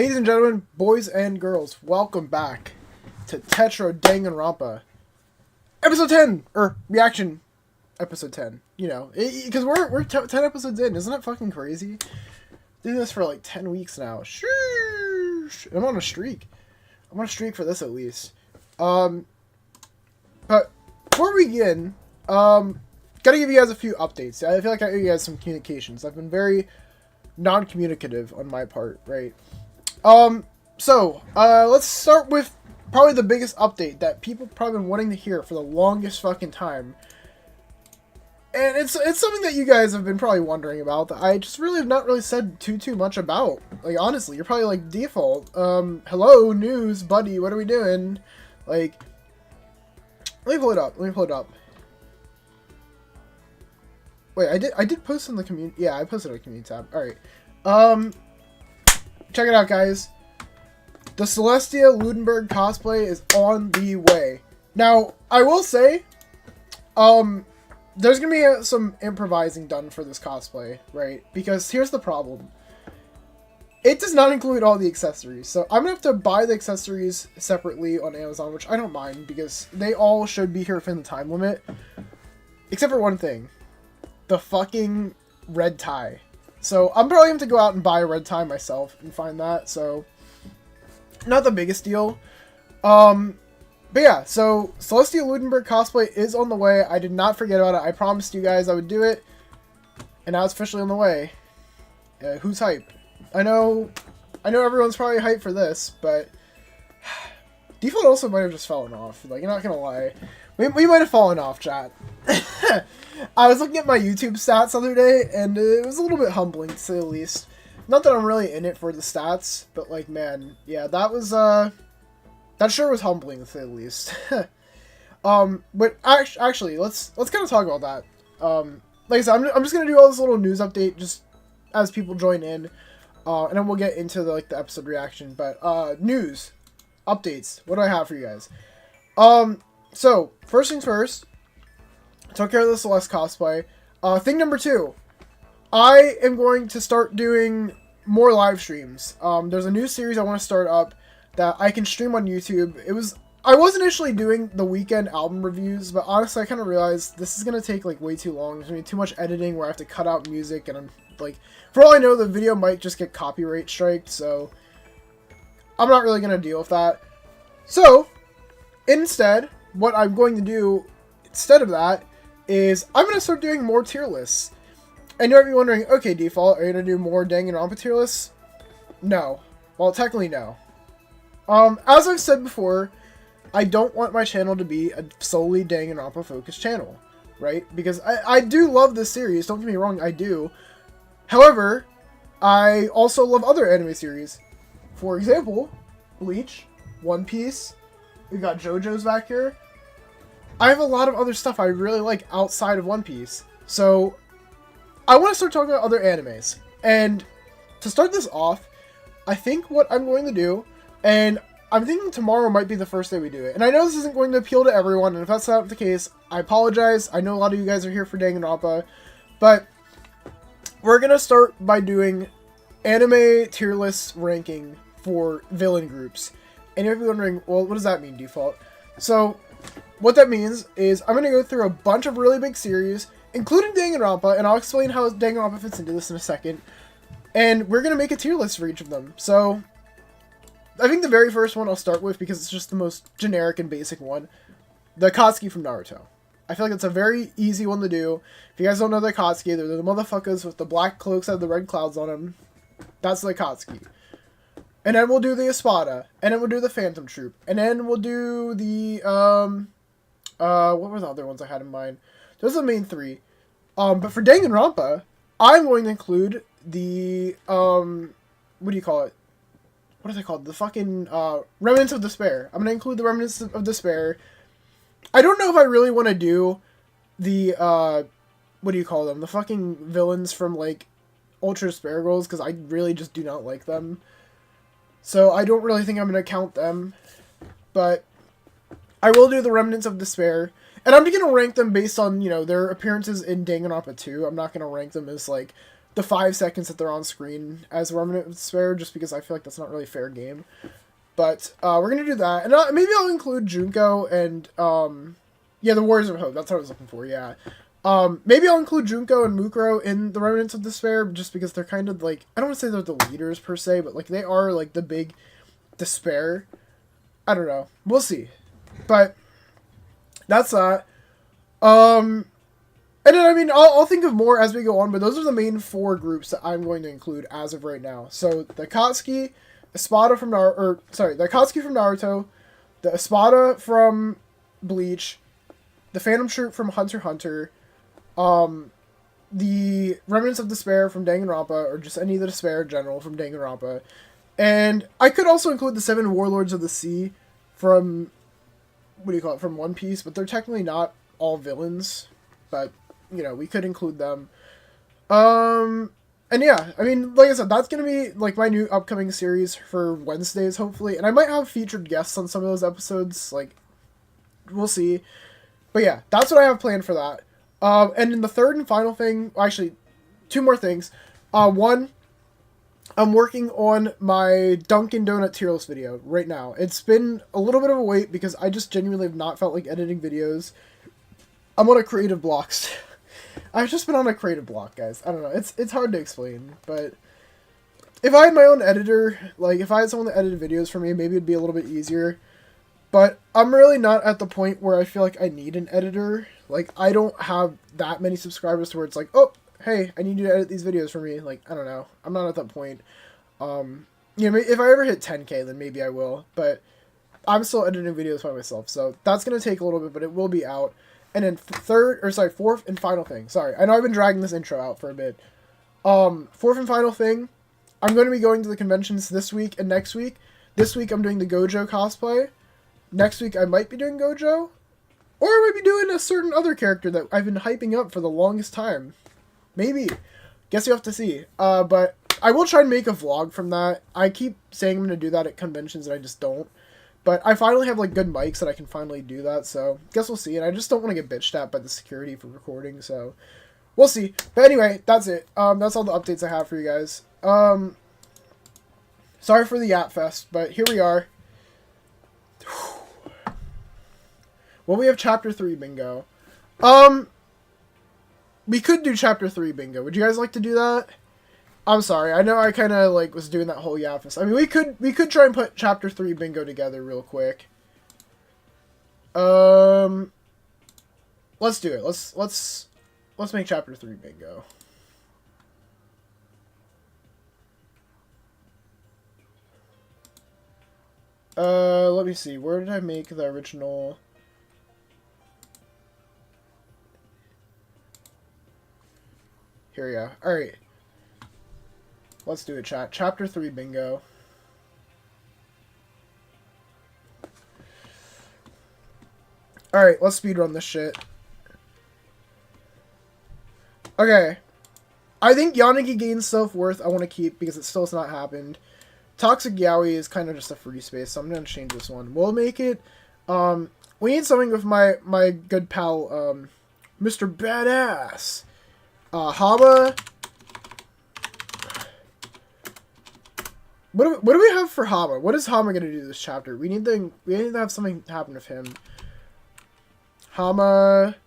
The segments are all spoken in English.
Ladies and gentlemen, boys and girls, welcome back to Tetro Danganronpa. Episode 10, or reaction episode 10, you know, because we're 10 episodes in, isn't that fucking crazy? Doing this for like 10 weeks now. Sheesh. I'm on a streak. I'm on a streak for this at least. But before we begin, gotta give you guys a few updates. I feel like I owe you guys some communications. I've been very non-communicative on my part, right? Let's start with probably the biggest update that people probably been wanting to hear for the longest fucking time. And it's something that you guys have been probably wondering about that I just really have not really said too much about. Like, honestly, you're probably like, default, hello, news, buddy, what are we doing? Like, let me pull it up, Wait, I did post in the community, yeah, I posted on the community tab, alright. Check it out, guys. The Celestia Ludenberg cosplay is on the way. Now, I will say, there's gonna be some improvising done for this cosplay, right? Because here's the problem. It does not include all the accessories, so I'm gonna have to buy the accessories separately on Amazon, which I don't mind, because they all should be here within the time limit. Except for one thing. The fucking red tie. So, I'm probably going to go out and buy a red tie myself and find that, so not the biggest deal. But yeah, so Celestia Ludenberg cosplay is on the way. I did not forget about it. I promised you guys I would do it. And now it's officially on the way. Who's hype? I know everyone's probably hyped for this, but default also might have just fallen off. Like, you're not gonna lie. We might have fallen off, chat. I was looking at my YouTube stats the other day, and it was a little bit humbling, to say the least. Not that I'm really in it for the stats, but, like, man, yeah, that was, that sure was humbling, to say the least. But actually, let's kind of talk about that. Like I said, I'm just gonna do all this little news update, just as people join in, and then we'll get into, the episode reaction, but, news, updates, what do I have for you guys? So, first things first, took care of the Celeste cosplay. Thing number 2, I am going to start doing more live streams. There's a new series I want to start up that I can stream on YouTube. I was initially doing the weekend album reviews, but honestly I kind of realized this is going to take like way too long. There's going to be too much editing where I have to cut out music, and I'm like, for all I know, the video might just get copyright striked, so I'm not really going to deal with that. So, instead, what I'm going to do instead of that is I'm going to start doing more tier lists. And you might be wondering, okay, default, are you going to do more Danganronpa tier lists? No. Well, technically, no. As I've said before, I don't want my channel to be a solely Danganronpa focused channel, right? Because I do love this series, don't get me wrong, I do. However, I also love other anime series. For example, Bleach, One Piece, we've got JoJo's back here. I have a lot of other stuff I really like outside of One Piece. So, I want to start talking about other animes. And to start this off, I think what I'm going to do, and I'm thinking tomorrow might be the first day we do it. And I know this isn't going to appeal to everyone, and if that's not the case, I apologize. I know a lot of you guys are here for Danganronpa, but we're going to start by doing anime tier list ranking for villain groups. And you'll be wondering, well, what does that mean, default? So, what that means is I'm going to go through a bunch of really big series, including Danganronpa, and I'll explain how Danganronpa fits into this in a second. And we're going to make a tier list for each of them. So, I think the very first one I'll start with, because it's just the most generic and basic one, the Akatsuki from Naruto. I feel like it's a very easy one to do. If you guys don't know the Akatsuki, they're the motherfuckers with the black cloaks that have the red clouds on them. That's the Akatsuki. And then we'll do the Espada, and then we'll do the Phantom Troop, and then we'll do the, what were the other ones I had in mind? Those are the main 3. But for Danganronpa, I'm going to include the, what do you call it? What are they called? The fucking, Remnants of Despair. I'm going to include the Remnants of Despair. I don't know if I really want to do the, what do you call them? The fucking villains from, like, Ultra Despair Girls, because I really just do not like them. So I don't really think I'm going to count them. But I will do the Remnants of Despair. And I'm going to rank them based on, you know, their appearances in Danganronpa 2. I'm not going to rank them as, like, the 5 seconds that they're on screen as Remnant of Despair, just because I feel like that's not really fair game. But we're gonna do that, and maybe I'll include Junko and yeah, the Warriors of Hope. That's what I was looking for. Yeah, maybe I'll include Junko and Mukuro in the Remnants of Despair, just because they're kind of like, I don't want to say they're the leaders per se, but like they are like the big despair. I don't know. We'll see. But that's that. And then, I mean, I'll think of more as we go on, but those are the main 4 groups that I'm going to include as of right now. So, the Akatsuki, Espada from Naruto, the Akatsuki from Naruto, the Espada from Bleach, the Phantom Troop from Hunter x Hunter, the Remnants of Despair from Danganronpa, or just any of the Despair in general from Danganronpa. And I could also include the 7 Warlords of the Sea from, from One Piece, but they're technically not all villains, but, you know, we could include them. And yeah, I mean, like I said, that's going to be, like, my new upcoming series for Wednesdays, hopefully, and I might have featured guests on some of those episodes, like, we'll see. But yeah, that's what I have planned for that. And then the third and final thing, actually, 2 more things. One, I'm working on my Dunkin' Donut tier list video right now. It's been a little bit of a wait because I just genuinely have not felt like editing videos. I'm on a creative block. I've just been on a creative block, guys. I don't know. It's hard to explain, but if I had my own editor, like if I had someone that edited videos for me, maybe it'd be a little bit easier. But I'm really not at the point where I feel like I need an editor. Like, I don't have that many subscribers to where it's like, oh, hey, I need you to edit these videos for me. Like, I don't know. I'm not at that point. You know, if I ever hit 10K, then maybe I will. But I'm still editing videos by myself, so that's going to take a little bit, but it will be out. And then fourth and final thing. Sorry, I know I've been dragging this intro out for a bit. Fourth and final thing, I'm going to be going to the conventions this week and next week. This week I'm doing the Gojo cosplay. Next week I might be doing Gojo. Or I might be doing a certain other character that I've been hyping up for the longest time. Maybe. Guess you have to see. But I will try and make a vlog from that. I keep saying I'm going to do that at conventions and I just don't. But I finally have, like, good mics that I can finally do that, so guess we'll see. And I just don't want to get bitched at by the security for recording, so we'll see. But anyway, that's it. That's all the updates I have for you guys. Sorry for the Yap Fest, but here we are. Well, we have Chapter 3 bingo. We could do Chapter 3 bingo. Would you guys like to do that? I'm sorry. I know I kind of, like, was doing that whole Yapfest. I mean, we could try and put Chapter 3 bingo together real quick. Let's do it. Let's make Chapter 3 bingo. Let me see. Where did I make the original? Here we go. Alright. Let's do it, chat. Chapter 3 bingo. Alright, let's speedrun this shit. Okay. I think Yanagi gains self-worth I want to keep because it still has not happened. Toxic Yaoi is kind of just a free space, so I'm going to change this one. We'll make it, we need something with my good pal, Mr. Badass. Hama. What do we have for Hama? What is Hama gonna do this chapter? We need to have something happen with him. Hama.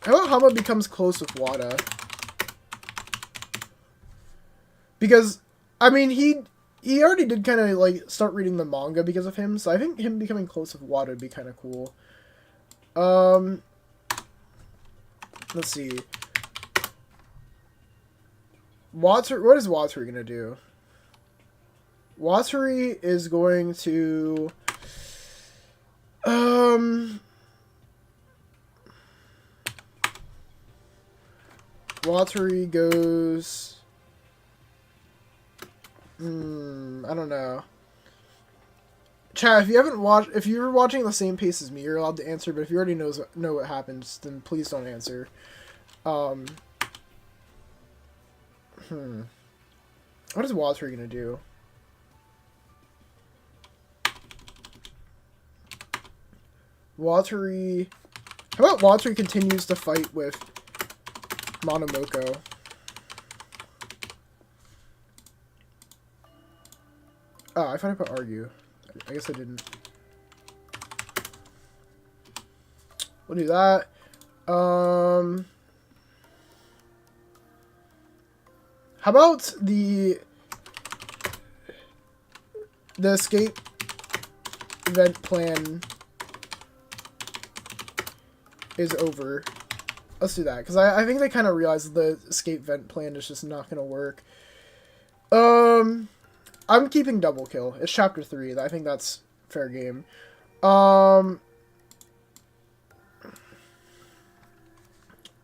How about Hama becomes close with Wada? Because I mean he already did kind of like start reading the manga because of him, so I think him becoming close with Wada would be kind of cool. Let's see. What is Watari gonna do? Watari is going to Watari goes I don't know. Chat, if you haven't watched, if you're watching at the same pace as me, you're allowed to answer, but if you already know what happens, then please don't answer. What is Watari gonna do? Watari... How about Watari continues to fight with Monomoko. Oh, I thought I put argue. I guess I didn't. We'll do that. How about the escape event plan is over. Let's do that, because I think they kind of realized the escape vent plan is just not gonna work. I'm keeping double kill. It's chapter 3. I think that's fair game.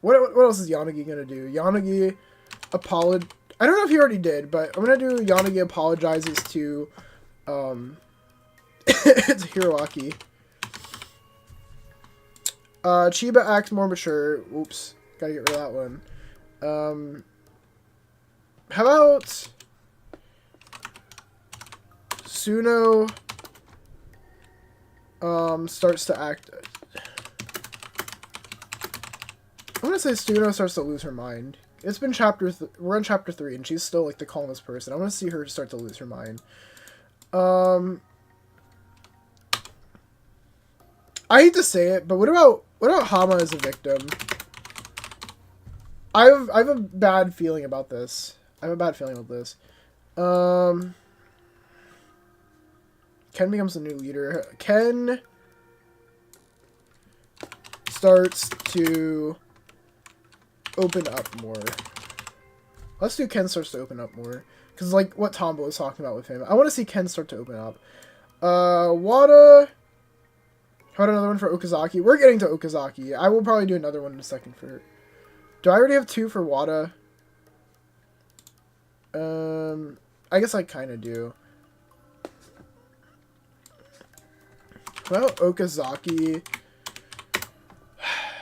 What else is Yanagi gonna do? Yanagi I don't know if he already did, but I'm gonna do Yanagi apologizes to it's Hiroaki. Chiba acts more mature. Oops, gotta get rid of that one. How about Suno starts to act. I'm gonna say Suno starts to lose her mind. It's been we're on chapter 3, and she's still like the calmest person. I want to see her start to lose her mind. I hate to say it, but what about Hama as a victim? I have a bad feeling about this. Ken becomes the new leader. Ken starts to open up more. Let's do Ken starts to open up more. Because, like, what Tombo was talking about with him. I want to see Ken start to open up. Wada. How about another one for Okazaki? We're getting to Okazaki. I will probably do another one in a second for... Do I already have 2 for Wada? I guess I kind of do. Well, Okazaki...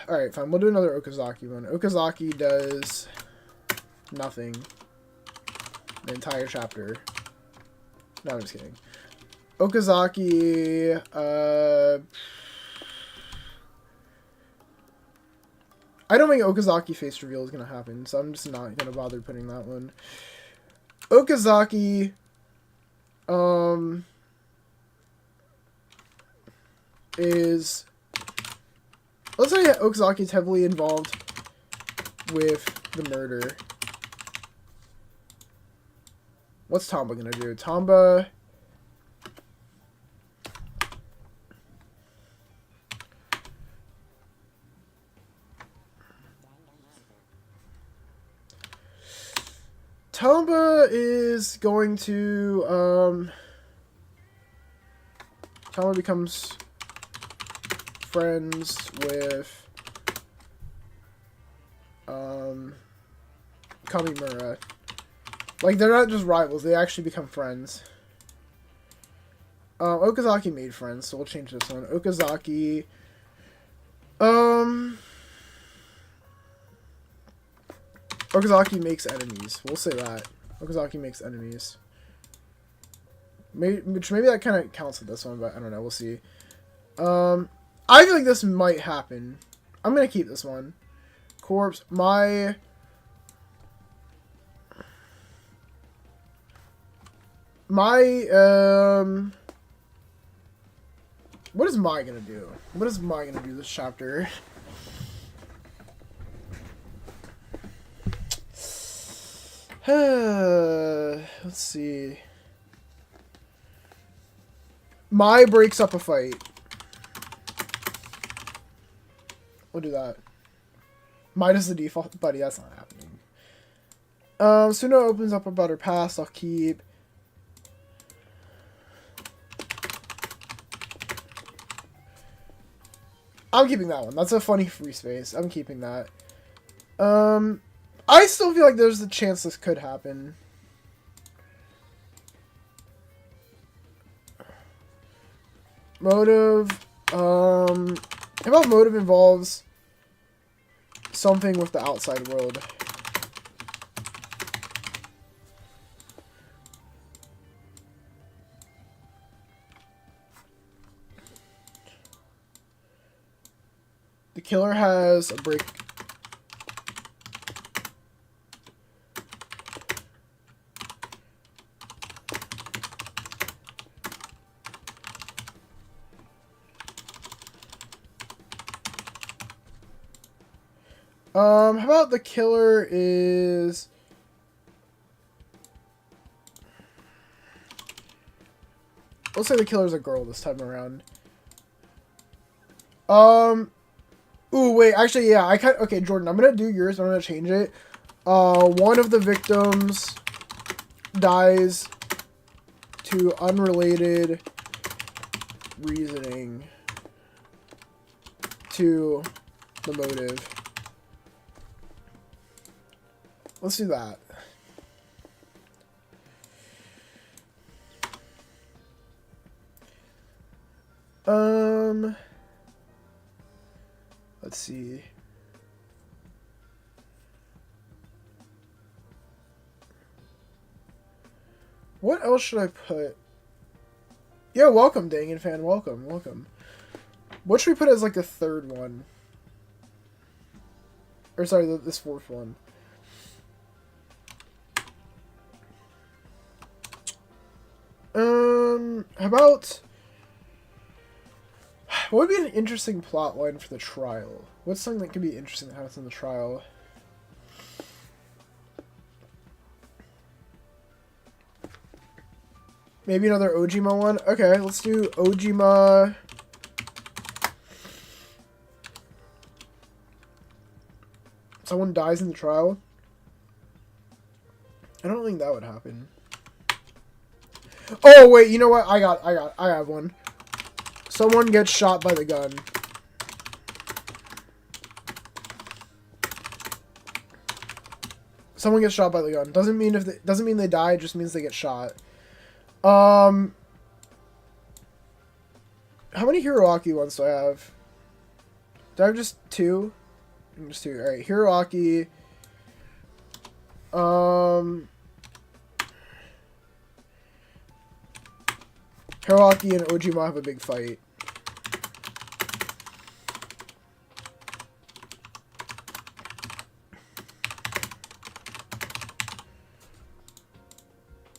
Alright, fine. We'll do another Okazaki one. Okazaki does nothing the entire chapter. No, I'm just kidding. Okazaki, I don't think Okazaki face reveal is going to happen, so I'm just not going to bother putting that one. Okazaki, is... Let's say Okazaki is heavily involved with the murder. What's Tamba gonna do? Tamba... Tamba is going to, Tamba becomes friends with, Kamimura. Like, they're not just rivals, they actually become friends. Okazaki made friends, so we'll change this one. Okazaki, Okazaki makes enemies. We'll say that. Okazaki makes enemies. Maybe that kind of counts with this one, but I don't know. We'll see. I feel like this might happen. I'm going to keep this one. Corpse. What is Mai going to do? What is Mai going to do this chapter? Let's see. Mai breaks up a fight. We'll do that. Mai does the default. Buddy, that's not happening. Suno opens up about her past. I'll keep. I'm keeping that one. That's a funny free space. I'm keeping that. I still feel like there's a chance this could happen. Motive. How about motive involves something with the outside world? The killer has a break. How about the killer is... Let's say the killer's a girl this time around. Ooh, wait, actually, yeah, okay, Jordan, I'm gonna do yours, I'm gonna change it. One of the victims dies to unrelated reasoning to the motive. Let's do that. Let's see. What else should I put? Yeah, welcome, Dangan fan. Welcome, welcome. What should we put as like the third one? Or sorry, this fourth one. How about... What would be an interesting plot line for the trial? What's something that could be interesting that happens in the trial? Maybe another Ojima one? Okay, let's do Ojima. Someone dies in the trial? I don't think that would happen. Oh, wait, you know what? I have one. Someone gets shot by the gun. Someone gets shot by the gun. Doesn't mean they die, it just means they get shot. How many Hiroaki ones do I have? Do I have just two? Just two. Alright, Hiroaki. Hiroaki and Ojima have a big fight.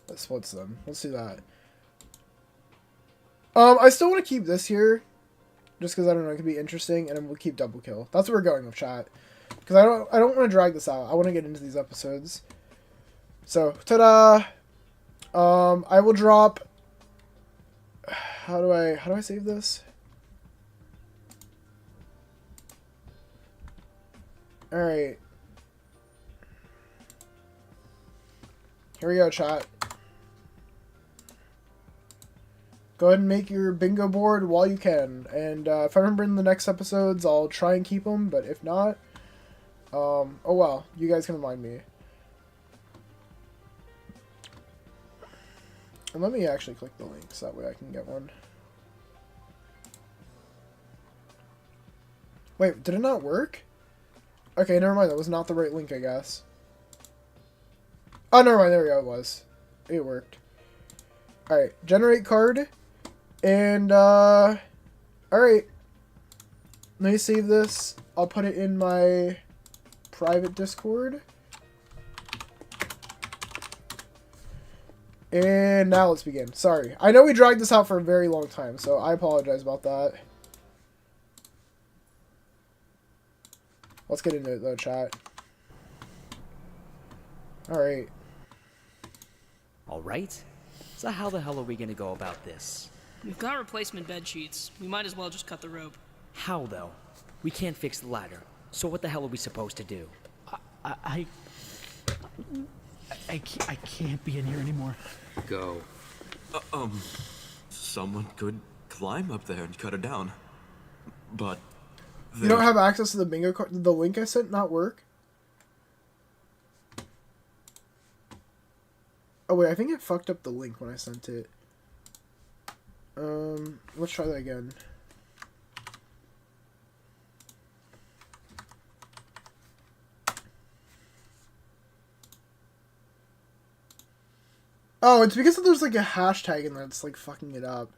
That splits them. Let's do that. I still want to keep this here. Just because I don't know, it could be interesting, and then we'll keep double kill. That's where we're going with chat. Because I don't want to drag this out. I want to get into these episodes. So, ta-da! I will drop... How do I save this? Alright. Here we go, chat. Go ahead and make your bingo board while you can. And if I remember in the next episodes, I'll try and keep them. But if not, oh well. You guys can remind me. And let me actually click the links. That way I can get one. Wait, did it not work? Okay, never mind. That was not the right link, I guess. Oh, never mind. There we go. It was. It worked. Alright. Generate card. And, alright. Let me save this. I'll put it in my private Discord. And now let's begin. Sorry. I know we dragged this out for a very long time, so I apologize about that. Let's get into it, though, chat. Alright. Alright. So how the hell are we gonna go about this? We've got replacement bed sheets. We might as well just cut the rope. How, though? We can't fix the ladder. So what the hell are we supposed to do? I can't be in here anymore. Go. Someone could climb up there and cut it down. But you don't have access to the bingo card? Did the link I sent not work? Oh wait, I think it fucked up the link when I sent it. Let's try that again. Oh, it's because there's like a hashtag in there that's like fucking it up.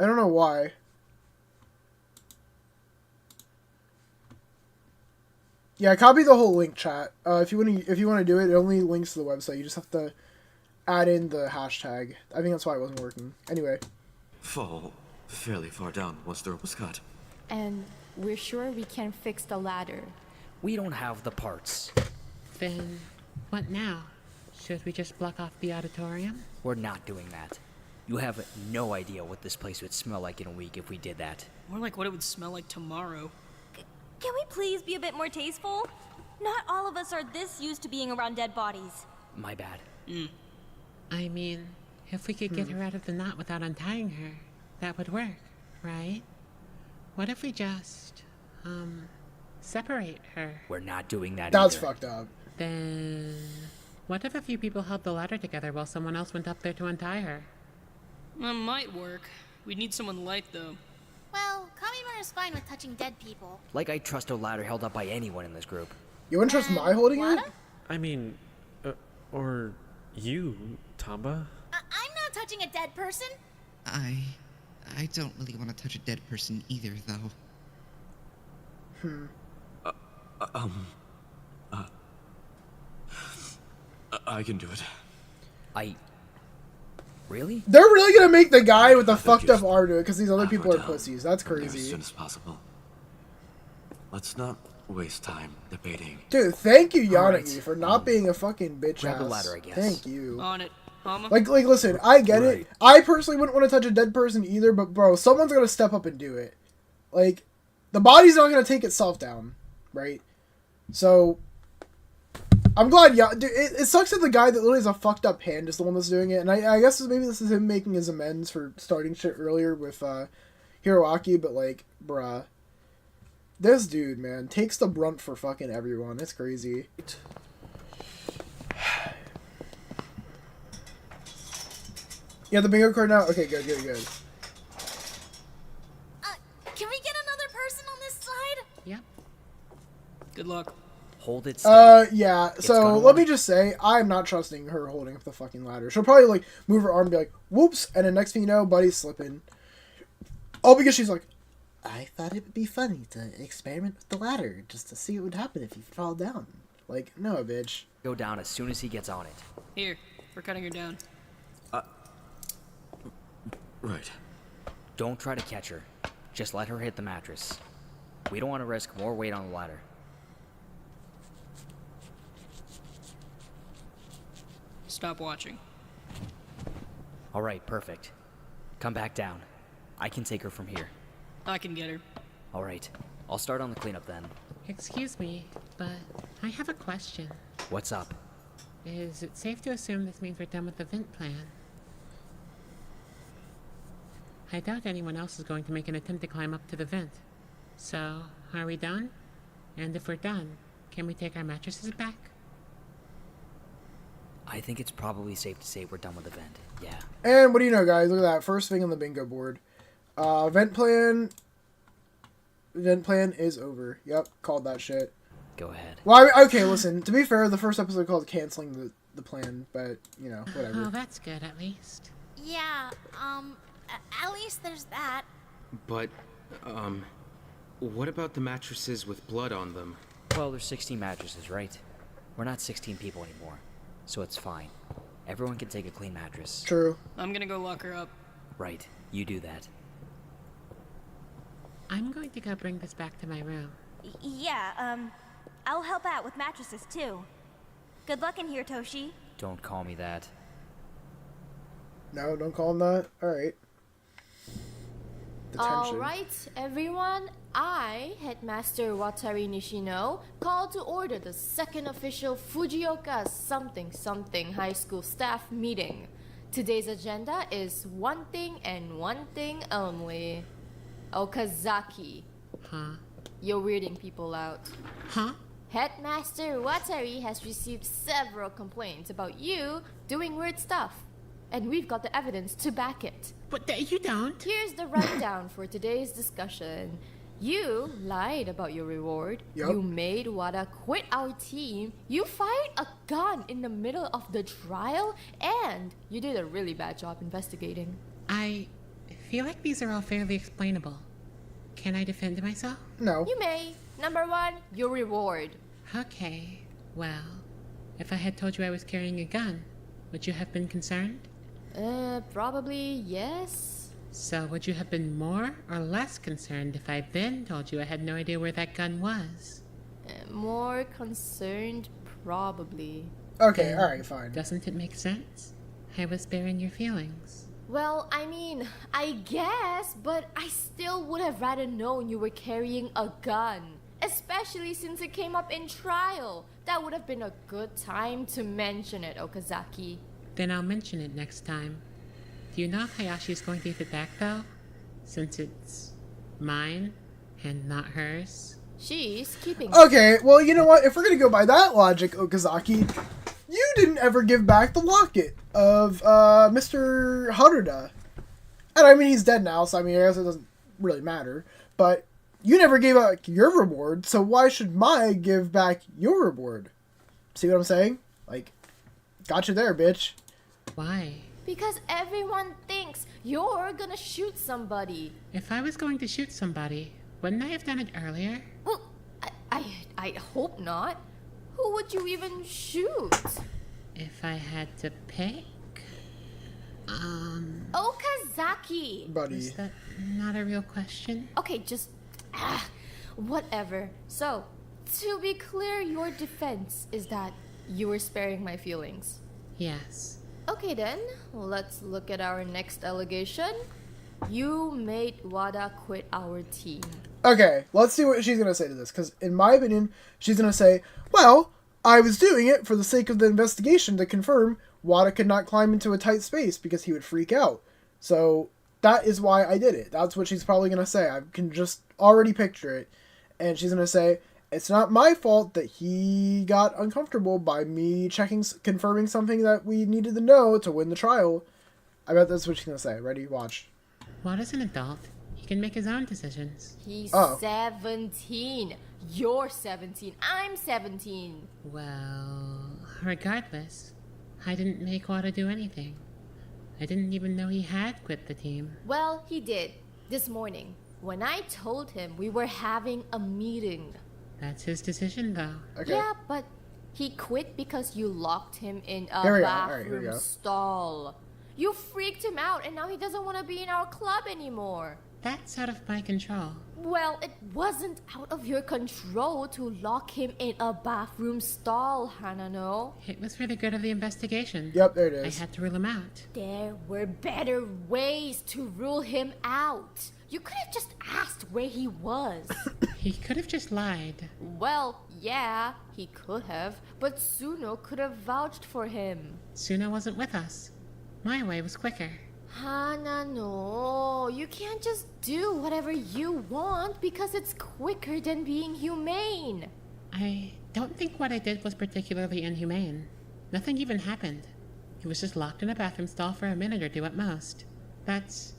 I don't know why. Yeah, copy the whole link, chat. If you want to do it, it only links to the website. You just have to add in the hashtag. I think that's why it wasn't working. Anyway. Fall fairly far down once the rope was cut. And we're sure we can fix the ladder. We don't have the parts. Then, what now? Should we just block off the auditorium? We're not doing that. You have no idea what this place would smell like in a week if we did that. More like what it would smell like tomorrow. Can we please be a bit more tasteful? Not all of us are this used to being around dead bodies. My bad. I mean, if we could get her out of the knot without untying her, that would work, right? What if we just, separate her? We're not doing that That's either. fucked up. Then, what if a few people held the ladder together while someone else went up there to untie her? That might work. We'd need someone light, though. Well, Kamimura is fine with touching dead people. Like I trust a ladder held up by anyone in this group. You wouldn't trust my holding it? Wada? I mean, or you, Tamba? I'm not touching a dead person. I don't really want to touch a dead person either, though. I can do it. Really? They're really gonna make the guy with the fucked up just arm do it because these other have people her are down pussies. That's there as crazy. soon as possible. Let's not waste time debating. Dude, thank you, Alright. Yanagi, for not being a fucking bitch Grab ass. the ladder, I guess. Thank you. On it. Hama? Like, listen, I get it. Right. I personally wouldn't want to touch a dead person either, but bro, someone's gonna step up and do it. Like, the body's not gonna take itself down, right? So, I'm glad. Yeah, dude, it sucks that the guy that literally has a fucked up hand is the one that's doing it, and I guess maybe this is him making his amends for starting shit earlier with Hiroaki, but like, bruh, this dude, man, takes the brunt for fucking everyone. It's crazy. Yeah, the bingo card now? Okay, good. Can we get another person on this side? Yep. Good luck. Hold it steady. Yeah, It's so gonna let me work. just say, I'm not trusting her holding up the fucking ladder. She'll probably, like, move her arm and be like, whoops, and then next thing you know, buddy's slipping. All because she's like, I thought it would be funny to experiment with the ladder, just to see what would happen if you fall down. Like, no, bitch. Go down as soon as he gets on it. Here, we're cutting her down. Right. Don't try to catch her. Just let her hit the mattress. We don't want to risk more weight on the ladder. Stop watching. Alright, perfect. Come back down. I can take her from here. I can get her. Alright, I'll start on the cleanup then. Excuse me, but I have a question. What's up? Is it safe to assume this means we're done with the vent plan? I doubt anyone else is going to make an attempt to climb up to the vent. So, are we done? And if we're done, can we take our mattresses back? I think it's probably safe to say we're done with the vent. Yeah. And what do you know, guys? Look at that. First thing on the bingo board. Vent plan is over. Yep, called that shit. Go ahead. Well, okay, listen. To be fair, the first episode called canceling the plan, but, you know, whatever. Oh, that's good at least. Yeah, at least there's that. But, what about the mattresses with blood on them? Well, there's 16 mattresses, right? We're not 16 people anymore, so it's fine. Everyone can take a clean mattress. True. I'm gonna go lock her up. Right, you do that. I'm going to go bring this back to my room. Yeah, I'll help out with mattresses too. Good luck in here, Toshi. Don't call me that. No, don't call him that. Alright. Detention. Alright, everyone. I, Headmaster Watari Nishino, call to order the second official Fujioka something something high school staff meeting. Today's agenda is one thing and one thing only. Okazaki. Huh? You're weirding people out. Huh? Headmaster Watari has received several complaints about you doing weird stuff. And we've got the evidence to back it. But you don't. Here's the rundown for today's discussion. You lied about your reward. Yup. You made Wada quit our team. You fired a gun in the middle of the trial. And you did a really bad job investigating. I feel like these are all fairly explainable. Can I defend myself? No. You may. Number one, your reward. Okay. Well, if I had told you I was carrying a gun, would you have been concerned? Probably yes. So would you have been more or less concerned if I then told you I had no idea where that gun was? More concerned, probably. Okay, alright, fine. Doesn't it make sense? I was bearing your feelings. Well, I mean, I guess, but I still would have rather known you were carrying a gun. Especially since it came up in trial. That would have been a good time to mention it, Okazaki. Then I'll mention it next time. Do you know if Hayashi's going to give it back, though? Since it's mine and not hers? She's keeping it. Okay, well, you know what? If we're gonna go by that logic, Okazaki, you didn't ever give back the locket of Mr. Haruda. And I mean, he's dead now, so I mean, I guess it doesn't really matter. But you never gave back your reward, so why should Mai give back your reward? See what I'm saying? Like, got you there, bitch. Why? Because everyone thinks you're gonna shoot somebody. If I was going to shoot somebody, wouldn't I have done it earlier? Well, I hope not. Who would you even shoot? If I had to pick? Okazaki! Buddy. Is that not a real question? Okay, just... whatever. So, to be clear, your defense is that you were sparing my feelings. Yes. Okay then, let's look at our next allegation. You made Wada quit our team. Okay, let's see what she's gonna say to this, because in my opinion, she's gonna say, well, I was doing it for the sake of the investigation to confirm Wada could not climb into a tight space because he would freak out. So, that is why I did it. That's what she's probably gonna say. I can just already picture it. And she's gonna say, it's not my fault that he got uncomfortable by me confirming something that we needed to know to win the trial. I bet that's what she's gonna say. Ready? Watch. Wada's an adult. He can make his own decisions. He's 17. You're 17. I'm 17. Well, regardless, I didn't make Wada do anything. I didn't even know he had quit the team. Well, he did. This morning. When I told him we were having a meeting. That's his decision, though. Okay. Yeah, but he quit because you locked him in a Here we go. bathroom stall. You freaked him out and now he doesn't want to be in our club anymore. That's out of my control. Well, it wasn't out of your control to lock him in a bathroom stall, Hanano. It was for the good of the investigation. Yep, there it is. I had to rule him out. There were better ways to rule him out. You could have just asked where he was. He could have just lied. Well, yeah, he could have, but Suno could have vouched for him. Suno wasn't with us. My way was quicker. Hanano, you can't just do whatever you want because it's quicker than being humane. I don't think what I did was particularly inhumane. Nothing even happened. He was just locked in a bathroom stall for a minute or two at most. That's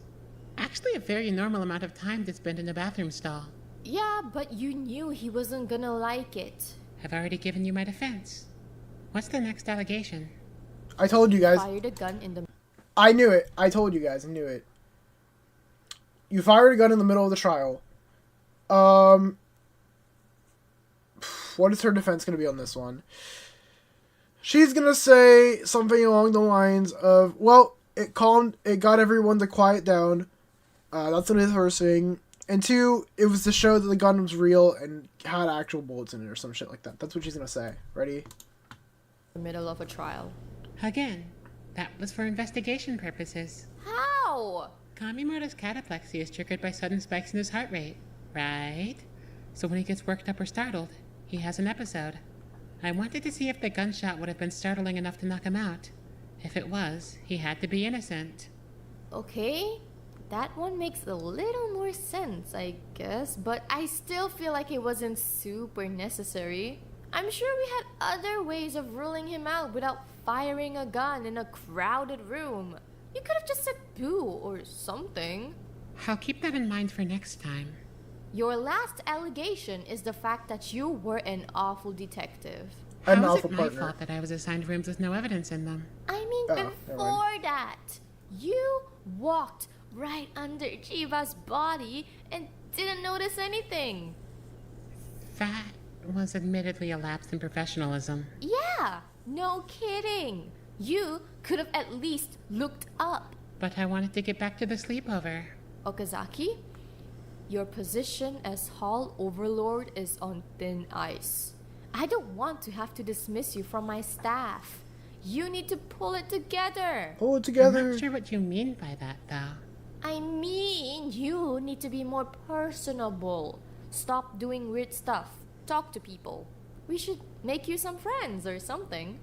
actually a very normal amount of time to spend in a bathroom stall. Yeah, but you knew he wasn't gonna like it. I've already given you my defense. What's the next allegation? I told you guys. Fired a gun in the... I knew it. I told you guys. I knew it. You fired a gun in the middle of the trial. What is her defense going to be on this one? She's going to say something along the lines of, well, it got everyone to quiet down. That's what her saying. And two, it was to show that the gun was real and had actual bullets in it or some shit like that. That's what she's going to say. Ready? The middle of a trial. Again, that was for investigation purposes. How? Kamimoto's cataplexy is triggered by sudden spikes in his heart rate, right? So when he gets worked up or startled, he has an episode. I wanted to see if the gunshot would have been startling enough to knock him out. If it was, he had to be innocent. Okay, that one makes a little more sense, I guess, but I still feel like it wasn't super necessary. I'm sure we had other ways of ruling him out without firing a gun in a crowded room. You could have just said boo or something. I'll keep that in mind for next time. Your last allegation is the fact that you were an awful detective. An How is awful it my partner. fault that I was assigned rooms with no evidence in them? I mean, Oh, never before that, you walked right under Chiva's body and didn't notice anything. That was admittedly a lapse in professionalism. Yeah, no kidding. You could have at least looked up. But I wanted to get back to the sleepover. Okazaki, Your position as Hall Overlord is on thin ice. I don't want to have to dismiss you from my staff. You need to pull it together. Pull it I'm together. not sure what you mean by that, though. I mean, you need to be more personable. Stop doing weird stuff. Talk to people. We should make you some friends or something.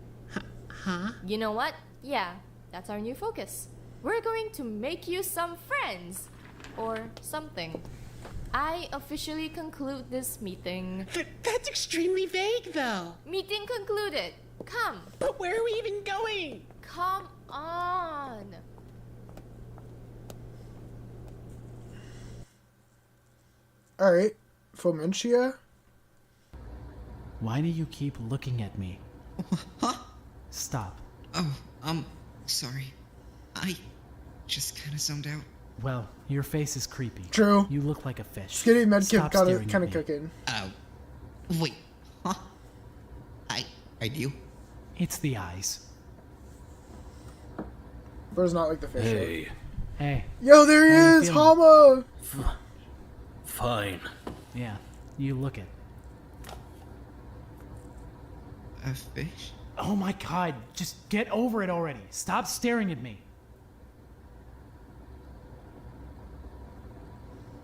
Huh? You know what? Yeah, that's our new focus. We're going to make you some friends. Or something. I officially conclude this meeting. That's extremely vague, though. Meeting concluded. Come. But where are we even going? Come on. Alright. Fomentia? Why do you keep looking at me? Huh? Stop. Oh, sorry. I just kind of zoned out. Well, your face is creepy. True. You look like a fish. Skinny medkit Stop kind staring of at me. cooking. Wait. Huh? I do? It's the eyes. Bro's not like the fish. Hey, Hey. Yo, there he How you is! feeling? Hama! fine. Yeah, you look it. A fish? Oh my god, just get over it already. Stop staring at me.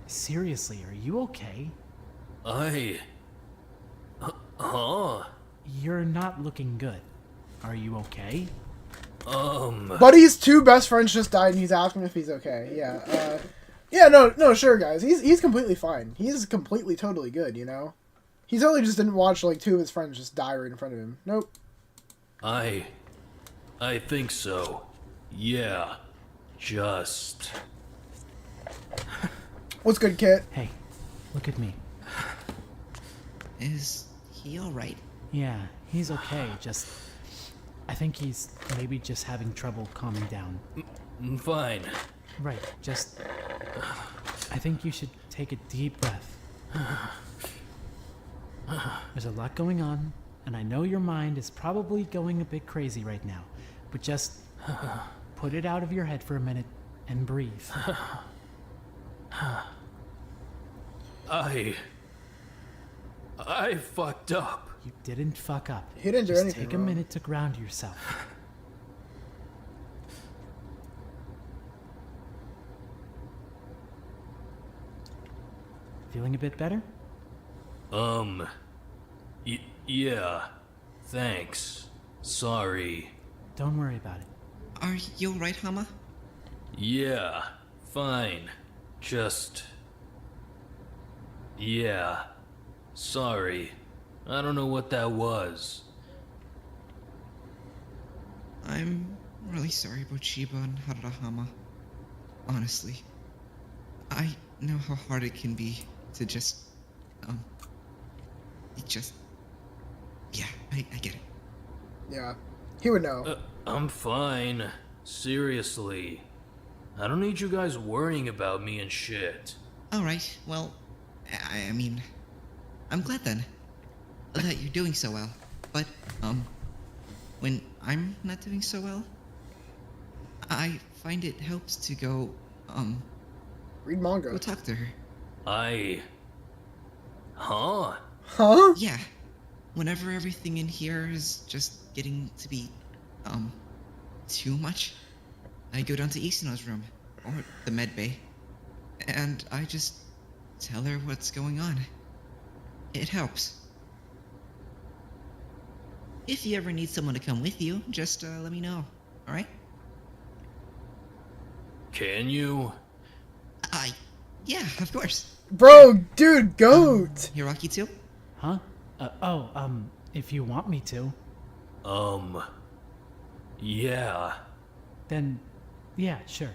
Seriously, are you okay? Huh? You're not looking good. Are you okay? Buddy's two best friends just died and he's asking if he's okay. Yeah, no, sure, guys. He's completely fine. He's completely, totally good, you know? He totally just didn't watch, like, two of his friends just die right in front of him. Nope. I think so. Yeah. Just... What's good, Kit? Hey, look at me. Is he alright? Yeah, he's okay, just... I think he's maybe just having trouble calming down. Fine. Right, just... I think you should take a deep breath. There's a lot going on, and I know your mind is probably going a bit crazy right now, but just put it out of your head for a minute and breathe. I fucked up. You didn't fuck up. He didn't do Just anything take a wrong. minute to ground yourself. Feeling a bit better? Yeah. Thanks. Sorry. Don't worry about it. Are you alright, Hama? Yeah. Fine. Just... Yeah. Sorry. I don't know what that was. I'm really sorry about Shiba and Harahama. Honestly. I know how hard it can be to just... Yeah, I get it. Yeah. He would know. I'm fine. Seriously. I don't need you guys worrying about me and shit. Alright, well, I mean... I'm glad then. That you're doing so well. But, when I'm not doing so well, I find it helps to go, Read manga. go talk to her. Huh? Huh? Yeah. Whenever everything in here is just getting to be, too much, I go down to Isano's room, or the med bay, and I just tell her what's going on. It helps. If you ever need someone to come with you, just, let me know, alright? Can you? Yeah, of course. Bro, dude, goat! Hiraki too? Huh? If you want me to. Yeah. Then, yeah, sure.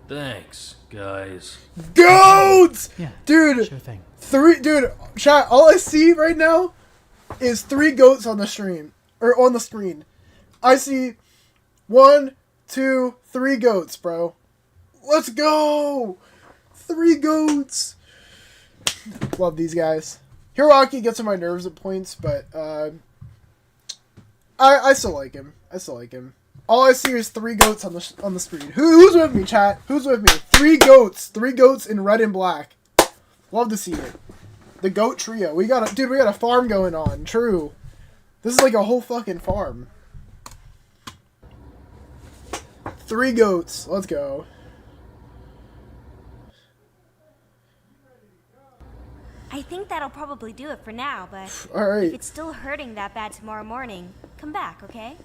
Thanks, guys. Goats! Yeah, Dude, sure thing. dude, chat, all I see right now is 3 goats on the stream. Or on the screen. I see 1, 2, 3 goats, bro. Let's go! 3 goats! Love these guys. Hiraki gets on my nerves at points, but, I still like him. I still like him. All I see is 3 goats on the screen. Who's with me, chat? Who's with me? 3 goats. 3 goats in red and black. Love to see it. The goat trio. We got a farm going on. True. This is like a whole fucking farm. 3 goats. Let's go. I think that'll probably do it for now, but Alright. if it's still hurting that bad tomorrow morning, come back, okay?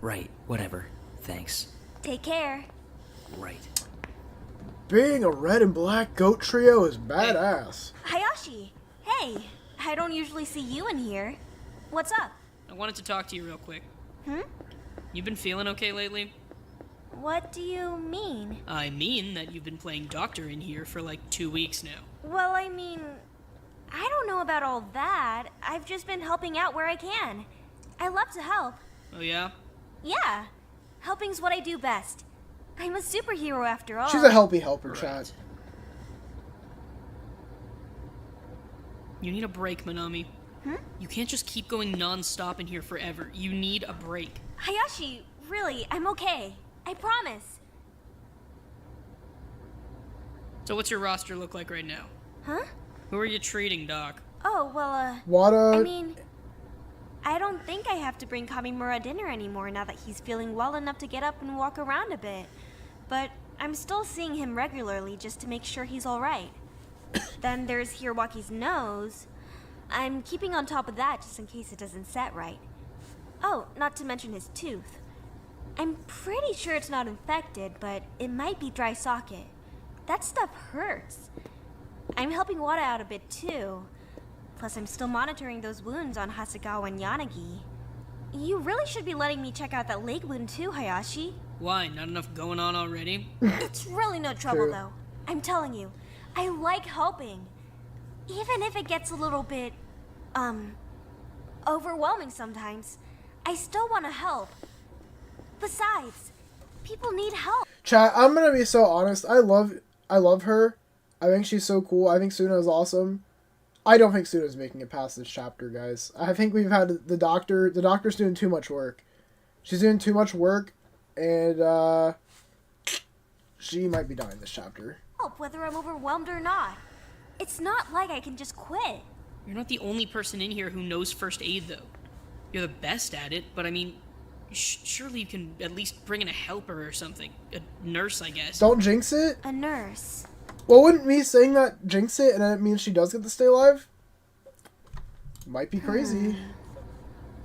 Right. Whatever. Thanks. Take care. Right. Being a red and black goat trio is badass. Hayashi, hey, I don't usually see you in here. What's up? I wanted to talk to you real quick. Hmm? You been feeling okay lately? What do you mean? I mean that you've been playing doctor in here for like 2 weeks now. Well, I mean, I don't know about all that. I've just been helping out where I can. I love to help. Oh yeah? Yeah, helping's what I do best. I'm a superhero after all. She's a helper, chat. You need a break, Manami. Hmm? You can't just keep going non-stop in here forever. You need a break. Hayashi, really, I'm okay. I promise. So what's your roster look like right now? Huh? Who are you treating, Doc? Oh, well, Wada. I mean, I don't think I have to bring Kamimura dinner anymore now that he's feeling well enough to get up and walk around a bit. But I'm still seeing him regularly just to make sure he's alright. Then there's Hirowaki's nose. I'm keeping on top of that just in case it doesn't set right. Oh, not to mention his tooth. I'm pretty sure it's not infected, but it might be dry socket. That stuff hurts. I'm helping Wada out a bit too. Plus, I'm still monitoring those wounds on Hasegawa and Yanagi. You really should be letting me check out that leg wound too, Hayashi. Why? Not enough going on already? It's really no trouble, True. though. I'm telling you, I like helping. Even if it gets a little bit, overwhelming sometimes, I still want to help. Besides, people need help. Chat, I'm gonna be so honest. I love her. I think she's so cool. I think Suna is awesome. I don't think Suna's making it past this chapter, guys. I think we've had the doctor. The doctor's doing too much work. She's doing too much work, and she might be dying this chapter. Help, whether I'm overwhelmed or not. It's not like I can just quit. You're not the only person in here who knows first aid, though. You're the best at it, but I mean, surely you can at least bring in a helper or something. A nurse, I guess. Don't jinx it. A nurse. Well, wouldn't me saying that jinx it, and then it means she does get to stay alive? Might be crazy.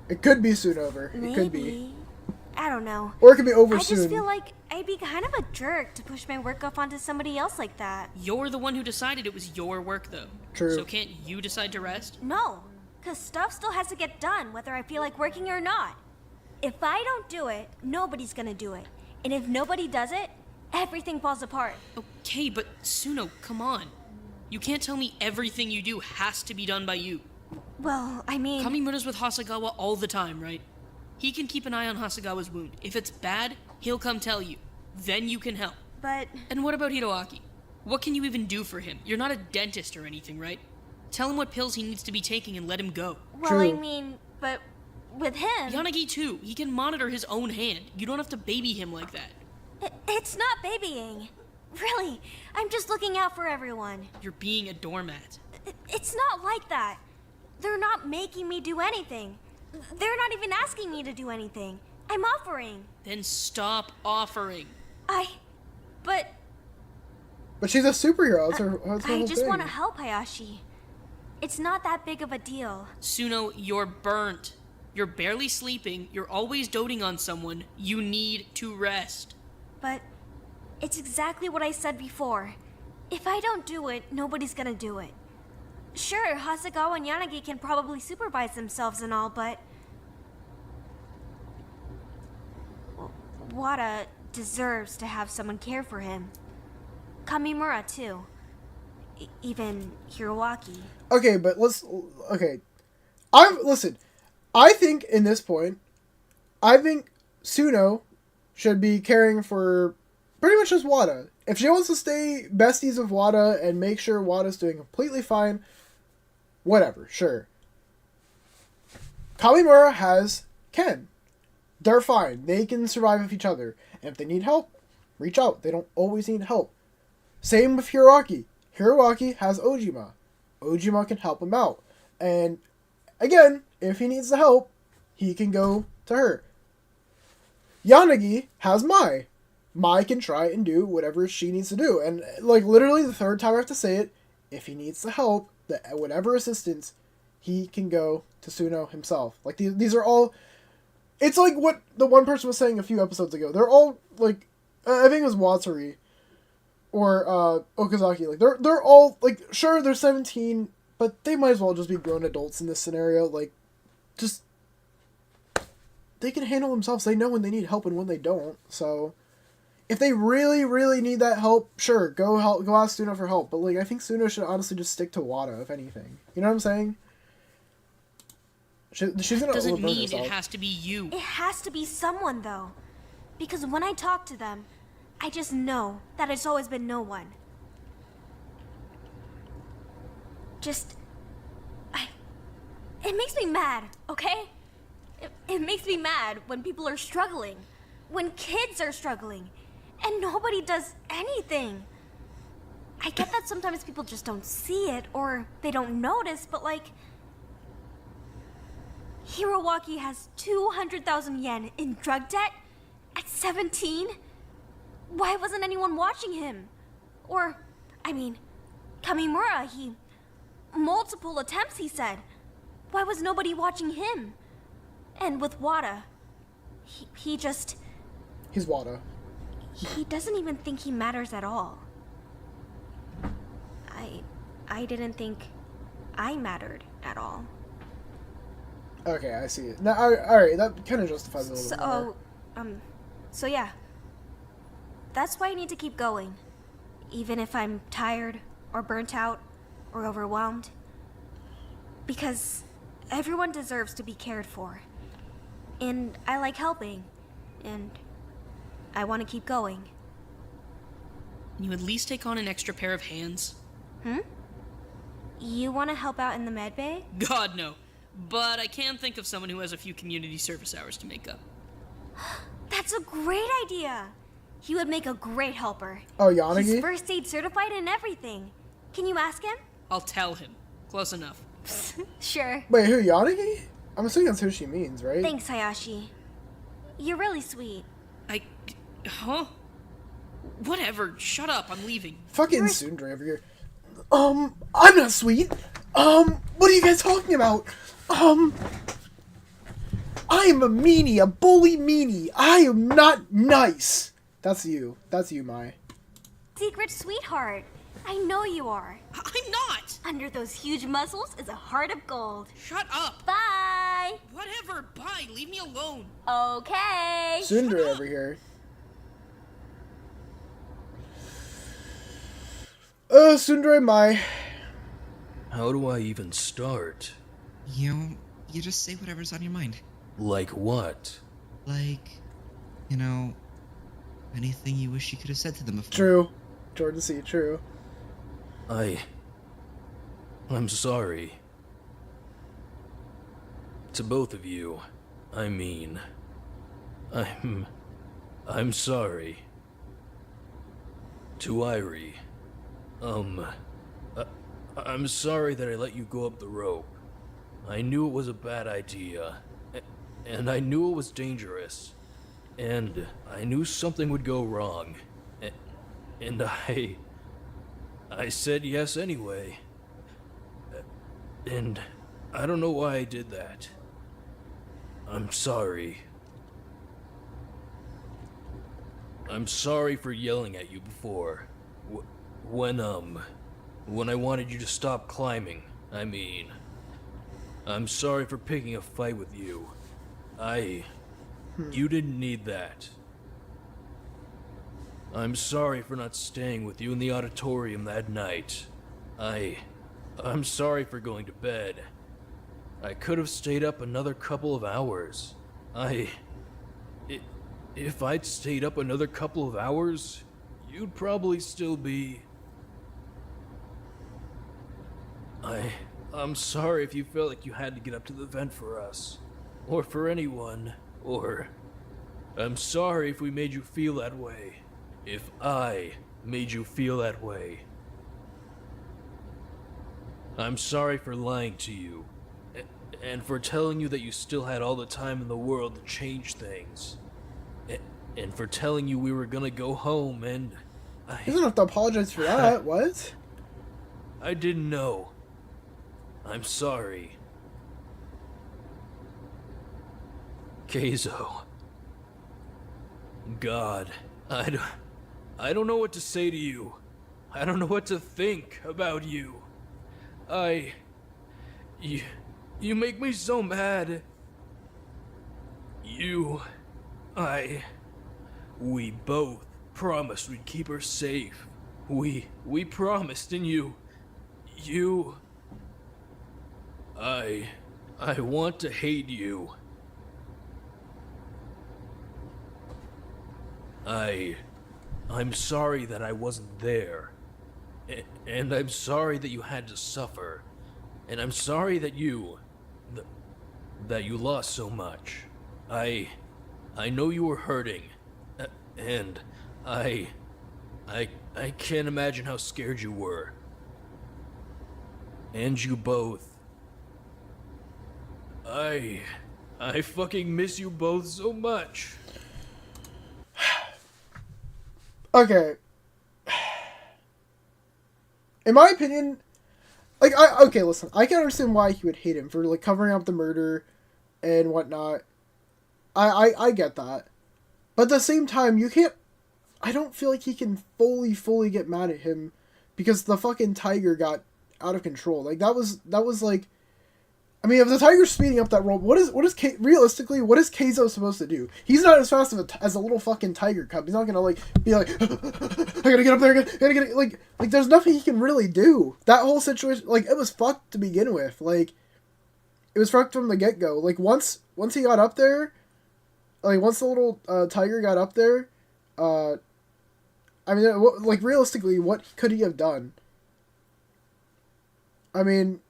It could be soon over. Maybe. It could be. I don't know. Or it could be over I soon. just feel like I'd be kind of a jerk to push my work off onto somebody else like that. You're the one who decided it was your work, though. True. So can't you decide to rest? No, because stuff still has to get done whether I feel like working or not. If I don't do it, nobody's gonna do it. And if nobody does it, everything falls apart. Okay, but Suno, come on. You can't tell me everything you do has to be done by you. Well, I mean... Kamimura's with Hasegawa all the time, right? He can keep an eye on Hasegawa's wound. If it's bad, he'll come tell you. Then you can help. But... And what about Hiroaki? What can you even do for him? You're not a dentist or anything, right? Tell him what pills he needs to be taking and let him go. Well, I mean, but with him... Yanagi, too. He can monitor his own hand. You don't have to baby him like that. It's not babying. Really, I'm just looking out for everyone. You're being a doormat. It's not like that. They're not making me do anything. They're not even asking me to do anything. I'm offering. Then stop offering. But she's a superhero. That's her I whole just thing. want to help Hayashi. It's not that big of a deal. Suno, you're burnt. You're barely sleeping. You're always doting on someone. You need to rest. But it's exactly what I said before. If I don't do it, nobody's gonna do it. Sure, Hasegawa and Yanagi can probably supervise themselves and all, but... Wada deserves to have someone care for him. Kamimura, too. Even Hiroaki. Okay, but okay. I think in this point, I think Suno should be caring for pretty much just Wada. If she wants to stay besties with Wada and make sure Wada's doing completely fine, whatever, sure. Kamimura has Ken. they're fine. They can survive with each other. And if they need help, reach out. They don't always need help. Same with Hiroaki. Hiroaki has Ojima. Ojima can help him out. And again, if he needs the help, he can go to her. Yanagi has Mai. Mai can try and do whatever she needs to do. And like literally the third time I have to say it, if he needs the help, whatever assistance, he can go to Suno himself. Like these are all, it's like what the one person was saying a few episodes ago. They're all like, I think it was Watsuri or Okazaki. Like they're all like, sure they're 17, but they might as well just be grown adults in this scenario. Like, just they can handle themselves. They know when they need help and when they don't. So if they really, really need that help, sure, go ask Suno for help. But like, I think Suno should honestly just stick to Wada, if anything. You know what I'm saying? She's gonna doesn't overburn mean herself. it has to be you. It has to be someone, though. Because when I talk to them, I just know that it's always been no one. It makes me mad, okay? It makes me mad when people are struggling. When kids are struggling. And nobody does anything. I get that sometimes people just don't see it or they don't notice, but like, Hiroaki has 200,000 yen in drug debt at 17? Why wasn't anyone watching him? Or, I mean, Kamimura, multiple attempts, he said. Why was nobody watching him? And with Wada, he just... He's Wada. He doesn't even think he matters at all. I didn't think I mattered at all. Okay, I see it. Now, alright, that kind of justifies it a little bit more. So yeah. That's why I need to keep going. Even if I'm tired, or burnt out, or overwhelmed. Because everyone deserves to be cared for. And I like helping. And I want to keep going. Can you at least take on an extra pair of hands? You want to help out in the med bay? God, no. But I can think of someone who has a few community service hours to make up. That's a great idea! He would make a great helper. Oh, Yanagi? He's first aid certified and everything. Can you ask him? I'll tell him. Close enough. Sure. Wait, who, Yanagi? I'm assuming that's who she means, right? Thanks, Hayashi. You're really sweet. Huh? Whatever, shut up, I'm leaving. Fucking Sundre over here. I'm not sweet. What are you guys talking about? I am a meanie, a bully meanie. I am not nice. That's you, Mai. Secret sweetheart. I know you are. I'm not! Under those huge muscles is a heart of gold. Shut up! Bye! Whatever, bye, leave me alone. Okay. Sundre over here. Sundre Mai. How do I even start? You just say whatever's on your mind. Like what? Like, anything you wish you could have said to them before. True. Jordan C., true. I'm sorry. To both of you. I mean... I'm sorry. To Irie. I'm sorry that I let you go up the rope. I knew it was a bad idea. And I knew it was dangerous. And I knew something would go wrong. And I said yes anyway. And I don't know why I did that. I'm sorry. I'm sorry for yelling at you before. When I wanted you to stop climbing, I mean. I'm sorry for picking a fight with you. You didn't need that. I'm sorry for not staying with you in the auditorium that night. I'm sorry for going to bed. I could have stayed up another couple of hours. If I'd stayed up another couple of hours, you'd probably still be... I'm sorry if you felt like you had to get up to the vent for us. Or for anyone. Or I'm sorry if we made you feel that way. If I made you feel that way. I'm sorry for lying to you. And for telling you that you still had all the time in the world to change things. And for telling you we were gonna go home and... You don't have to apologize for that, what? I didn't know. I'm sorry. Keizo. God, I don't know what to say to you. I don't know what to think about you. You make me so mad. We both promised we'd keep her safe. We promised, and I want to hate you. I'm sorry that I wasn't there. And I'm sorry that you had to suffer. And I'm sorry that you lost so much. I know you were hurting. And I can't imagine how scared you were. And you both. I fucking miss you both so much. Okay. In my opinion, like, okay, listen, I can understand why he would hate him for, like, covering up the murder and whatnot. I get that. But at the same time, you can't, I don't feel like he can fully get mad at him because the fucking tiger got out of control. Like, that was like, I mean, if the tiger's speeding up that road, realistically, what is Keizo supposed to do? He's not as fast as a little fucking tiger cub. He's not gonna, like, be like, I gotta get up there, I gotta get it. Like, there's nothing he can really do. That whole situation, like, it was fucked to begin with. Like, it was fucked from the get-go. Like, once he got up there, like, once the little tiger got up there, I mean, like, realistically, what could he have done? I mean,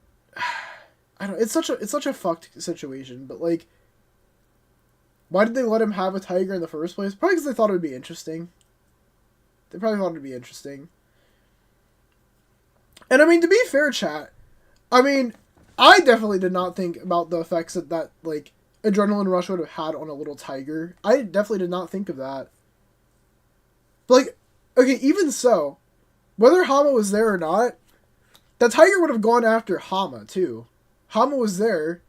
I don't. It's such a fucked situation. But, like, why did they let him have a tiger in the first place? Probably because they thought it would be interesting. They probably thought it would be interesting. And I mean, to be fair, chat, I mean, I definitely did not think about the effects that like adrenaline rush would have had on a little tiger. I definitely did not think of that. But, like, okay, even so, whether Hama was there or not, that tiger would have gone after Hama too. Hama was there,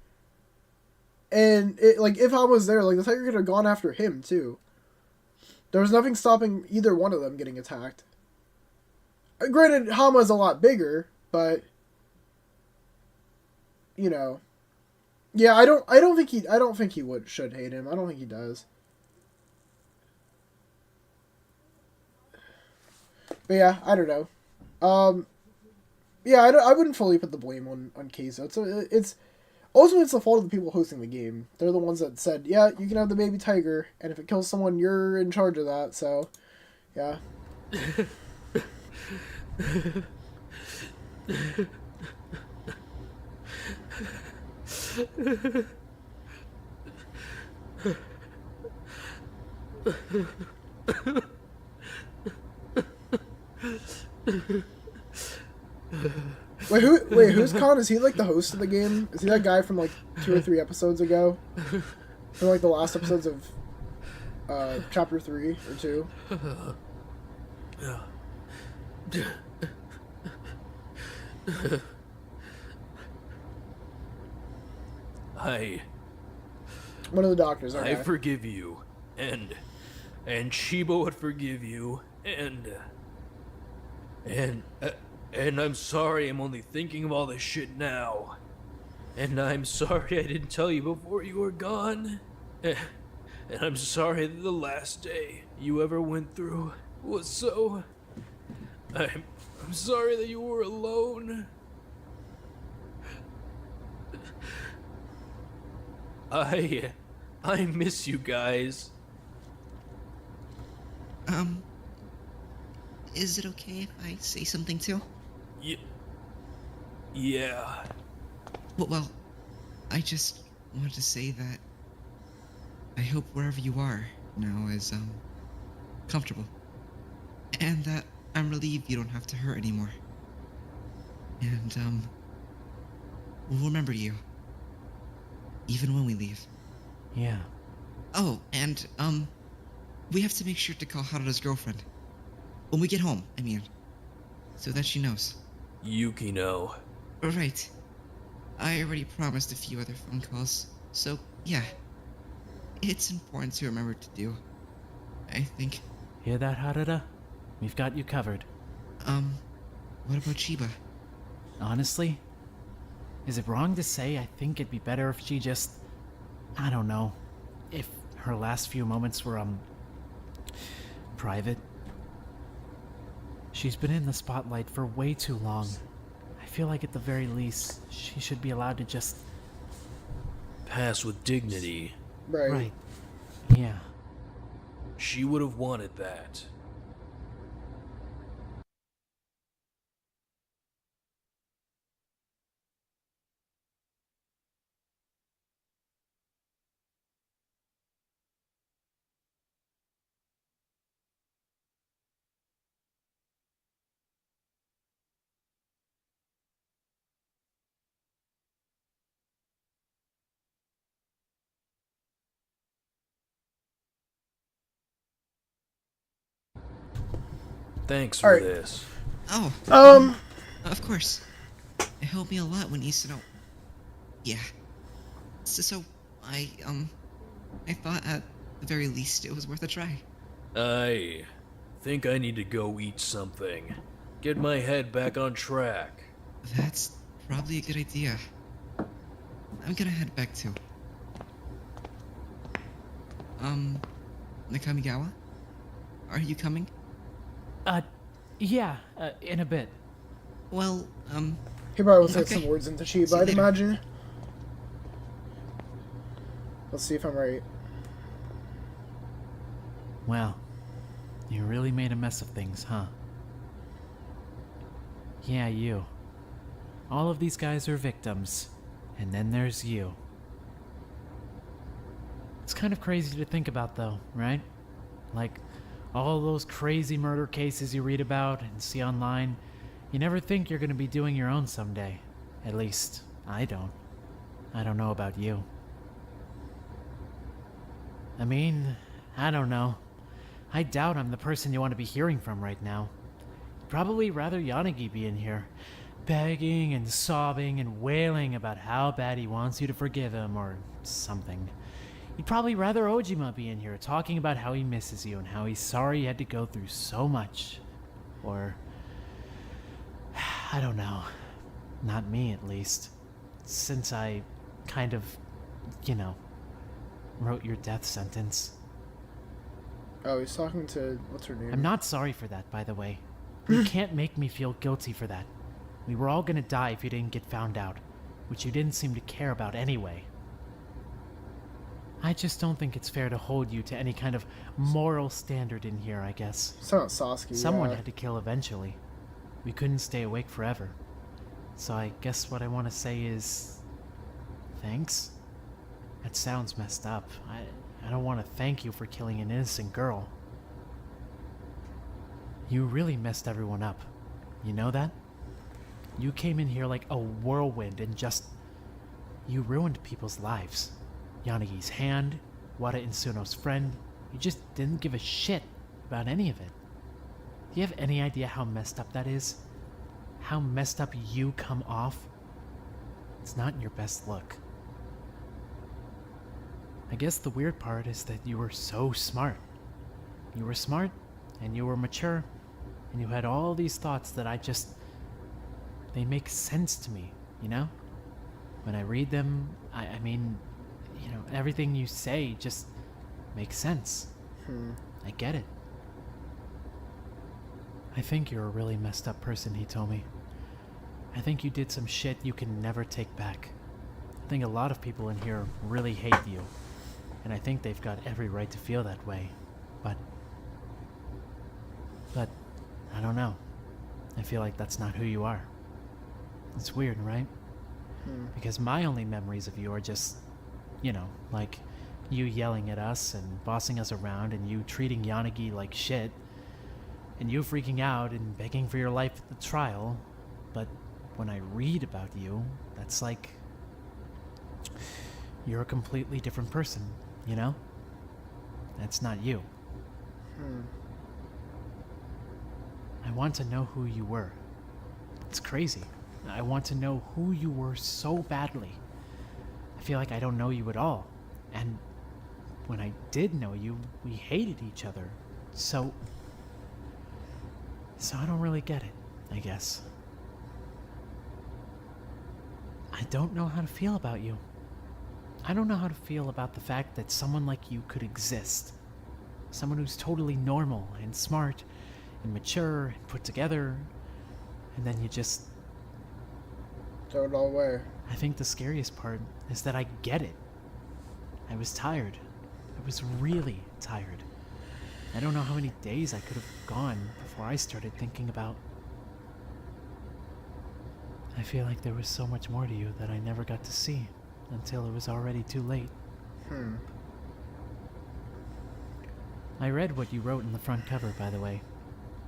and if Hama was there, like, the tiger could have gone after him too. There was nothing stopping either one of them getting attacked. Granted, Hama is a lot bigger, but you know, yeah, I don't think he should hate him. I don't think he does. But yeah, I don't know. Yeah, I wouldn't fully put the blame on Keizo. It's ultimately it's the fault of the people hosting the game. They're the ones that said, yeah, you can have the baby tiger, and if it kills someone, you're in charge of that. So, yeah. Wait, who's Khan? Is he, like, the host of the game? Is he that guy from, like, 2 or 3 episodes ago? From, like, the last episodes of chapter 3 or 2? One of the doctors. Okay. I forgive you, and Shiba would forgive you, and I'm sorry I'm only thinking of all this shit now. And I'm sorry I didn't tell you before you were gone. And I'm sorry that the last day you ever went through was so... I'm sorry that you were alone. I miss you guys. Is it okay if I say something too? Yeah. Well, I just wanted to say that I hope wherever you are, now is, comfortable. And that I'm relieved you don't have to hurt anymore. And, we'll remember you. Even when we leave. Yeah. Oh, and, we have to make sure to call Haruda's girlfriend. When we get home, I mean. So that she knows. Yukino. Right. I already promised a few other phone calls. So, yeah. It's important to remember to do. I think. Hear that, Haruda? We've got you covered. What about Chiba? Honestly, is it wrong to say I think it'd be better if she just... I don't know. If her last few moments were, private? She's been in the spotlight for way too long. I feel like at the very least, she should be allowed to just... Pass with dignity. Right. Yeah. She would have wanted that. Thanks for this. Oh. Of course. It helped me a lot when Isano... Yeah. So, I thought at the very least it was worth a try. I think I need to go eat something. Get my head back on track. That's probably a good idea. I'm gonna head back too. Nakamigawa? Are you coming? Yeah, in a bit. Well, He probably will say some words into Chiba, I'd imagine. Let's see if I'm right. Well, you really made a mess of things, huh? Yeah, you. All of these guys are victims, and then there's you. It's kind of crazy to think about, though, right? Like, all those crazy murder cases you read about and see online, you never think you're going to be doing your own someday. At least, I don't. I don't know about you. I mean, I don't know. I doubt I'm the person you want to be hearing from right now. You'd probably rather Yanagi be in here, begging and sobbing and wailing about how bad he wants you to forgive him or something. You'd probably rather Ojima be in here talking about how he misses you and how he's sorry he had to go through so much. Or... I don't know. Not me, at least. Since I kind of, wrote your death sentence. Oh, he's talking to... what's her name? I'm not sorry for that, by the way. You can't make me feel guilty for that. We were all gonna die if you didn't get found out, which you didn't seem to care about anyway. I just don't think it's fair to hold you to any kind of moral standard in here, I guess. It's not Sasuke, Someone had to kill eventually. We couldn't stay awake forever. So I guess what I want to say is... thanks? That sounds messed up. I don't want to thank you for killing an innocent girl. You really messed everyone up. You know that? You came in here like a whirlwind and just... you ruined people's lives. Yanagi's hand, Wada Insuno's friend. You just didn't give a shit about any of it. Do you have any idea how messed up that is? How messed up you come off? It's not your best look. I guess the weird part is that you were so smart. You were smart, and you were mature, and you had all these thoughts that they make sense to me, you know? When I read them, I mean, everything you say just makes sense. I get it. I think you're a really messed up person, he told me. I think you did some shit you can never take back. I think a lot of people in here really hate you. And I think they've got every right to feel that way. But, I don't know. I feel like that's not who you are. It's weird, right? Because my only memories of you are just, like You yelling at us and bossing us around, and you treating Yanagi like shit, and you freaking out and begging for your life at the trial. But when I read about you, that's like... you're a completely different person, you know? That's not you. I want to know who you were. It's crazy. I want to know who you were so badly. I feel like I don't know you at all. And when I did know you, we hated each other. So I don't really get it, I guess. I don't know how to feel about you. I don't know how to feel about the fact that someone like you could exist. Someone who's totally normal and smart and mature and put together, and then you just... throw it all away. I think the scariest part is that I get it. I was tired. I was really tired. I don't know how many days I could have gone before I started thinking about... I feel like there was so much more to you that I never got to see until it was already too late. I read what you wrote in the front cover, by the way,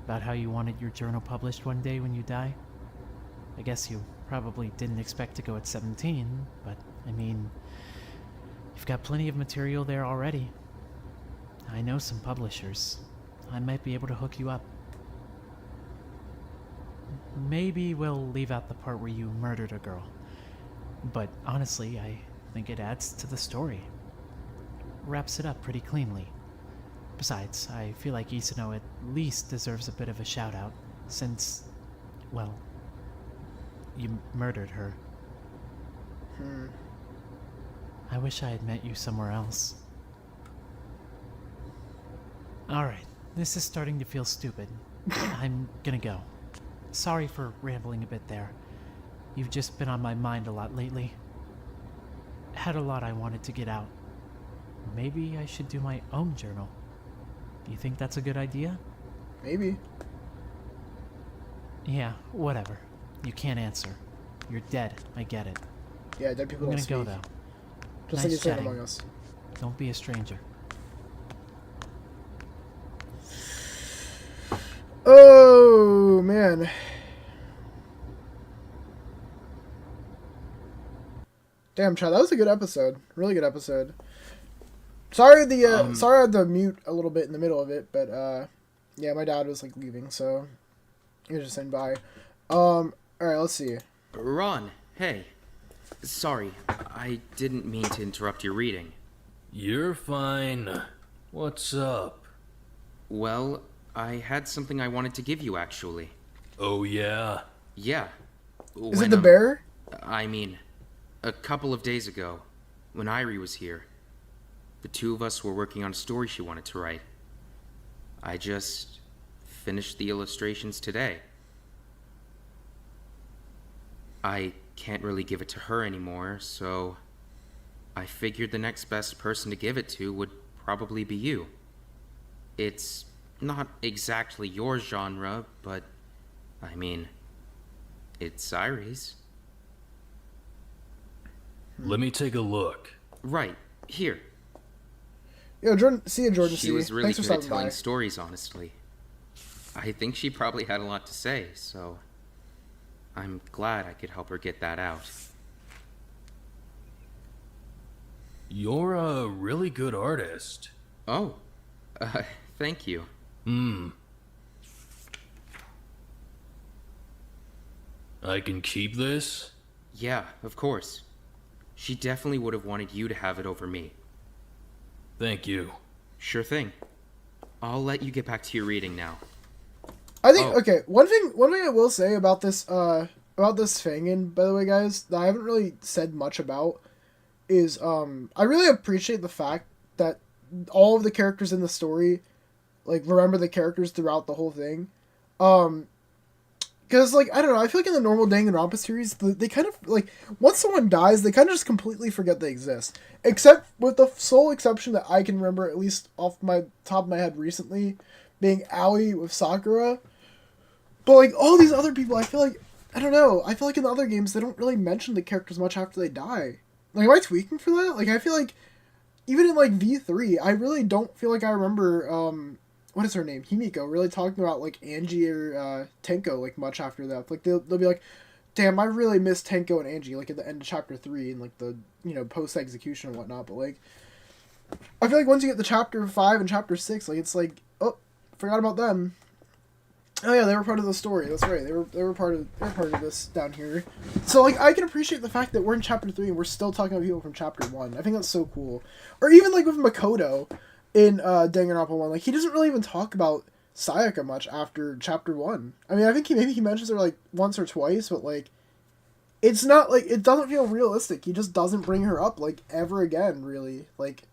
about how you wanted your journal published one day when you die. I guess you probably didn't expect to go at 17, but, I mean, you've got plenty of material there already. I know some publishers. I might be able to hook you up. Maybe we'll leave out the part where you murdered a girl. But honestly, I think it adds to the story. Wraps it up pretty cleanly. Besides, I feel like Isuno at least deserves a bit of a shout-out, since, well, you murdered her. I wish I had met you somewhere else. Alright, this is starting to feel stupid. I'm gonna go. Sorry for rambling a bit there. You've just been on my mind a lot lately. Had a lot I wanted to get out. Maybe I should do my own journal. You think that's a good idea? Maybe. Yeah, whatever. You can't answer. You're dead. I get it. Yeah, dead people I'm don't gonna speak. go, though. Just Nice like you said chatting. Among Us. Don't be a stranger. Oh, man. Damn, Chad, that was a good episode. Really good episode. Sorry sorry I had to mute a little bit in the middle of it, but yeah, my dad was like leaving, so he was just saying bye. Alright, let's see. Ron, hey. Sorry, I didn't mean to interrupt your reading. You're fine. What's up? Well, I had something I wanted to give you, actually. Oh, yeah? Yeah. Is it the bear? I mean, a couple of days ago, when Irie was here, the two of us were working on a story she wanted to write. I just finished the illustrations today. I can't really give it to her anymore, so I figured the next best person to give it to would probably be you. It's not exactly your genre, but, I mean, it's Irie's. Let me take a look. Right, here. Yo, Jordan, see you, Jordan. She was really Thanks for good at stopping telling by. stories, honestly. I think she probably had a lot to say, so I'm glad I could help her get that out. You're a really good artist. Oh, thank you. I can keep this? Yeah, of course. She definitely would have wanted you to have it over me. Thank you. Sure thing. I'll let you get back to your reading now. I think okay. One thing I will say about this Fangin, by the way, guys, that I haven't really said much about is I really appreciate the fact that all of the characters in the story, like, remember the characters throughout the whole thing. Because, like, I don't know, I feel like in the normal Danganronpa series, they kind of, like, once someone dies, they kind of just completely forget they exist. Except, with the sole exception that I can remember, at least off my top of my head recently, being Aoi with Sakura. But, like, all these other people, I feel like, I don't know, I feel like in the other games, they don't really mention the characters much after they die. Like, am I tweaking for that? Like, I feel like, even in like V3, I really don't feel like I remember what is her name, Himiko, really talking about like Angie or Tenko like much after that. Like they'll be like, damn, I really miss Tenko and Angie like at the end of chapter 3 and like the post execution and whatnot. But like I feel like once you get to chapter 5 and chapter 6, like it's like, oh, forgot about them. Oh yeah, they were part of the story. That's right. They were part of this down here. So like I can appreciate the fact that we're in chapter 3 and we're still talking about people from chapter 1. I think that's so cool. Or even like with Makoto in Danganronpa 1, like he doesn't really even talk about Sayaka much after chapter 1. I mean, I think he mentions her like once or twice, but like it's not like, it doesn't feel realistic. He just doesn't bring her up like ever again, really. Like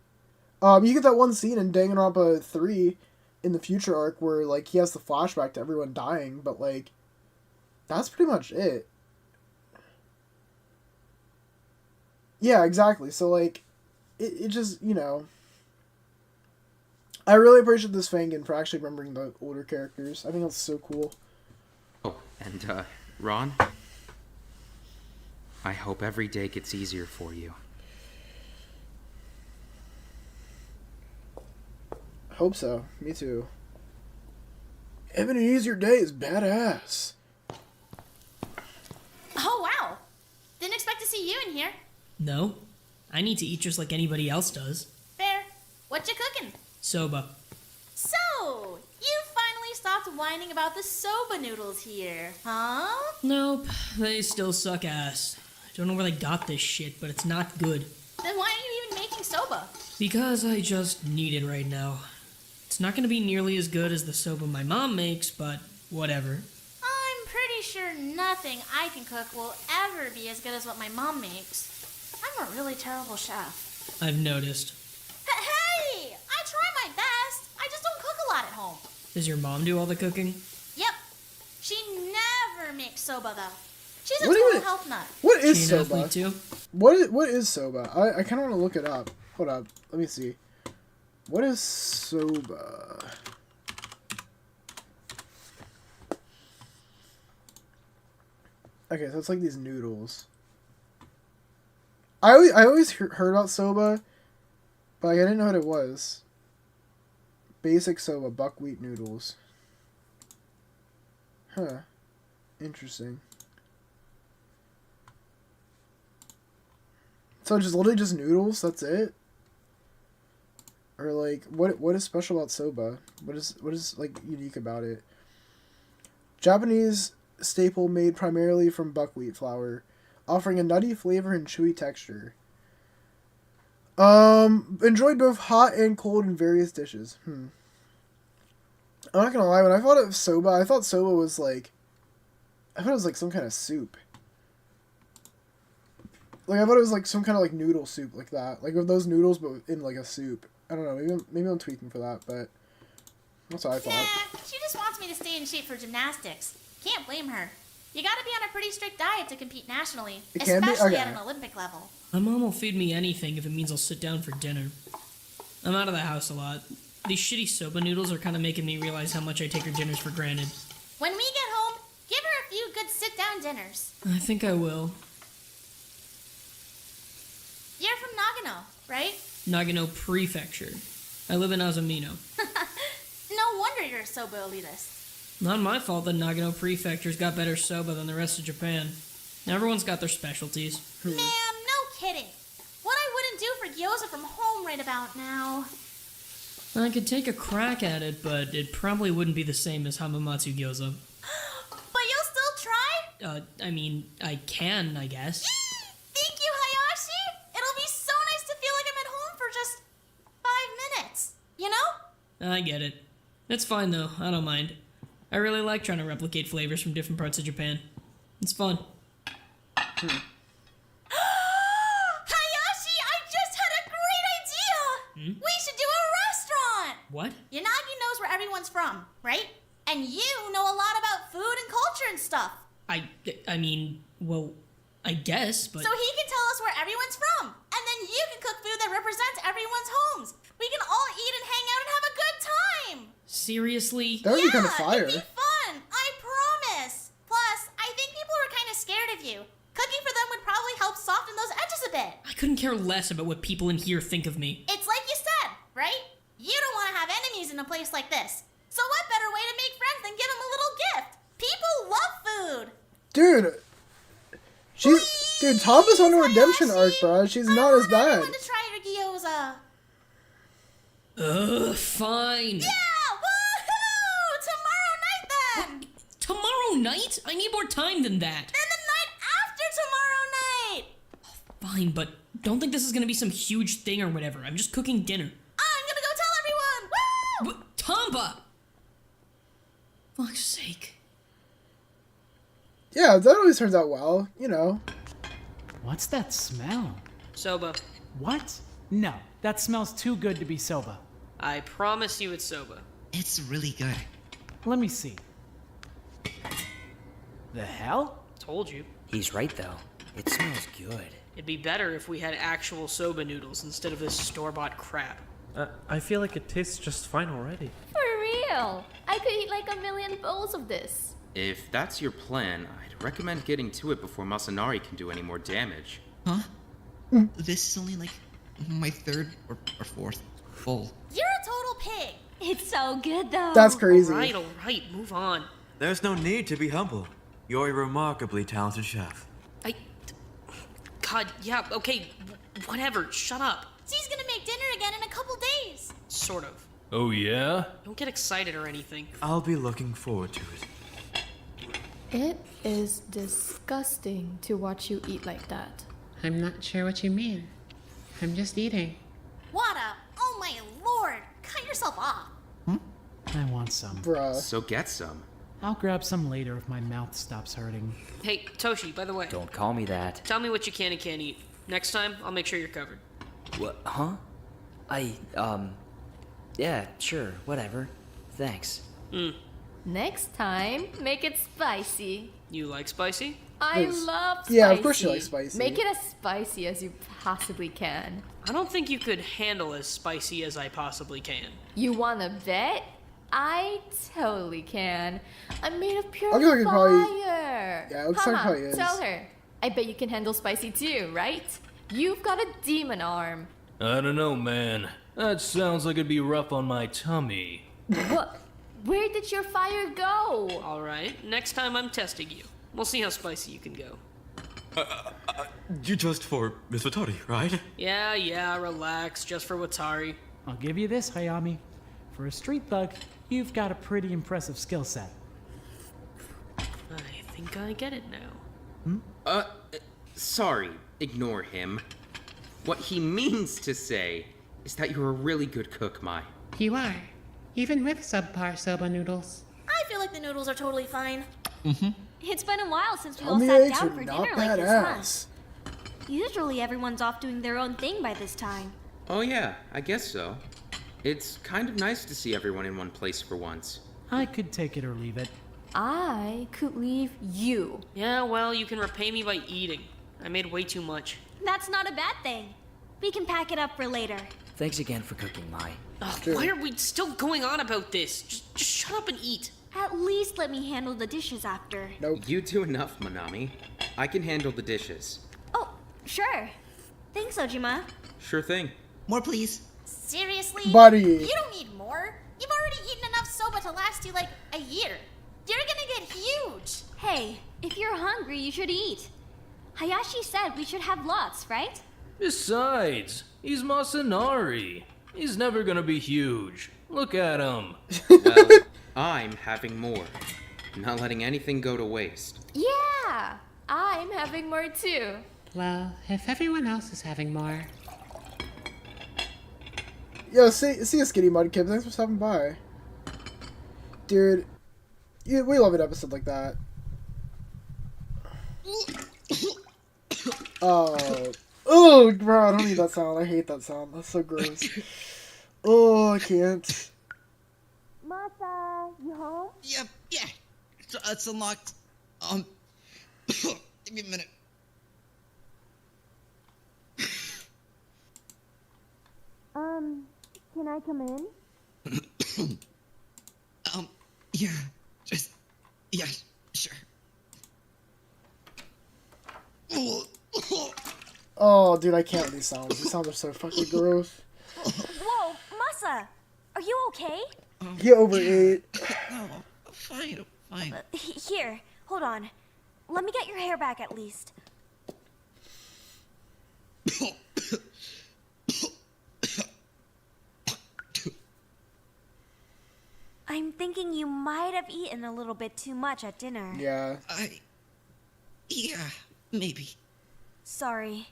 you get that one scene in Danganronpa 3 in the future arc where like he has the flashback to everyone dying, but like that's pretty much it. Yeah, exactly. So like it just, I really appreciate this Fangin for actually remembering the older characters. I think that's so cool. Oh, and Ron, I hope every day gets easier for you. Hope so. Me too. Having an easier day is badass. Oh, wow. Didn't expect to see you in here. No, I need to eat just like anybody else does. Fair. What you cooking? Soba. So, you finally stopped whining about the soba noodles here, huh? Nope, they still suck ass. I don't know where they got this shit, but it's not good. Then why are you even making soba? Because I just need it right now. It's not gonna be nearly as good as the soba my mom makes, but whatever. I'm pretty sure nothing I can cook will ever be as good as what my mom makes. I'm a really terrible chef. I've noticed. Hey! I try my best. I just don't cook a lot at home. Does your mom do all the cooking? Yep. She never makes soba, though. She's a What do you total mean- health nut. What is She an soba? athlete too? What is soba? I kind of want to look it up. Hold up. Let me see. What is soba? Okay, so it's like these noodles. I always heard about soba, but I didn't know what it was. Basic soba, buckwheat noodles. Huh. Interesting. So just literally just noodles, that's it? Or like what is special about soba? What is like unique about it? Japanese staple made primarily from buckwheat flour, offering a nutty flavor and chewy texture. Enjoyed both hot and cold in various dishes. I'm not gonna lie, when I thought of soba, I thought soba was like, I thought it was like some kind of soup. Like I thought it was like some kind of like noodle soup like that, like with those noodles but in like a soup. I don't know, maybe I'm tweaking for that, but that's what I thought. Nah, she just wants me to stay in shape for gymnastics. Can't blame her. You gotta be on a pretty strict diet to compete nationally, It can be? especially Okay. at an Olympic level. My mom will feed me anything if it means I'll sit down for dinner. I'm out of the house a lot. These shitty soba noodles are kind of making me realize how much I take her dinners for granted. When we get home, give her a few good sit-down dinners. I think I will. You're from Nagano, right? Nagano Prefecture. I live in Azumino. No wonder you're a soba elitist. Not my fault that Nagano Prefecture's got better soba than the rest of Japan. Everyone's got their specialties. Ma'am, no kidding. What I wouldn't do for gyoza from home right about now. I could take a crack at it, but it probably wouldn't be the same as Hamamatsu gyoza. But you'll still try? I mean, I can, I guess. Thank you, Hayashi. It'll be so nice to feel like I'm at home for just 5 minutes. You know? I get it. It's fine, though. I don't mind. I really like trying to replicate flavors from different parts of Japan. It's fun. Hayashi, I just had a great idea! We should do a restaurant! What? Yanagi knows where everyone's from, right? And you know a lot about food and culture and stuff. I mean, well, I guess, but... So he can tell us where everyone's from. And then you can cook food that represents everyone's homes. We can all eat and hang out and have a good time. Seriously? That would be kind of fire. It'd be fun. I promise. Plus, I think people are kind of scared of you. Cooking for them would probably help soften those edges a bit. I couldn't care less about what people in here think of me. It's like homies in a place like this. So what better way to make friends than give them a little gift? People love food. Dude, Tampa's on a redemption arc, bro. She's not as bad. I want to try your gyoza. Fine. Yeah, woohoo! Tomorrow night then. Tomorrow night? I need more time than that. Then the night after tomorrow night. Fine, but don't think this is gonna be some huge thing or whatever. I'm just cooking dinner. I'm gonna go tell everyone. Woo! Tomba! Fuck's sake. Yeah, that always turns out well, you know. What's that smell? Soba. What? No, that smells too good to be soba. I promise you it's soba. It's really good. Let me see. The hell? Told you. He's right, though. It smells good. It'd be better if we had actual soba noodles instead of this store-bought crap. I feel like it tastes just fine already. For real! I could eat like 1,000,000 bowls of this. If that's your plan, I'd recommend getting to it before Masanari can do any more damage. Huh? This is only like my third or fourth bowl. You're a total pig. It's so good, though. That's crazy. All right, move on. There's no need to be humble. You're a remarkably talented chef. God, yeah, okay, whatever, shut up. She's gonna make dinner again in a couple days. Sort of. Oh, yeah? Don't get excited or anything. I'll be looking forward to it. It is disgusting to watch you eat like that. I'm not sure what you mean. I'm just eating. Wada, oh my lord, cut yourself off. I want some. Bruh. So get some. I'll grab some later if my mouth stops hurting. Hey, Toshi, by the way. Don't call me that. Tell me what you can and can't eat. Next time, I'll make sure you're covered. What? Huh? Yeah, sure, whatever. Thanks. Next time, make it spicy. You like spicy? I Yes. love spicy. Yeah, of course you like spicy. Make it as spicy as you possibly can. I don't think you could handle as spicy as I possibly can. You wanna bet? I totally can. I'm made of pure I feel like it probably- fire. Yeah, it looks like it Haha, probably is. Tell her. I bet you can handle spicy too, right? You've got a demon arm. I don't know, man. That sounds like it'd be rough on my tummy. What? Where did your fire go? All right, next time I'm testing you. We'll see how spicy you can go. You just for Miss Watari, right? Yeah, relax, just for Watari. I'll give you this, Hayami. For a street thug, you've got a pretty impressive skill set. I think I get it now. Sorry, ignore him. What he means to say is that you're a really good cook, Mai. You are. Even with subpar soba noodles. I feel like the noodles are totally fine. It's been a while since we all Tummy sat eggs down are for not dinner like this, huh? badass. Usually everyone's off doing their own thing by this time. Oh yeah, I guess so. It's kind of nice to see everyone in one place for once. I could take it or leave it. I could leave you. Yeah, well, you can repay me by eating. I made way too much. That's not a bad thing. We can pack it up for later. Thanks again for cooking, Mai. Ugh, Sure. why are we still going on about this? Just shut up and eat. At least let me handle the dishes after. Nope. You do enough, Manami. I can handle the dishes. Oh, sure. Thanks, Ojima. Sure thing. More, please. Seriously? Buddy. You don't need more. You've already eaten enough soba to last you like a year. You're gonna get huge. Hey, if you're hungry, you should eat. Hayashi said we should have lots, right? Besides, he's Masanari. He's never gonna be huge. Look at him. Well, I'm having more. Not letting anything go to waste. Yeah, I'm having more too. Well, if everyone else is having more. Yo, see you, Skinny Mudkip. Thanks for stopping by. Dude, we love an episode like that. Oh, bro, I don't need that sound. I hate that sound. That's so gross. Oh, I can't. Masa, you home? Yep, yeah. It's unlocked. Give me a minute. Can I come in? Yeah, yeah, sure. Oh, dude, I can't with these sounds. These sounds are so fucking gross. Whoa, Masa! Are you okay? He overate. No, I'm fine, I'm fine. Here, hold on. Let me get your hair back at least. I'm thinking you might have eaten a little bit too much at dinner. Yeah. Yeah, maybe. Sorry.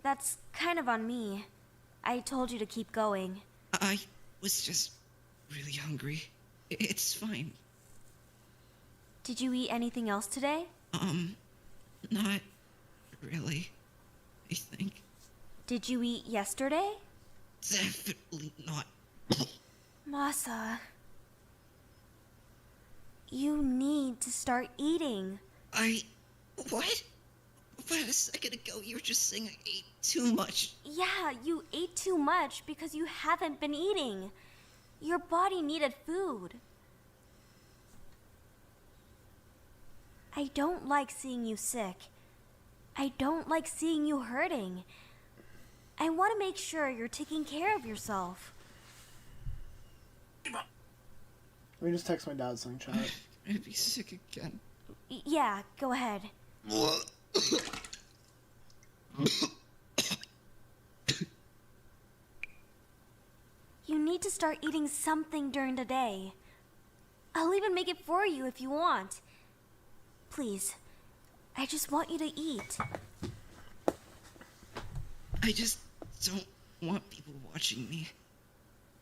That's kind of on me. I told you to keep going. I was just really hungry. It's fine. Did you eat anything else today? Not really, I think. Did you eat yesterday? Definitely not. Masa. You need to start eating. What? But a second ago you were just saying I ate too much. Yeah, you ate too much because you haven't been eating. Your body needed food. I don't like seeing you sick. I don't like seeing you hurting. I want to make sure you're taking care of yourself. Let me just text my dad something, chat. I'm gonna be sick again. Yeah, go ahead. You need to start eating something during the day. I'll even make it for you if you want. Please, I just want you to eat. I just don't want people watching me.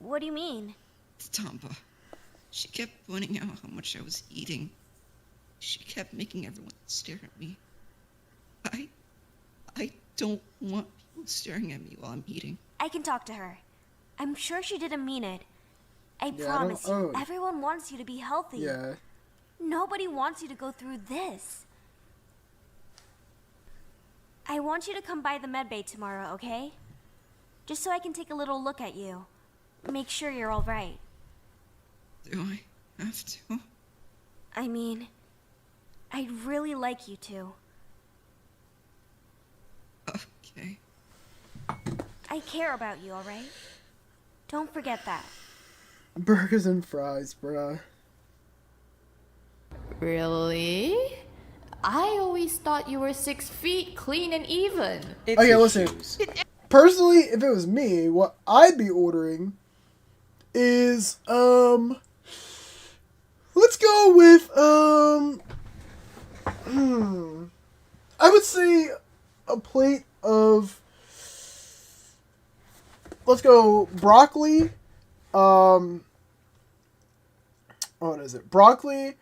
What do you mean? It's Tomba. She kept pointing out how much I was eating. She kept making everyone stare at me. I don't want people staring at me while I'm eating. I can talk to her. I'm sure she didn't mean it. I Yeah, promise you, everyone wants you to be healthy. Yeah. Nobody wants you to go through this. I want you to come by the medbay tomorrow, okay? Just so I can take a little look at you. Make sure you're all right. Do I have to? I mean, I'd really like you to. Okay. I care about you, alright? Don't forget that. Burgers and fries, bruh. Really? I always thought you were 6 feet, clean and even. Okay, listen. Personally, if it was me, what I'd be ordering is, let's go with, I would say a plate of, let's go broccoli, what is it? Broccoli,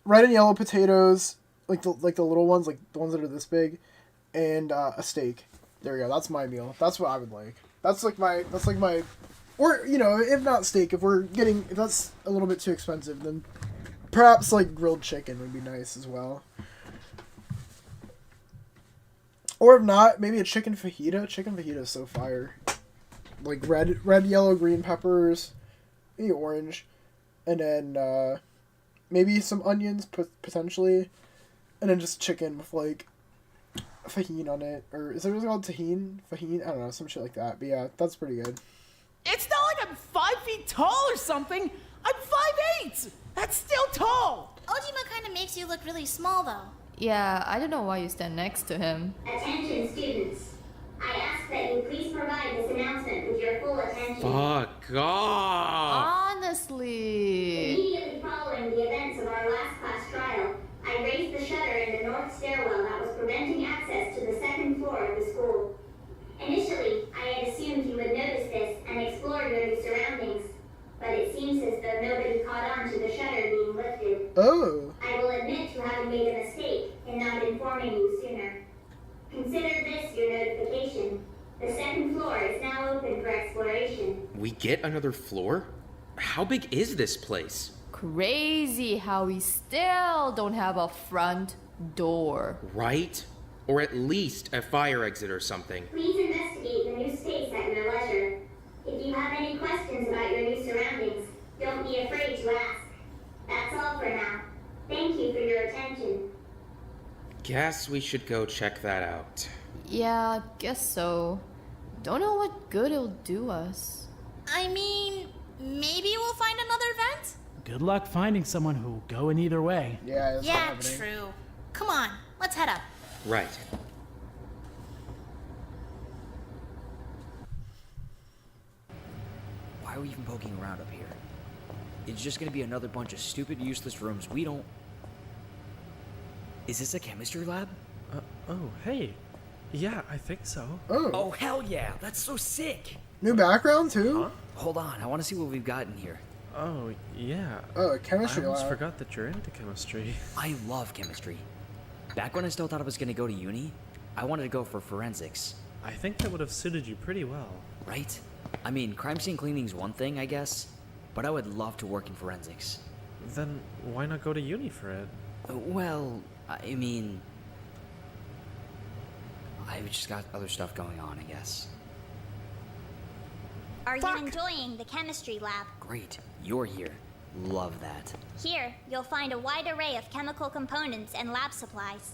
red and yellow potatoes, like the little ones, like the ones that are this big, and a steak. There we go. That's my meal. That's what I would like. That's like my, or, you know, if not steak, if that's a little bit too expensive, then perhaps like grilled chicken would be nice as well. Or if not, maybe a chicken fajita. Chicken fajita is so fire. Like red, yellow, green peppers, maybe orange, and then maybe some onions potentially, and then just chicken with like fajin on it, or is it called tahine? Fajin? I don't know, some shit like that. But yeah, that's pretty good. It's not like I'm 5 feet tall or something. I'm 5'8". That's still tall. Ojima kind of makes you look really small, though. Yeah, I don't know why you stand next to him. Attention, students. I ask that you please provide this announcement with your full attention. Fuck off! Honestly. Immediately following the events of our last class trial, I raised the shutter in the north stairwell that was preventing access to the second floor of the school. Initially, I had assumed you would notice this and explore your new surroundings, but it seems as though nobody caught on to the shutter being lifted. Oh. I will admit to having made a mistake in not informing you sooner. Consider this your notification. The second floor is now open for exploration. We get another floor? How big is this place? Crazy how we still don't have a front door. Right? Or at least a fire exit or something. Please investigate the new space at your leisure. If you have any questions about your new surroundings, don't be afraid to ask. That's all for now. Thank you for your attention. Guess we should go check that out. Yeah, guess so. Don't know what good it'll do us. I mean, maybe we'll find another vent? Good luck finding someone who'll go in either way. Yeah, that's not Yeah, happening. true. Come on, let's head up. Right. Why are we even poking around up here? It's just gonna be another bunch of stupid, useless rooms we don't... Is this a chemistry lab? Oh, hey. Yeah, I think so. Oh, hell yeah! That's so sick! New background too? Hold on, I want to see what we've got in here. Oh, yeah. Oh, a chemistry I almost lab. forgot that you're into chemistry. I love chemistry. Back when I still thought I was gonna go to uni, I wanted to go for forensics. I think that would have suited you pretty well. Right? I mean, crime scene cleaning's one thing, I guess, but I would love to work in forensics. Then why not go to uni for it? Well, I mean... I've just got other stuff going on, I guess. Are you enjoying the chemistry lab? Great. You're here. Love that. Here, you'll find a wide array of chemical components and lab supplies.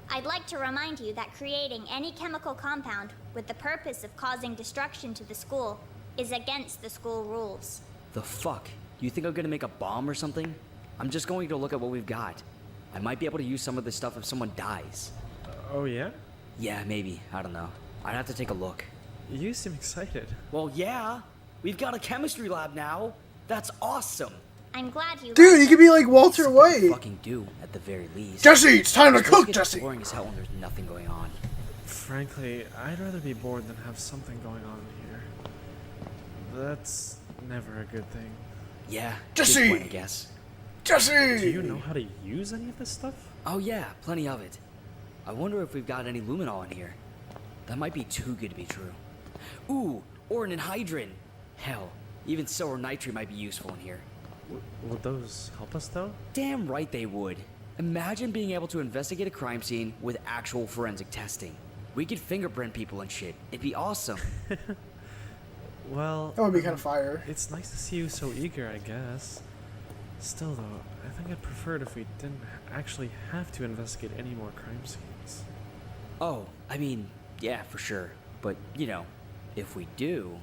I'd like to remind you that creating any chemical compound with the purpose of causing destruction to the school is against the school rules. The fuck? You think I'm gonna make a bomb or something? I'm just going to look at what we've got. I might be able to use some of this stuff if someone dies. Oh, yeah? Yeah, maybe. I don't know. I'd have to take a look. You seem excited. Well, yeah. We've got a chemistry lab now. That's awesome. I'm glad you Dude, he could be like Walter Something to White. fucking do, at the very least. Jesse, it's time to It's cook, get Jesse. boring as hell when there's nothing going on. Frankly, I'd rather be bored than have something going on here. That's never a good thing. Yeah, Jesse! good point, I guess. Jesse! Do you know how to use any of this stuff? Oh yeah, plenty of it. I wonder if we've got any luminol in here. That might be too good to be true. Ooh, or an anhydrine. Hell, even silver nitrate might be useful in here. Would those help us, though? Damn right they would. Imagine being able to investigate a crime scene with actual forensic testing. We could fingerprint people and shit. It'd be awesome. Well... That would be kind of fire. It's nice to see you so eager, I guess. Still, though, I think I'd prefer it if we didn't actually have to investigate any more crime scenes. Oh, I mean, yeah, for sure. But, you know, if we do,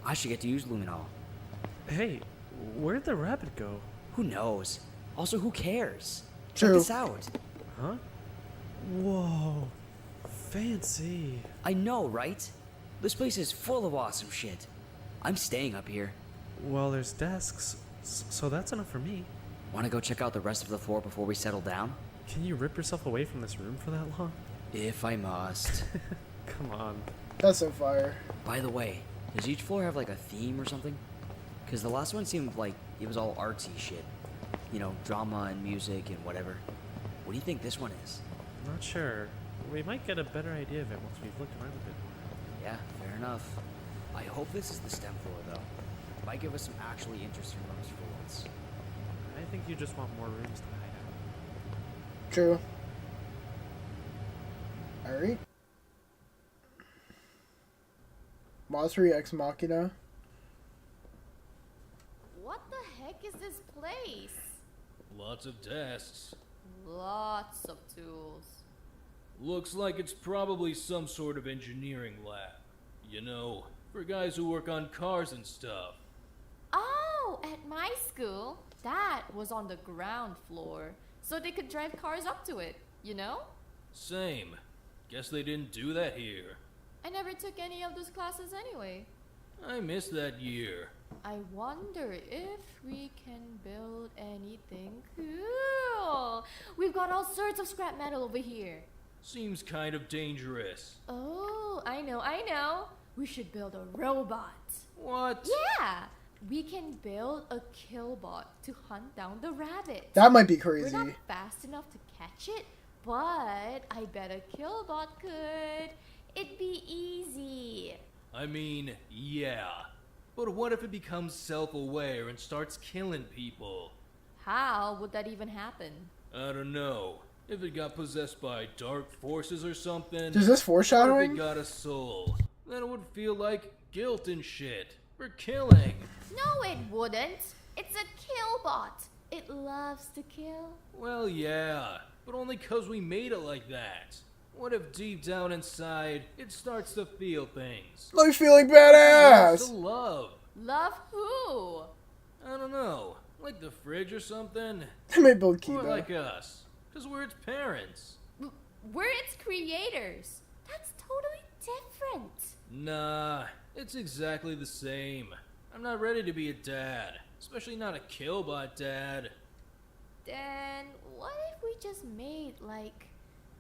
I should get to use luminol. Hey, where'd the rabbit go? Who knows? Also, who cares? True. Check this out. Huh? Whoa. Fancy. I know, right? This place is full of awesome shit. I'm staying up here. Well, there's desks, so that's enough for me. Want to go check out the rest of the floor before we settle down? Can you rip yourself away from this room for that long? If I must. Come on. That's so fire. By the way, does each floor have like a theme or something? Because the last one seemed like it was all artsy shit. You know, drama and music and whatever. What do you think this one is? Not sure. We might get a better idea of it once we've looked around a bit more. Yeah, fair enough. I hope this is the STEM floor, though. Might give us some actually interesting rooms for once. I think you just want more rooms to hide out. True. Alright. Monster Ex Machina. What the heck is this place? Lots of desks. Lots of tools. Looks like it's probably some sort of engineering lab. You know, for guys who work on cars and stuff. Oh, at my school, that was on the ground floor, so they could drive cars up to it, you know? Same. Guess they didn't do that here. I never took any of those classes anyway. I missed that year. I wonder if we can build anything cool. We've got all sorts of scrap metal over here. Seems kind of dangerous. Oh, I know. We should build a robot. What? Yeah! We can build a killbot to hunt down the rabbit. That might be crazy. We're not fast enough to catch it, but I bet a killbot could. It'd be easy. I mean, yeah. But what if it becomes self-aware and starts killing people? How would that even happen? I don't know. If it got possessed by dark forces or something. Is this foreshadowing? Or if it got a soul, then it would feel like guilt and shit for killing. No, it wouldn't. It's a killbot. It loves to kill. Well, yeah, but only 'cause we made it like that. What if deep down inside, it starts to feel things? Like feeling It wants badass! to love. Love who? I don't know. Like the fridge or something? They may build Or Kiba. like us. Because we're its parents. We're its creators. That's totally different. Nah, it's exactly the same. I'm not ready to be a dad. Especially not a killbot dad. Then what if we just made, like,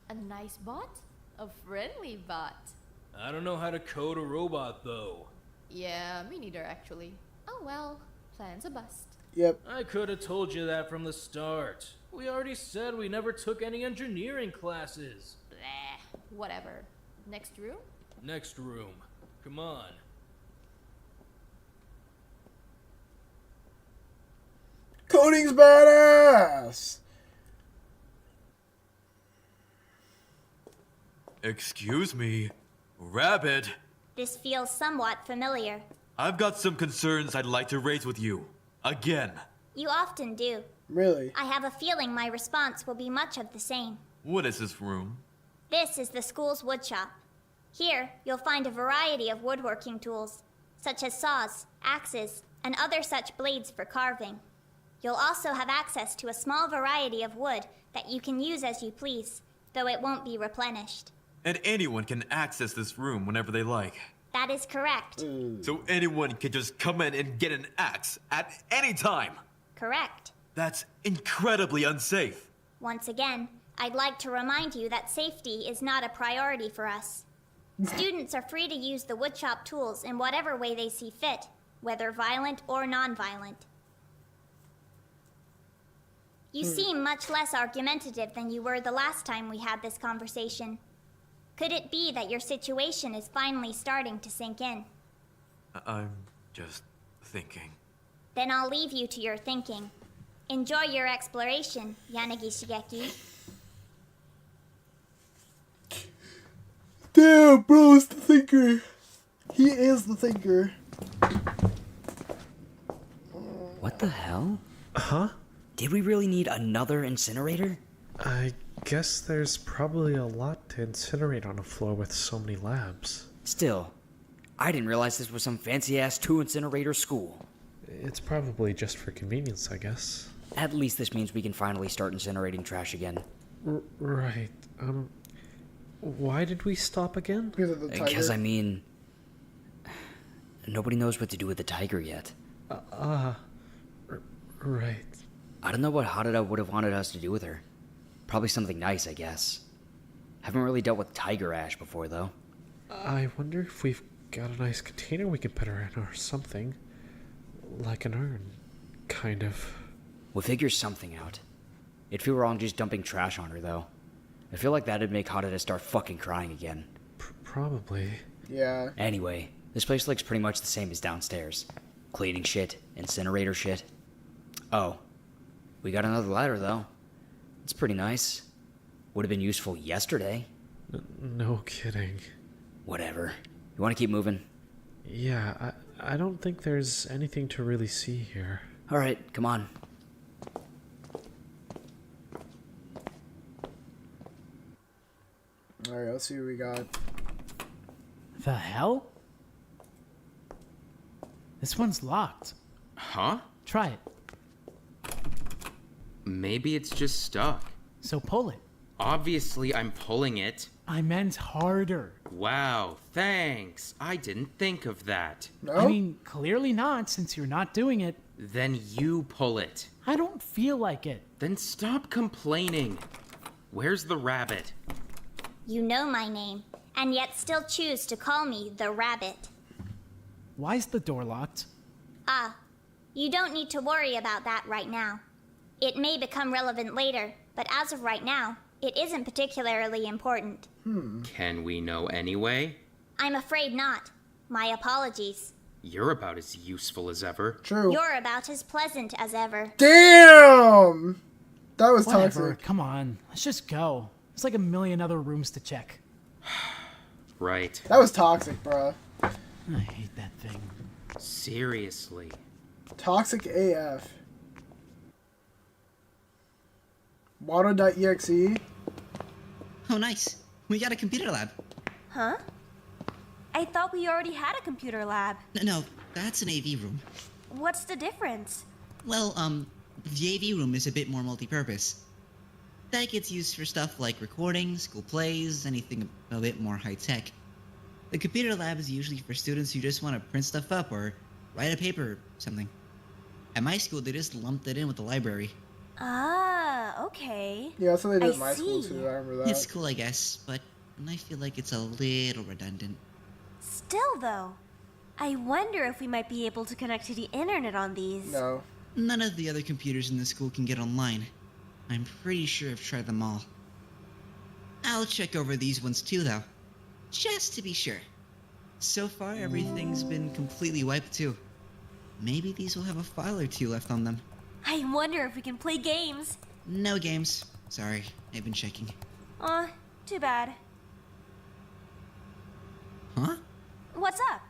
a nice bot? A friendly bot? I don't know how to code a robot, though. Yeah, me neither, actually. Oh well, plan's a bust. Yep. I could have told you that from the start. We already said we never took any engineering classes. Bleh, whatever. Next room? Next room. Come on. Coding's badass! Excuse me, Rabbit. This feels somewhat familiar. I've got some concerns I'd like to raise with you. Again. You often do. Really? I have a feeling my response will be much of the same. What is this room? This is the school's woodshop. Here, you'll find a variety of woodworking tools, such as saws, axes, and other such blades for carving. You'll also have access to a small variety of wood that you can use as you please, though it won't be replenished. And anyone can access this room whenever they like. That is correct. So anyone can just come in and get an axe at any time. Correct. That's incredibly unsafe. Once again, I'd like to remind you that safety is not a priority for us. Students are free to use the woodshop tools in whatever way they see fit, whether violent or non-violent. You seem much less argumentative than you were the last time we had this conversation. Could it be that your situation is finally starting to sink in? I'm just thinking. Then I'll leave you to your thinking. Enjoy your exploration, Yanagi Shigeki. Damn, bro's the thinker. He is the thinker. What the hell? Huh? Did we really need another incinerator? I guess there's probably a lot to incinerate on a floor with so many labs. Still, I didn't realize this was some fancy-ass 2-incinerator school. It's probably just for convenience, I guess. At least this means we can finally start incinerating trash again. Right. Why did we stop again? Because of the tiger. Because, I mean, nobody knows what to do with the tiger yet. Right. I don't know what Harada would have wanted us to do with her. Probably something nice, I guess. Haven't really dealt with tiger ash before, though. I wonder if we've got a nice container we can put her in or something. Like an urn. Kind of. We'll figure something out. It'd feel wrong just dumping trash on her, though. I feel like that'd make Harada start fucking crying again. Probably. Yeah. Anyway, this place looks pretty much the same as downstairs. Cleaning shit, incinerator shit. Oh, we got another ladder, though. It's pretty nice. Would have been useful yesterday. No kidding. Whatever. You want to keep moving? Yeah, I don't think there's anything to really see here. Alright, come on. Alright, let's see what we got. The hell? This one's locked. Huh? Try it. Maybe it's just stuck. So pull it. Obviously, I'm pulling it. I meant harder. Wow, thanks. I didn't think of that. No? I mean, clearly not, since you're not doing it. Then you pull it. I don't feel like it. Then stop complaining. Where's the rabbit? You know my name, and yet still choose to call me the Rabbit. Why's the door locked? You don't need to worry about that right now. It may become relevant later, but as of right now, it isn't particularly important. Can we know anyway? I'm afraid not. My apologies. You're about as useful as ever. True. You're about as pleasant as ever. Damn! That was Whatever, toxic. come on. Let's just go. There's like a million other rooms to check. Right. That was toxic, bruh. I hate that thing. Seriously. Toxic AF. Wado.exe. Oh, nice. We got a computer lab. Huh? I thought we already had a computer lab. No, That's an AV room. What's the difference? Well, the AV room is a bit more multi-purpose. That gets used for stuff like recording, school plays, anything a bit more high-tech. The computer lab is usually for students who just want to print stuff up or write a paper or something. At my school, they just lumped it in with the library. Ah, okay. Yeah, that's what they did I at my school see. too. I remember that. It's cool, I guess, but I feel like it's a little redundant. Still, though, I wonder if we might be able to connect to the internet on these. No. None of the other computers in the school can get online. I'm pretty sure I've tried them all. I'll check over these ones too, though. Just to be sure. So far, everything's been completely wiped too. Maybe these will have a file or two left on them. I wonder if we can play games. No games. Sorry, I've been checking. Aw, too bad. Huh? What's up?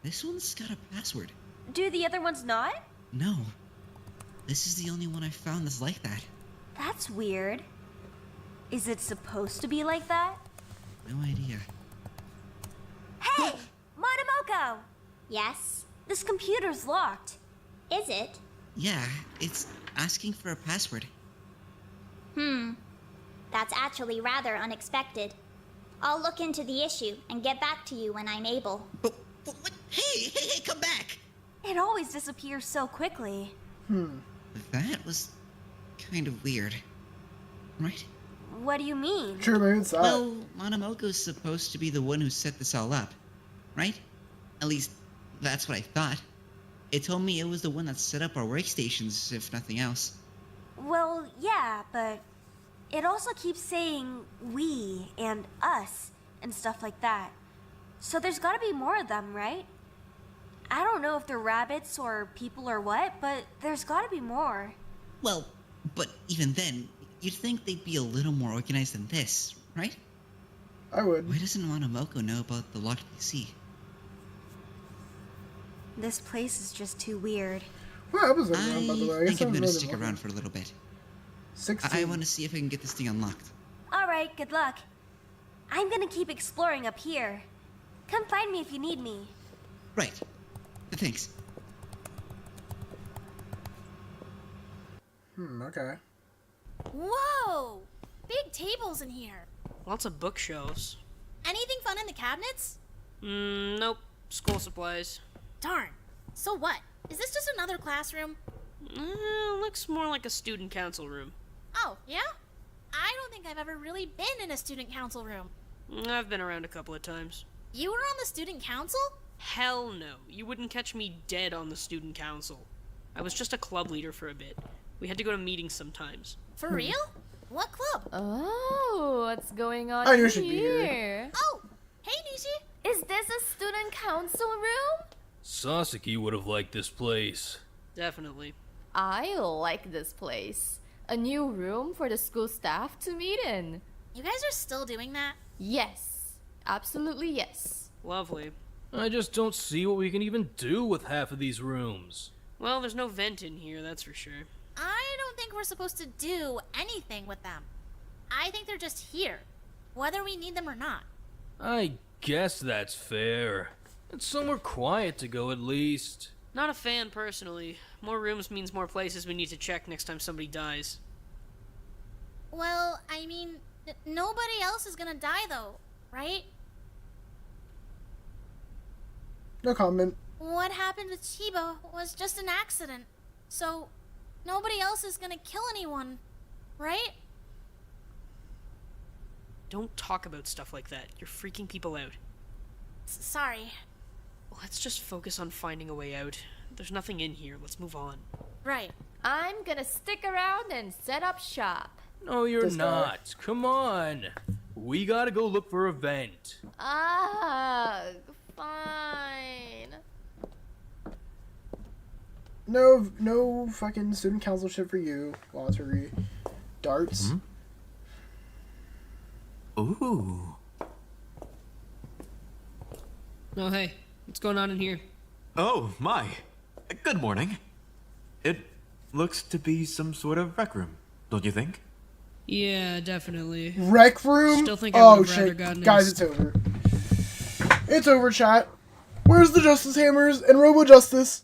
This one's got a password. Do the other ones not? No. This is the only one I've found that's like that. That's weird. Is it supposed to be like that? No idea. Hey! Monomoko! Yes? This computer's locked. Is it? Yeah, it's asking for a password. That's actually rather unexpected. I'll look into the issue and get back to you when I'm able. But what? Hey, come back! It always disappears so quickly. That was kind of weird. Right? What do you mean? True, maybe it's that. Well, Monomoko's supposed to be the one who set this all up, right? At least, that's what I thought. It told me it was the one that set up our workstations, if nothing else. Well, yeah, but it also keeps saying we and us and stuff like that. So there's gotta be more of them, right? I don't know if they're rabbits or people or what, but there's gotta be more. Well, but even then, you'd think they'd be a little more organized than this, right? I would. Why doesn't Monomoko know about the locked PC? This place is just too weird. Well, that was by the way. I think I'm haven't gonna really stick been around for a little bit. 16. I want to see if I can get this thing unlocked. Alright, good luck. I'm gonna keep exploring up here. Come find me if you need me. Right. Thanks. Okay. Whoa! Big tables in here. Lots of bookshelves. Anything fun in the cabinets? Nope. School supplies. Darn. So what? Is this just another classroom? Looks more like a student council room. Oh, yeah? I don't think I've ever really been in a student council room. I've been around a couple of times. You were on the student council? Hell no. You wouldn't catch me dead on the student council. I was just a club leader for a bit. We had to go to meetings sometimes. For real? What club? Oh, what's going on I knew she'd be here? here. Oh, hey Nishi. Is this a student council room? Sasaki would have liked this place. Definitely. I like this place. A new room for the school staff to meet in. You guys are still doing that? Yes. Absolutely yes. Lovely. I just don't see what we can even do with half of these rooms. Well, there's no vent in here, that's for sure. I don't think we're supposed to do anything with them. I think they're just here, whether we need them or not. I guess that's fair. It's somewhere quiet to go at least. Not a fan, personally. More rooms means more places we need to check next time somebody dies. Well, I mean, nobody else is gonna die though, right? No comment. What happened with Chiba was just an accident. So, nobody else is gonna kill anyone, right? Don't talk about stuff like that. You're freaking people out. Sorry. Let's just focus on finding a way out. There's nothing in here. Let's move on. Right. I'm gonna stick around and set up shop. No, you're This guy. not. Come on. We gotta go look for a vent. Ah, fine. No fucking student council shit for you, Lottery. Darts. Ooh. Oh, hey. What's going on in here? Oh, my. Good morning. It looks to be some sort of rec room, don't you think? Yeah, definitely. Rec room? Still think I Oh would've rather shit. gotten Guys, in. it's over. It's over, chat. Where's the Justice Hammers and Robo Justice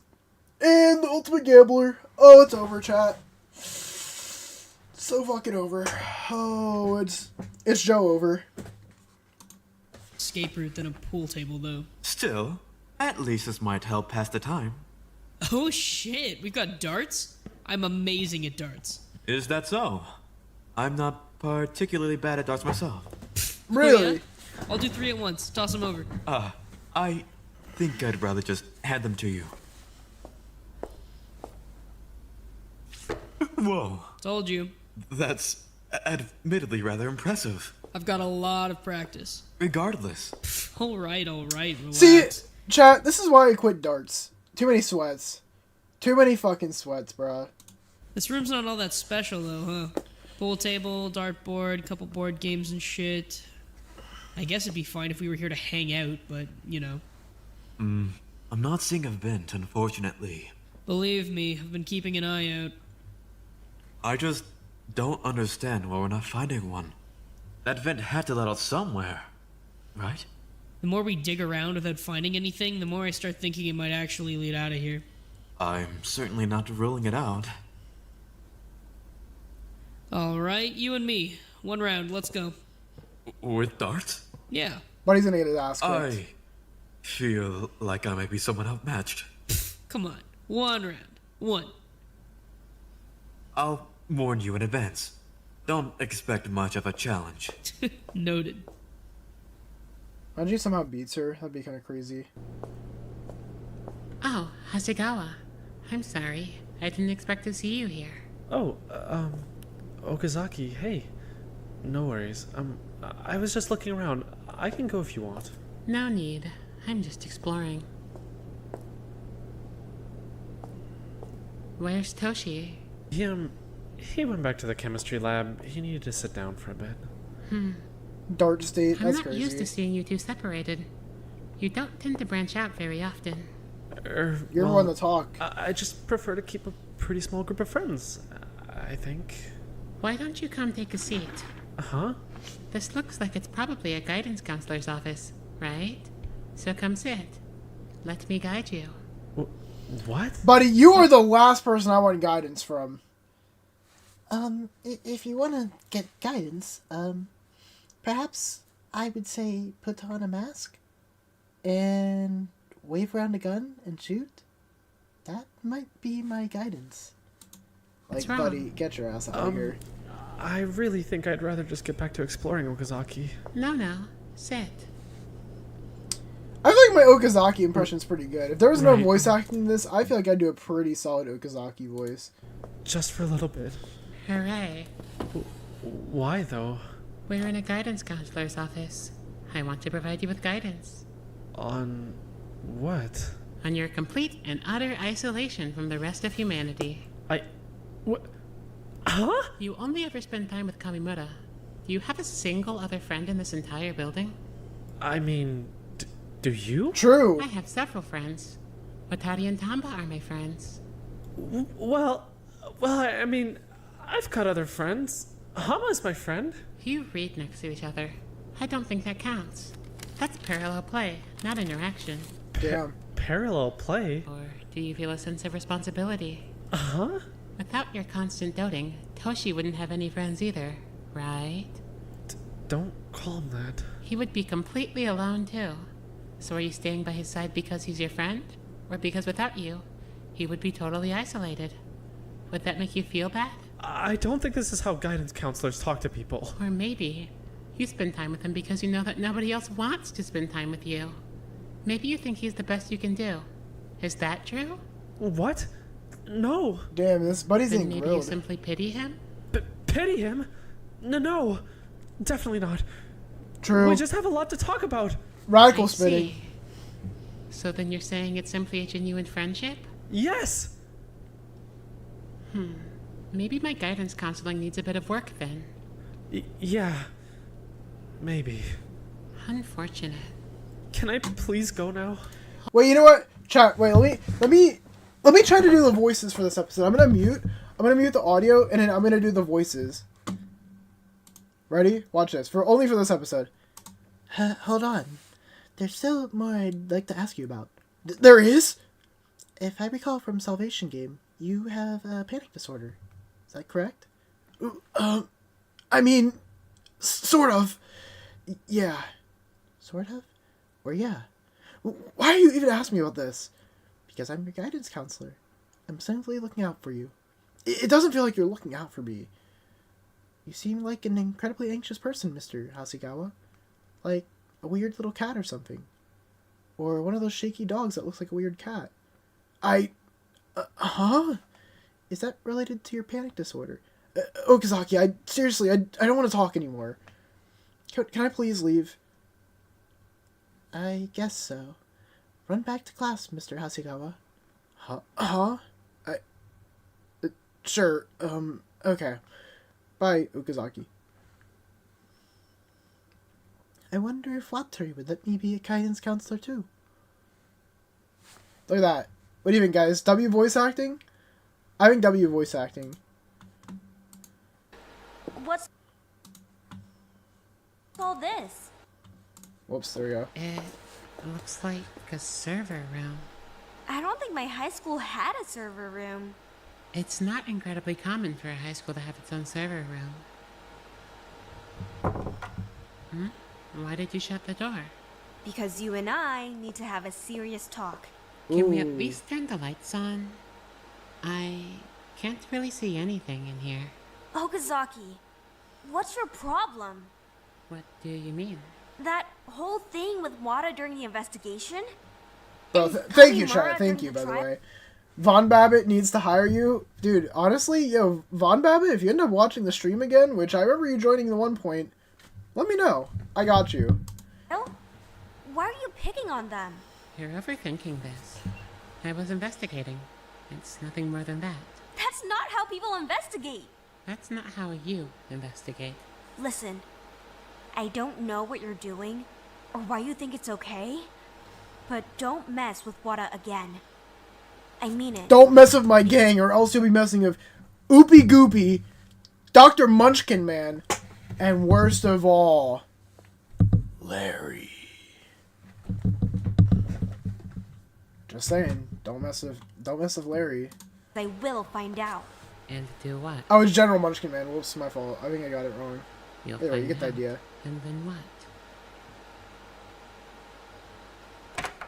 and the Ultimate Gambler? Oh, it's over, chat. So fucking over. Oh, it's Joe over. Escape route than a pool table, though. Still, at least this might help pass the time. Oh shit, we've got darts? I'm amazing at darts. Is that so? I'm not particularly bad at darts myself. Really? Oh, yeah? I'll do 3 at once. Toss them over. I think I'd rather just hand them to you. Whoa. Told you. That's admittedly rather impressive. I've got a lot of practice. Regardless. Alright, relax. See, chat, this is why I quit darts. Too many sweats. Too many fucking sweats, bruh. This room's not all that special, though, huh? Pool table, dartboard, couple board games and shit. I guess it'd be fine if we were here to hang out, but, you know. I'm not seeing a vent, unfortunately. Believe me, I've been keeping an eye out. I just don't understand why we're not finding one. That vent had to let out somewhere, right? The more we dig around without finding anything, the more I start thinking it might actually lead out of here. I'm certainly not ruling it out. Alright, you and me. 1 round, let's go. With darts? Yeah. But he's gonna get his ass kicked. I feel like I might be somewhat outmatched. Come on. 1 round. 1. I'll warn you in advance. Don't expect much of a challenge. Noted. Imagine he somehow beats her. That'd be kind of crazy. Oh, Hasegawa. I'm sorry. I didn't expect to see you here. Oh, Okazaki, hey. No worries. I was just looking around. I can go if you want. No need. I'm just exploring. Where's Toshi? He went back to the chemistry lab. He needed to sit down for a bit. Dart state, I'm that's not crazy. used to seeing you two separated. You don't tend to branch out very often. You're one to talk. I just prefer to keep a pretty small group of friends, I think. Why don't you come take a seat? Huh? This looks like it's probably a guidance counselor's office, right? So come sit. Let me guide you. What? Buddy, you are the last person I want guidance from. If you want to get guidance, perhaps I would say put on a mask and wave around a gun and shoot. That might be my guidance. Like, buddy, get your ass out of here. I really think I'd rather just get back to exploring Okazaki. No. Sit. I feel like my Okazaki impression's pretty good. If there was no voice acting in this, I feel like I'd do a pretty solid Okazaki voice. Just for a little bit. Hooray. Why, though? We're in a guidance counselor's office. I want to provide you with guidance. On what? On your complete and utter isolation from the rest of humanity. What? Huh? You only ever spend time with Kamimura. Do you have a single other friend in this entire building? I mean, do you? True. I have several friends. Watari and Tamba are my friends. Well, I mean, I've got other friends. Hama's my friend. You read next to each other. I don't think that counts. That's parallel play, not interaction. Damn. Parallel play? Or do you feel a sense of responsibility? Huh? Without your constant doting, Toshi wouldn't have any friends either, right? Don't call him that. He would be completely alone too. So are you staying by his side because he's your friend? Or because without you, he would be totally isolated? Would that make you feel bad? I don't think this is how guidance counselors talk to people. Or maybe you spend time with him because you know that nobody else wants to spend time with you. Maybe you think he's the best you can do. Is that true? What? No. Damn, this buddy's Then getting maybe grilled. you simply pity him? Pity him? No. Definitely not. True. We just have a lot to talk about. Radical I spitting. see. So then you're saying it's simply a genuine friendship? Yes. Maybe my guidance counseling needs a bit of work then. Yeah. Maybe. Unfortunate. Can I please go now? Wait, you know what? Chat, wait, let me try to do the voices for this episode. I'm gonna mute the audio, and then I'm gonna do the voices. Ready? Watch this. Only for this episode. Hold on. There's still more I'd like to ask you about. There is? If I recall from Salvation Game, you have a panic disorder. Is that correct? I mean, sort of. Yeah. Sort of? Or yeah. Why do you even ask me about this? Because I'm your guidance counselor. I'm simply looking out for you. It doesn't feel like you're looking out for me. You seem like an incredibly anxious person, Mr. Hasegawa. Like a weird little cat or something. Or one of those shaky dogs that looks like a weird cat. Huh? Is that related to your panic disorder? Okazaki, I don't want to talk anymore. Can I please leave? I guess so. Run back to class, Mr. Hasegawa. Huh? Sure, okay. Bye, Okazaki. I wonder if Watari would let me be a guidance counselor too. Look at that. What do you think, guys? W voice acting? I think W voice acting. What's all this? Whoops, there we go. It looks like a server room. I don't think my high school had a server room. It's not incredibly common for a high school to have its own server room. Why did you shut the door? Because you and I need to have a serious talk. Can we at least turn the lights on? I can't really see anything in here. Okazaki, what's your problem? What do you mean? That whole thing with Wada during the investigation? Bro, thank you, chat. Thank you, by the way. Von Babbitt needs to hire you. Dude, honestly, yo, Von Babbitt, if you end up watching the stream again, which I remember you joining the one point, let me know. I got you. No? Why are you picking on them? You're overthinking this. I was investigating. It's nothing more than that. That's not how people investigate. That's not how you investigate. Listen, I don't know what you're doing, or why you think it's okay, but don't mess with Wada again. I mean it. Don't mess with my gang, or else you'll be messing with Oopie Goopy, Dr. Munchkin Man, and worst of all, Larry. Just saying, don't mess with Larry. I will find out. And do what? I was General Munchkin Man. Whoops, my fault. I think I got it wrong. You'll Anyway, you find get the out. idea. And then what?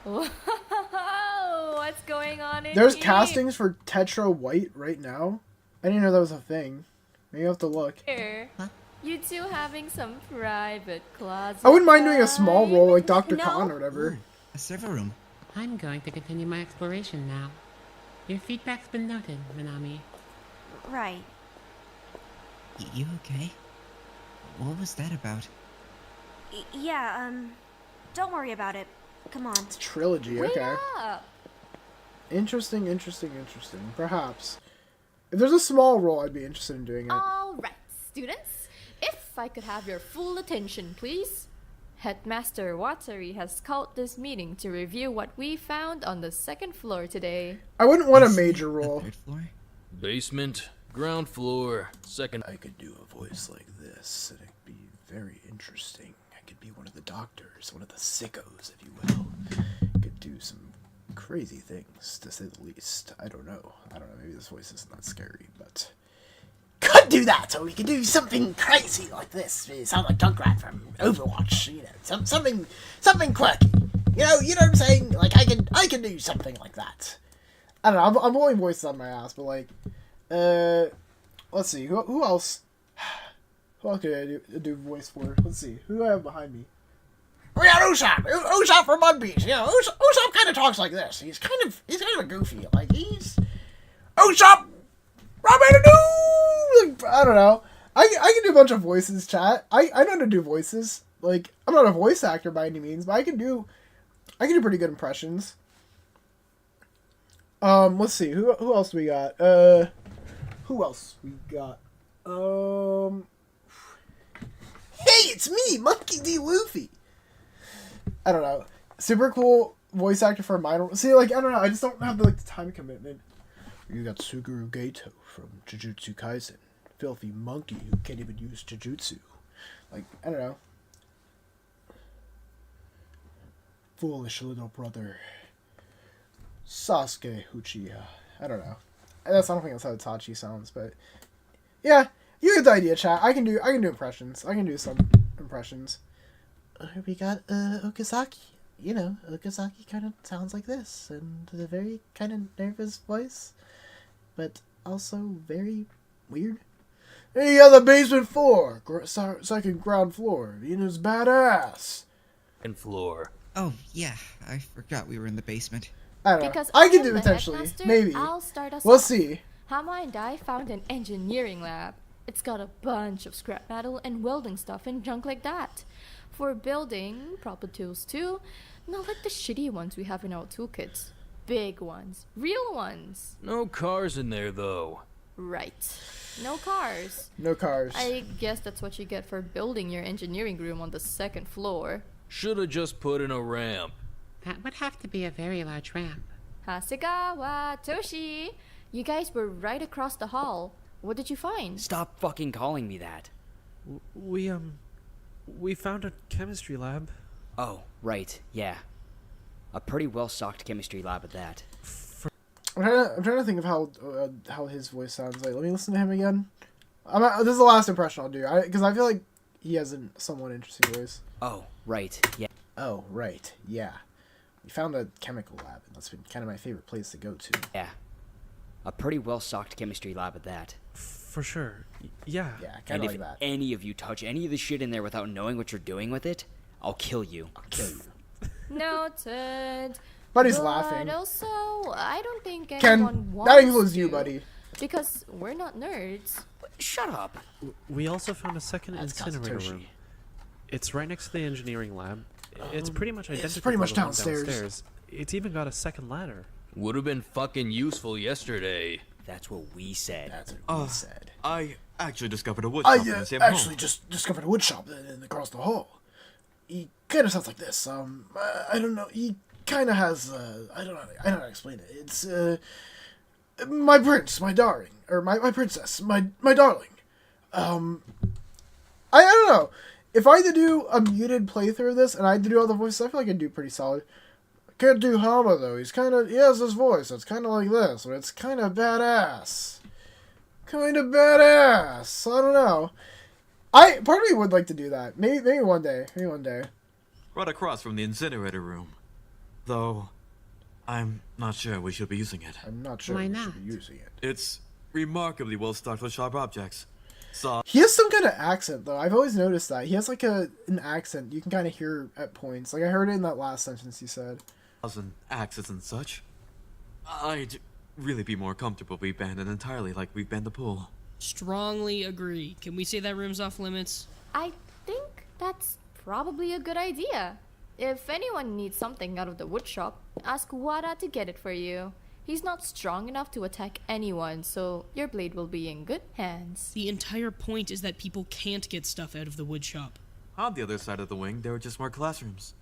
Whoa, what's going on in There's here? castings for Tetro White right now. I didn't know that was a thing. Maybe I'll have to look. Huh? You two having some private closet I wouldn't mind doing a small time? role like Dr. No. Khan or whatever. A server room. I'm going to continue my exploration now. Your feedback's been noted, Minami. Right. You okay? What was that about? Yeah, don't worry about it. Come on. It's trilogy, Wait okay. up. Interesting. Perhaps. If there's a small role, I'd be interested in doing it. All right, students. If I could have your full attention, please. Headmaster Watari has called this meeting to review what we found on the second floor today. I wouldn't want a major role. Third floor? Basement, ground floor, second. I could do a voice like this, and it'd be very interesting. I could be one of the doctors, one of the sickos, if you will. Could do some crazy things, to say the least. I don't know. Maybe this voice isn't that scary, but Could do that, so we could do something crazy like this. You sound like Junkrat from Overwatch, you know, something quirky. You know what I'm saying? Like I can do something like that. I don't know. I'm blowing voices on my ass, but like, let's see. Who else? Who else could I do voice for? Let's see. Who do I have behind me? We got Usopp. Usopp from One Piece. You know, Usopp kind of talks like this. He's kind of a goofy. Like he's Usopp. I don't know. I can do a bunch of voices, chat. I know how to do voices. Like, I'm not a voice actor by any means, but I can do pretty good impressions. Let's see. Who else we got? Who else we got? Hey, it's me, Monkey D. Luffy. I don't know. Super cool voice actor for a minor. See, like, I don't know. I just don't have the time commitment. You got Suguru Gato from Jujutsu Kaisen. Filthy monkey who can't even use Jujutsu. Like, I don't know. Foolish little brother. Sasuke Uchiha. I don't know. I don't think that's how Itachi sounds, but yeah, you get the idea, chat. I can do impressions. I can do some impressions. We got Okazaki. You know, Okazaki kind of sounds like this, and a very kind of nervous voice, but also very weird. Hey, you got the basement floor, second ground floor. You know, it's badass. And floor. Oh, yeah, I forgot we were in the basement. I don't know. Because I can I'm do the potentially. headmaster, Maybe. I'll start us We'll off. see. Hama and I found an engineering lab. It's got a bunch of scrap metal and welding stuff and junk like that. For building, proper tools too. Not like the shitty ones we have in our toolkits. Big ones. Real ones. No cars in there, though. Right. No cars. No cars. I guess that's what you get for building your engineering room on the second floor. Should've just put in a ramp. That would have to be a very large ramp. Hasegawa, Toshi, you guys were right across the hall. What did you find? Stop fucking calling me that. We found a chemistry lab. Oh, right, yeah. A pretty well-stocked chemistry lab at that. I'm trying to think of how his voice sounds like. Let me listen to him again. This is the last impression I'll do, because I feel like he has a somewhat interesting voice. Oh, right, yeah. Oh, right, yeah. We found a chemical lab, and that's been kind of my favorite place to go to. Yeah. A pretty well-stocked chemistry lab at that. For sure. Yeah. Yeah, And kind of if like that. any of you touch any of the shit in there without knowing what you're doing with it, I'll kill you. Noted. Buddy's But laughing. also, I don't think Ken, anyone wants that includes you, to, buddy. Because we're not nerds. Shut up. We also found a second That's incinerator Kazutoshi. room. It's right next to the engineering lab. It's pretty much identical It's pretty much to the one downstairs. It's even got a second ladder. Would have been fucking useful yesterday. That's what we said. That's what we said. I actually discovered a wood I shop in the same actually home. just discovered a wood shop across the hall. He kind of sounds like this. I don't know. He kind of has. I don't know how to explain it. It's my prince, my darling, or my princess, my darling. I don't know. If I had to do a muted playthrough of this and I had to do all the voices, I feel like I'd do pretty solid. I can't do Hama though. He has this voice. It's kind of like this, but it's kind of badass. Kind of badass. I don't know. Part of me would like to do that. Maybe one day. Maybe one day. Right across from the incinerator room. Though, I'm not sure we should be using it. I'm not sure Why we not? should be using it. It's remarkably well stocked with sharp objects. He has some kind of accent though. I've always noticed that. He has like an accent you can kind of hear at points. Like I heard it in that last sentence he said. And axes and such. I'd really be more comfortable if we banned it entirely like we've banned the pool. Strongly agree. Can we say that room's off limits? I think that's probably a good idea. If anyone needs something out of the woodshop, ask Wada to get it for you. He's not strong enough to attack anyone, so your blade will be in good hands. The entire point is that people can't get stuff out of the woodshop. On the other side of the wing, there are just more classrooms.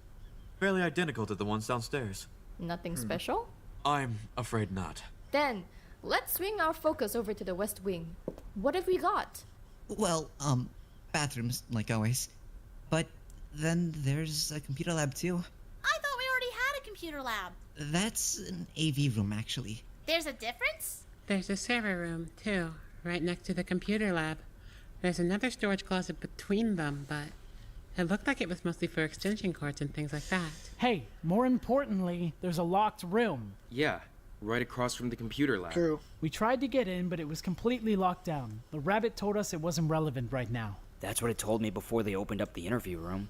Fairly identical to the ones downstairs. Nothing special? I'm afraid not. Then, let's swing our focus over to the west wing. What have we got? Well, bathrooms, like always. But then there's a computer lab too. I thought we already had a computer lab. That's an AV room, actually. There's a difference? There's a server room, too, right next to the computer lab. There's another storage closet between them, but it looked like it was mostly for extension cords and things like that. Hey, more importantly, there's a locked room. Yeah, right across from the computer lab. True. We tried to get in, but it was completely locked down. The rabbit told us it wasn't relevant right now. That's what it told me before they opened up the interview room.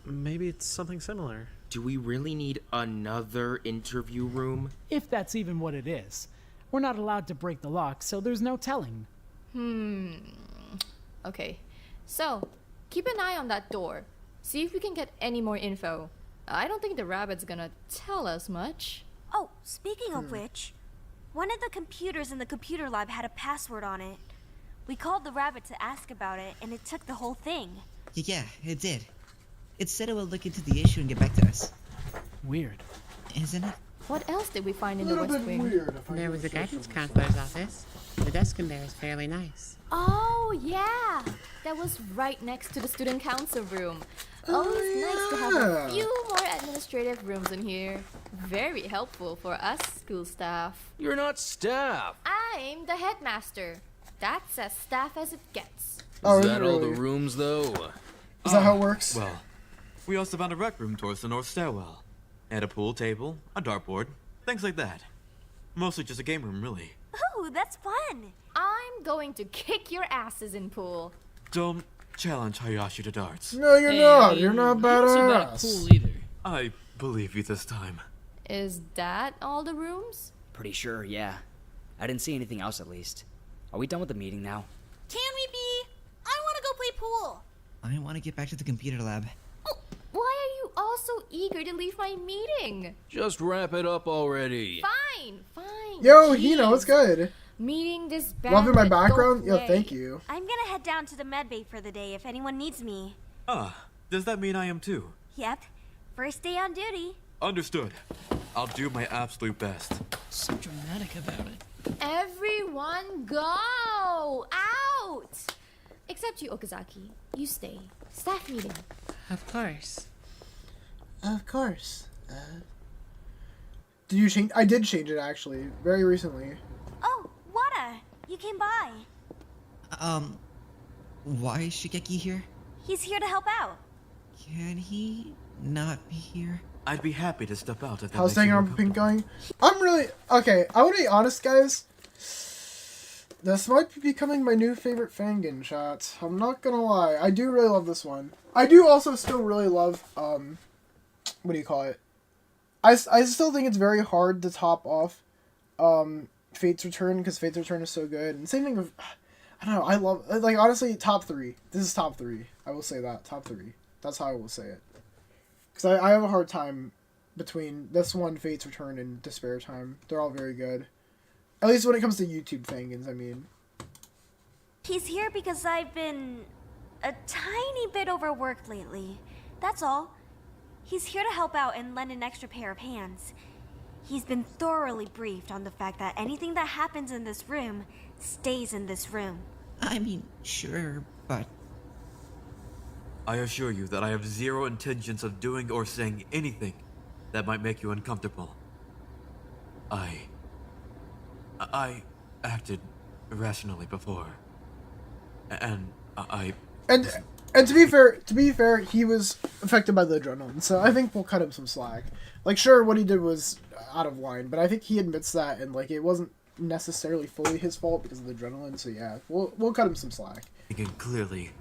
Maybe it's something similar. Do we really need another interview room? If that's even what it is. We're not allowed to break the lock, so there's no telling. Okay. So, keep an eye on that door. See if we can get any more info. I don't think the rabbit's gonna tell us much. Oh, speaking of which, one of the computers in the computer lab had a password on it. We called the rabbit to ask about it, and it took the whole thing. Yeah, it did. It said it would look into the issue and get back to us. Weird. Isn't it? What else did we find in A the little west bit wing? weird. If I There do was a social guidance media. counselor's office. The desk in there is fairly nice. Oh, yeah. That was right next to the student council room. Always nice to have a few more administrative rooms in here. Very helpful for us school staff. You're not staff. I'm the headmaster. That's as staff as it gets. Is that all the rooms, though? Is that how it works? Well, we also found a rec room towards the north stairwell. And a pool table, a dartboard, things like that. Mostly just a game room, really. Ooh, that's fun. I'm going to kick your asses in pool. Don't challenge Hayashi to darts. No, you're not. You're not badass. Pool either. I believe you this time. Is that all the rooms? Pretty sure, yeah. I didn't see anything else at least. Are we done with the meeting now? Can we be? I want to go play pool. I want to get back to the computer lab. Why are you all so eager to leave my meeting? Just wrap it up already. Fine. Yo, Jeez. Hino, it's good. Meeting this bad. Loving my but don't background? Yo, play. thank you. I'm gonna head down to the medbay for the day if anyone needs me. Does that mean I am too? Yep. First day on duty. Understood. I'll do my absolute best. So dramatic about it. Everyone go out! Except you, Okazaki. You stay. Staff meeting. Of course. Of course. Did you change? I did change it actually, very recently. Oh, Wada, you came by. Why is Shigeki here? He's here to help out. Can he not be here? I'd be happy to step out if that How's makes you Danganronpa more Pink going? I'm really okay. I want to be honest, guys. This might be becoming my new favorite fangin chat. I'm not gonna lie. I do really love this one. I do also still really love what do you call it? I still think it's very hard to top off Fate's Return because Fate's Return is so good. And same thing with I don't know. I love like honestly top 3. This is top 3. I will say that top 3. That's how I will say it. Because I have a hard time between this one, Fate's Return, and Despair Time. They're all very good. At least when it comes to YouTube fangins, I mean. He's here because I've been a tiny bit overworked lately. That's all. He's here to help out and lend an extra pair of hands. He's been thoroughly briefed on the fact that anything that happens in this room stays in this room. I mean, sure, but... I assure you that I have zero intentions of doing or saying anything that might make you uncomfortable. I acted irrationally before. And And to be fair, he was affected by the adrenaline, so I think we'll cut him some slack. Like, sure, what he did was out of line, but I think he admits that, and like, it wasn't necessarily fully his fault because of the adrenaline. So yeah, we'll cut him some slack. Thinking clearly,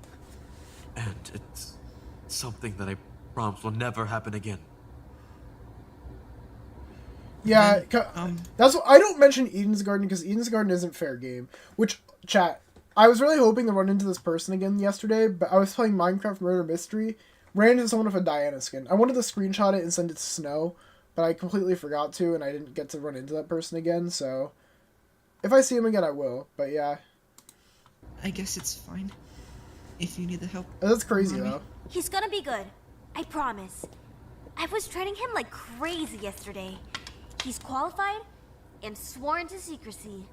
and it's something that I promise will never happen again. Yeah, that's what, I don't mention Eden's Garden because Eden's Garden isn't fair game. Which, chat, I was really hoping to run into this person again yesterday, but I was playing Minecraft Murder Mystery, ran into someone with a Diana skin. I wanted to screenshot it and send it to Snow, but I completely forgot to, and I didn't get to run into that person again, so... If I see him again, I will, but yeah. I guess it's fine. If you need the help. That's crazy, though. He's gonna be good. I promise. I was training him like crazy yesterday. He's qualified and sworn to secrecy.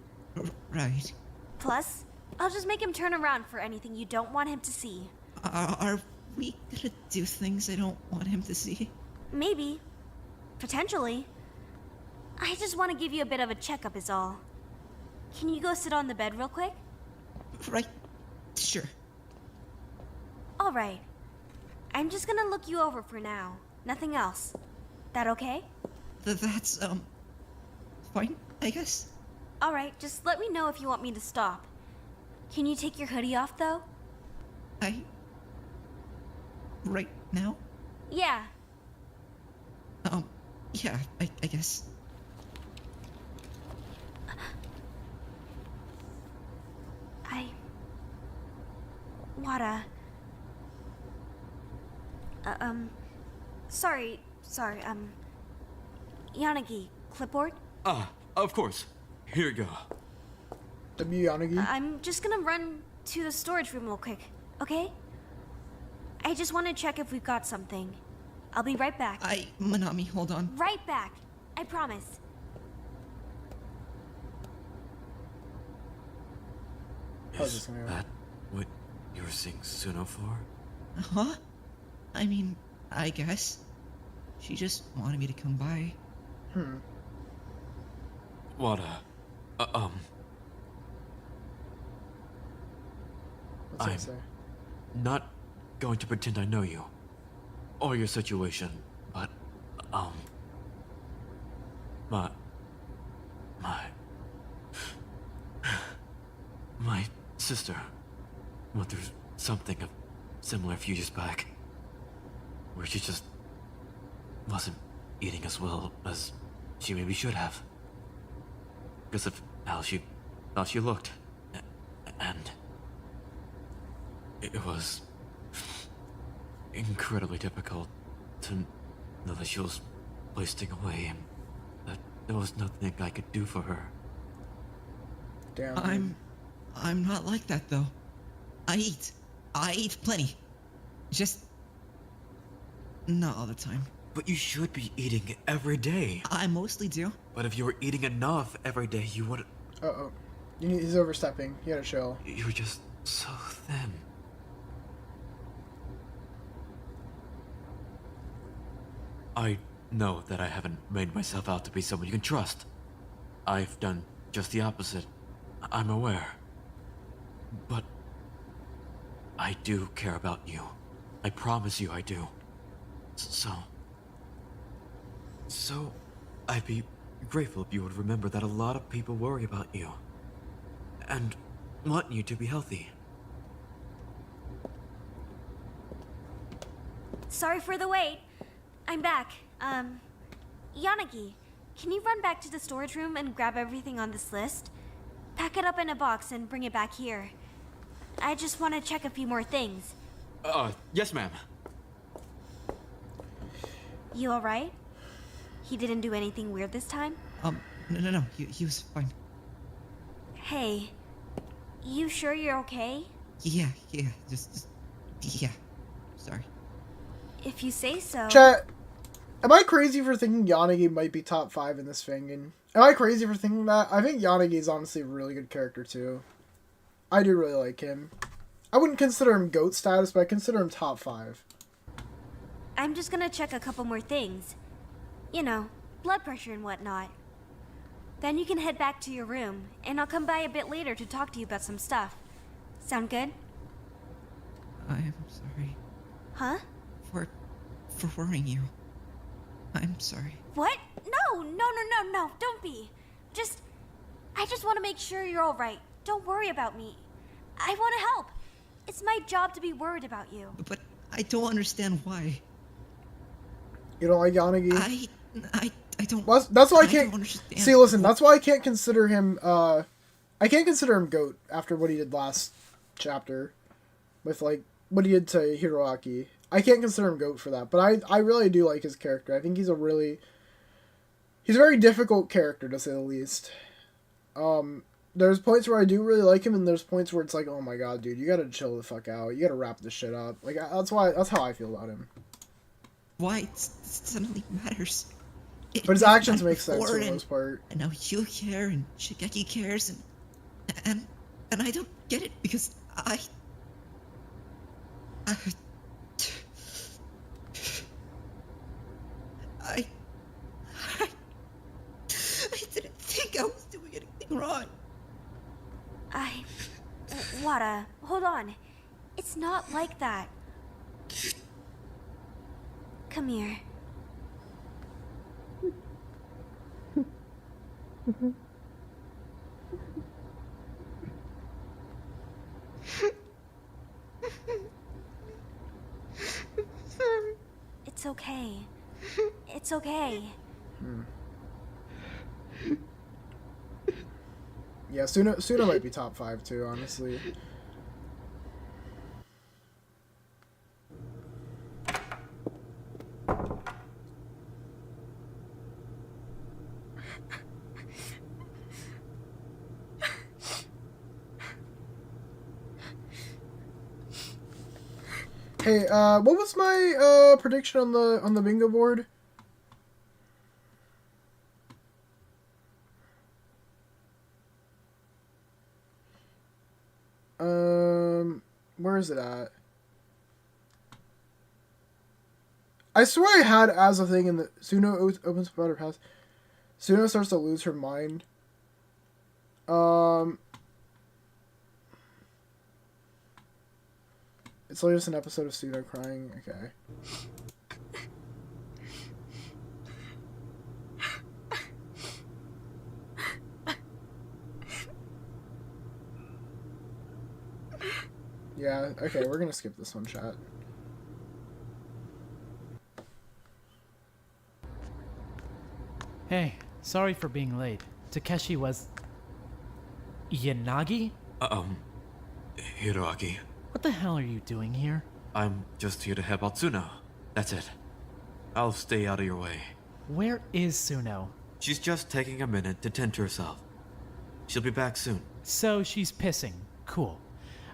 Right. Plus, I'll just make him turn around for anything you don't want him to see. Are we gonna do things I don't want him to see? Maybe. Potentially. I just want to give you a bit of a checkup is all. Can you go sit on the bed real quick? Right. Sure. Alright. I'm just gonna look you over for now. Nothing else. That okay? That's, fine, I guess. Alright, just let me know if you want me to stop. Can you take your hoodie off, though? Right now? Yeah. Yeah, I guess. Wada. Sorry, Yanagi, clipboard? Of course. Here you go. W. Yanagi? I'm just gonna run to the storage room real quick, okay? I just want to check if we've got something. I'll be right back. Manami, hold on. Right back. I promise. How's this gonna go? That what you were seeing Suno for? Huh? I mean, I guess. She just wanted me to come by. Wada. What's I'm that say? not going to pretend I know you. Or your situation, but, my sister went through something similar a few years back. Where she just wasn't eating as well as she maybe should have. Because of how she thought she looked. And it was incredibly difficult to know that she was wasting away and that there was nothing I could do for her. Damn. I'm not like that though. I eat plenty. Just not all the time. But you should be eating every day. I mostly do. But if you were eating enough every day, you would. Uh-oh. He's overstepping. You gotta chill. You were just so thin. I know that I haven't made myself out to be someone you can trust. I've done just the opposite. I'm aware. But I do care about you. I promise you I do. So I'd be grateful if you would remember that a lot of people worry about you. And want you to be healthy. Sorry for the wait. I'm back. Yanagi, can you run back to the storage room and grab everything on this list? Pack it up in a box and bring it back here. I just want to check a few more things. Yes, ma'am. You alright? He didn't do anything weird this time? No. He was fine. Hey, you sure you're okay? Yeah. Just yeah. Sorry. If you say so. Chat, am I crazy for thinking Yanagi might be top 5 in this thing? And am I crazy for thinking that? I think Yanagi is honestly a really good character too. I do really like him. I wouldn't consider him GOAT status, but I consider him top 5. I'm just gonna check a couple more things. You know, blood pressure and whatnot. Then you can head back to your room, and I'll come by a bit later to talk to you about some stuff. Sound good? I am sorry. Huh? For worrying you. I'm sorry. What? No, don't be. I just want to make sure you're alright. Don't worry about me. I want to help. It's my job to be worried about you. But I don't understand why. You don't like Yanagi? I don't. Well, that's why I can't. Don't understand. See, listen. That's why I can't consider him. I can't consider him GOAT after what he did last chapter, with like what he did to Hiroaki. I can't consider him GOAT for that. But I really do like his character. I think he's a very difficult character to say the least. There's points where I do really like him, and there's points where it's like, oh my god, dude, you gotta chill the fuck out. You gotta wrap this shit up. Like that's how I feel about him. Why it suddenly matters? But his actions make sense for the most part. And now you care, and Shigeki cares, and I don't get it because I didn't think I was doing anything wrong. Wada, hold on. It's not like that. Come here. It's okay. It's okay. Yeah, Suna might be top 5 too, honestly. Hey, what was my prediction on the bingo board? Where is it at? I swear I had as a thing in the Suno opens better path. Suno starts to lose her mind. It's only just an episode of Suno crying. Okay. Yeah, okay, we're gonna skip this one, chat. Hey, sorry for being late. Takeshi was... Yanagi? Hiroaki. What the hell are you doing here? I'm just here to help out Tsuno. That's it. I'll stay out of your way. Where is Suno? She's just taking a minute to tend to herself. She'll be back soon. So she's pissing. Cool.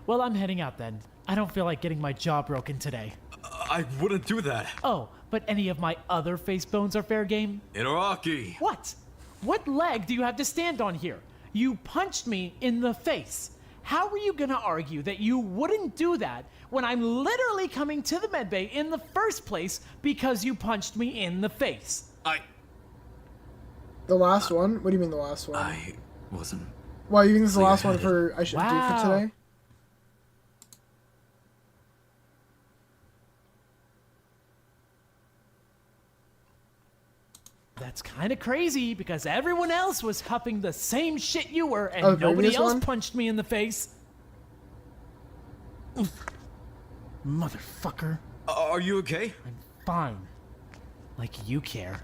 Well, I'm heading out then. I don't feel like getting my jaw broken today. I wouldn't do that. Oh, but any of my other face bones are fair game? Hiroaki! What? What leg do you have to stand on here? You punched me in the face. How are you gonna argue that you wouldn't do that when I'm literally coming to the medbay in the first place because you punched me in the face? The last one? What do you mean the last one? I wasn't... Why, you think this is the last one for I should do for today? That's kind of crazy because everyone else was huffing the same shit you were and nobody else punched me in the face. Oof. Motherfucker. Are you okay? I'm fine. Like you care.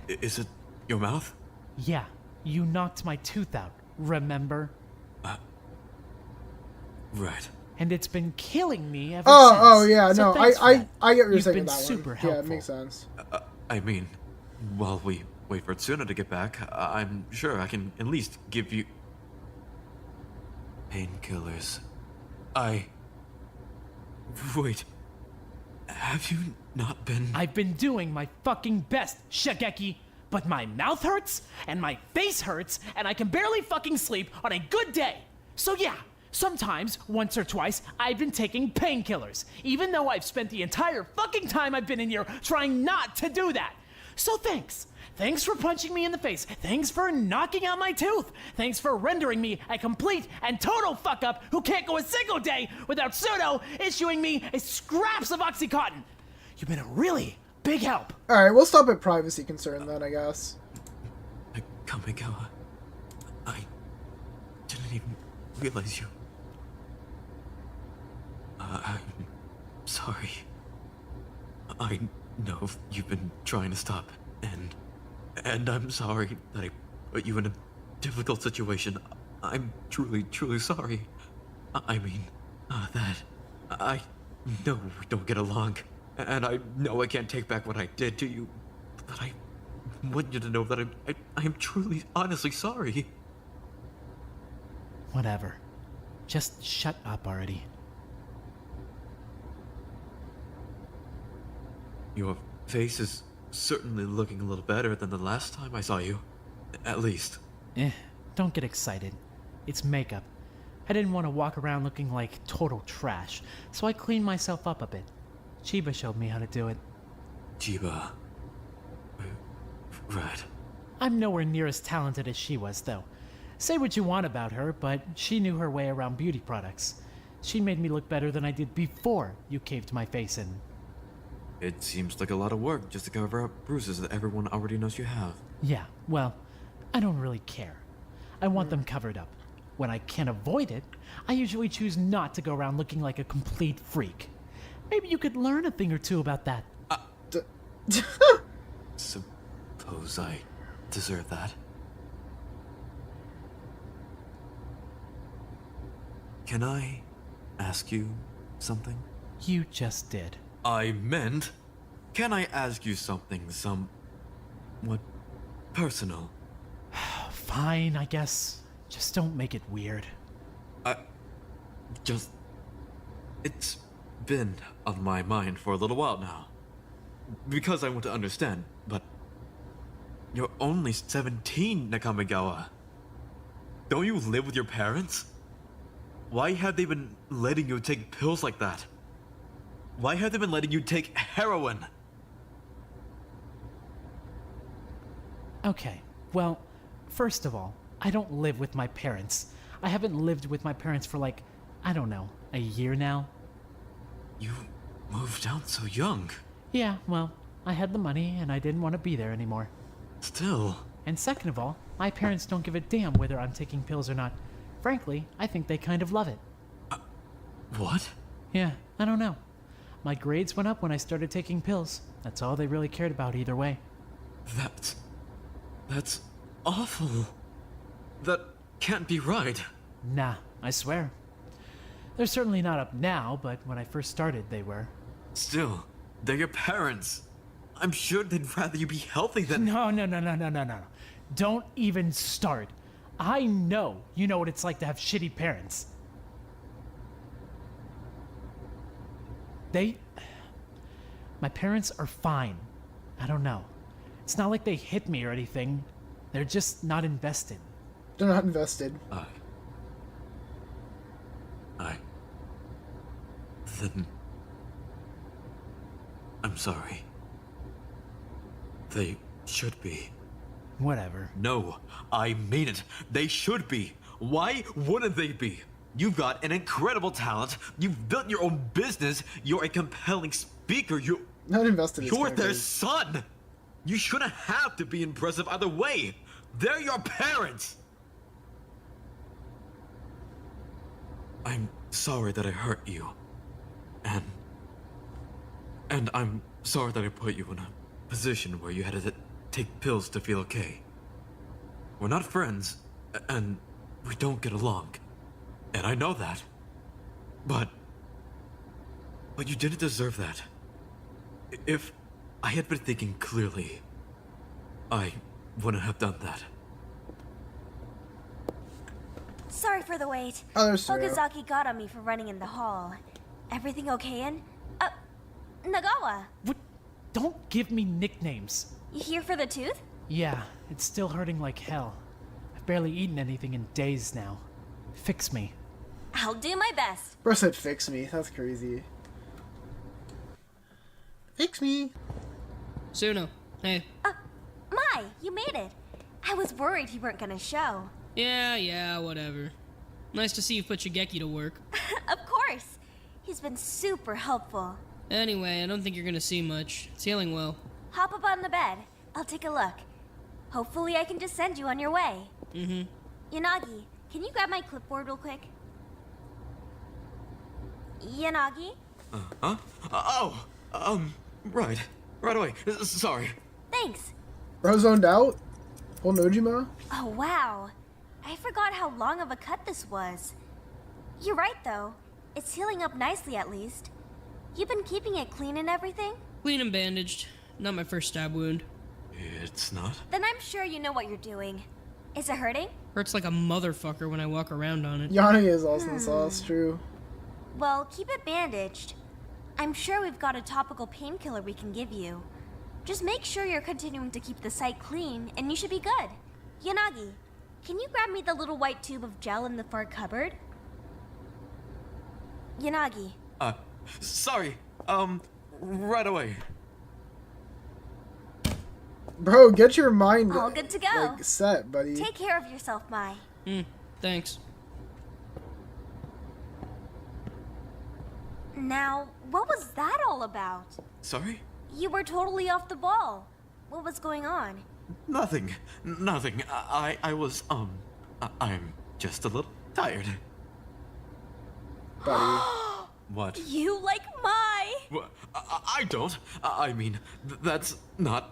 Is it your mouth? Yeah, you knocked my tooth out, remember? Right. And it's been killing me ever since. Oh, yeah, So no, thanks for that. I get what you're You've saying been with that super one. helpful. Yeah, it makes sense. I mean, while we wait for Tsuno to get back, I'm sure I can at least give you... painkillers. Wait. Have you not been... I've been doing my fucking best, Shigeki, but my mouth hurts, and my face hurts, and I can barely fucking sleep on a good day. So yeah, sometimes, once or twice, I've been taking painkillers, even though I've spent the entire fucking time I've been in here trying not to do that. So thanks. Thanks for punching me in the face. Thanks for knocking out my tooth. Thanks for rendering me a complete and total fuck-up who can't go a single day without Suno issuing me a scraps of Oxycontin. You've been a really big help. Alright, we'll stop at privacy concern then, I guess. Kamigawa, I didn't even realize you... I'm sorry. I know you've been trying to stop, and I'm sorry that I put you in a difficult situation. I'm truly, truly sorry. I mean, that I know we don't get along, and I know I can't take back what I did to you, but I want you to know that I am truly, honestly sorry. Whatever. Just shut up already. Your face is certainly looking a little better than the last time I saw you. At least. Don't get excited. It's makeup. I didn't want to walk around looking like total trash, so I cleaned myself up a bit. Chiba showed me how to do it. Chiba. Right. I'm nowhere near as talented as she was, though. Say what you want about her, but she knew her way around beauty products. She made me look better than I did before you caved my face in. It seems like a lot of work just to cover up bruises that everyone already knows you have. Yeah, well, I don't really care. I want them covered up. When I can't avoid it, I usually choose not to go around looking like a complete freak. Maybe you could learn a thing or two about that. Suppose I deserve that. Can I ask you something? You just did. I meant, can I ask you something somewhat personal? Fine, I guess. Just don't make it weird. It's been on my mind for a little while now. Because I want to understand, but you're only 17, Nakamigawa. Don't you live with your parents? Why have they been letting you take pills like that? Why have they been letting you take heroin? Okay, well, first of all, I don't live with my parents. I haven't lived with my parents for like, I don't know, a year now. You moved out so young. Yeah, well, I had the money and I didn't want to be there anymore. Still. And second of all, my parents don't give a damn whether I'm taking pills or not. Frankly, I think they kind of love it. What? Yeah, I don't know. My grades went up when I started taking pills. That's all they really cared about either way. That's awful. That can't be right. Nah, I swear. They're certainly not up now, but when I first started, they were. Still, they're your parents. I'm sure they'd rather you be healthy than... No. Don't even start. I know you know what it's like to have shitty parents. My parents are fine. I don't know. It's not like they hit me or anything. They're just not invested. They're not invested. Then... I'm sorry. They should be. Whatever. No, I mean it. They should be. Why wouldn't they be? You've got an incredible talent. You've built your own business. You're a compelling speaker. Not invested. You're their son. You shouldn't have to be impressive either way. They're your parents. I'm sorry that I hurt you. And I'm sorry that I put you in a position where you had to take pills to feel okay. We're not friends, and we don't get along. And I know that. But you didn't deserve that. If I had been thinking clearly, I wouldn't have done that. Sorry for the wait. Okazaki got on me for running in the hall. Everything okay in? Nagawa. What? Don't give me nicknames. You here for the tooth? Yeah, it's still hurting like hell. I've barely eaten anything in days now. Fix me. I'll do my best. Bro said fix me. That's crazy. Fix me. Suno, hey. Mai, you made it. I was worried you weren't gonna show. Yeah, whatever. Nice to see you put Shigeki to work. Of course. He's been super helpful. Anyway, I don't think you're gonna see much. It's healing well. Hop up on the bed. I'll take a look. Hopefully I can just send you on your way. Mm-hmm. Yanagi, can you grab my clipboard real quick? Yanagi? Right away. Sorry. Thanks. Bro zoned out? Full Nojima? Oh, wow. I forgot how long of a cut this was. You're right, though. It's healing up nicely, at least. You've been keeping it clean and everything? Clean and bandaged. Not my first stab wound. It's not? Then I'm sure you know what you're doing. Is it hurting? Hurts like a motherfucker when I walk around on it. Yanni is also in sauce, true. Well, keep it bandaged. I'm sure we've got a topical painkiller we can give you. Just make sure you're continuing to keep the site clean, and you should be good. Yanagi, can you grab me the little white tube of gel in the far cupboard? Yanagi. Sorry. Right away. Bro, get your mind all good to go. Like, set, buddy. Take care of yourself, Mai. Thanks. Now, what was that all about? Sorry? You were totally off the ball. What was going on? Nothing. I was, I'm just a little tired. Buddy. What? You like Mai? What? I don't. I mean, that's not...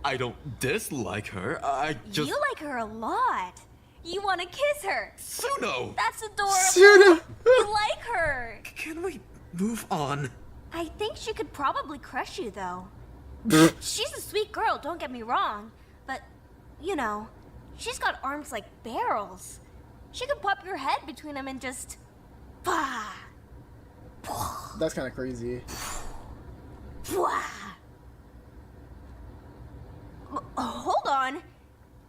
I don't dislike her. I just... You like her a lot. You want to kiss her. Suno! That's adorable. Suno! You like her. Can we move on? I think she could probably crush you, though. She's a sweet girl, don't get me wrong. But, you know, she's got arms like barrels. She could pop your head between them and just... That's kind of crazy. Hold on.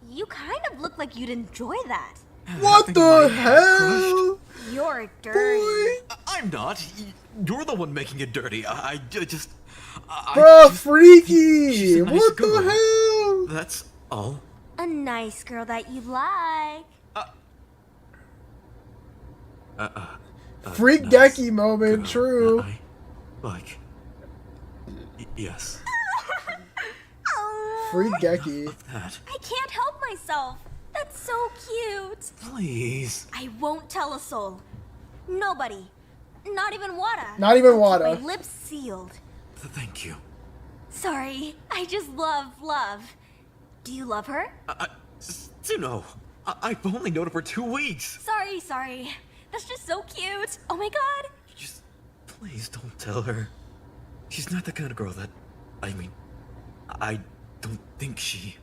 You kind of look like you'd enjoy that. What the hell? You're I'm not. You're the one making it dirty. I just... Bro, she's freaky! a nice What girl. the hell? That's all. A nice girl that you like. Freak nice Decky moment, girl true. that I like. Yes. Freak Decky. That. I can't help myself. That's so cute. Please. I won't tell a soul. Nobody. Not even Wada. Not even I'll Wada. keep my lips sealed. Thank you. Sorry, I just love. Do you love her? Tsuno, I've only known her for 2 weeks. Sorry. That's just so cute. Oh my god. Just please don't tell her. She's not the kind of girl that... I don't think she...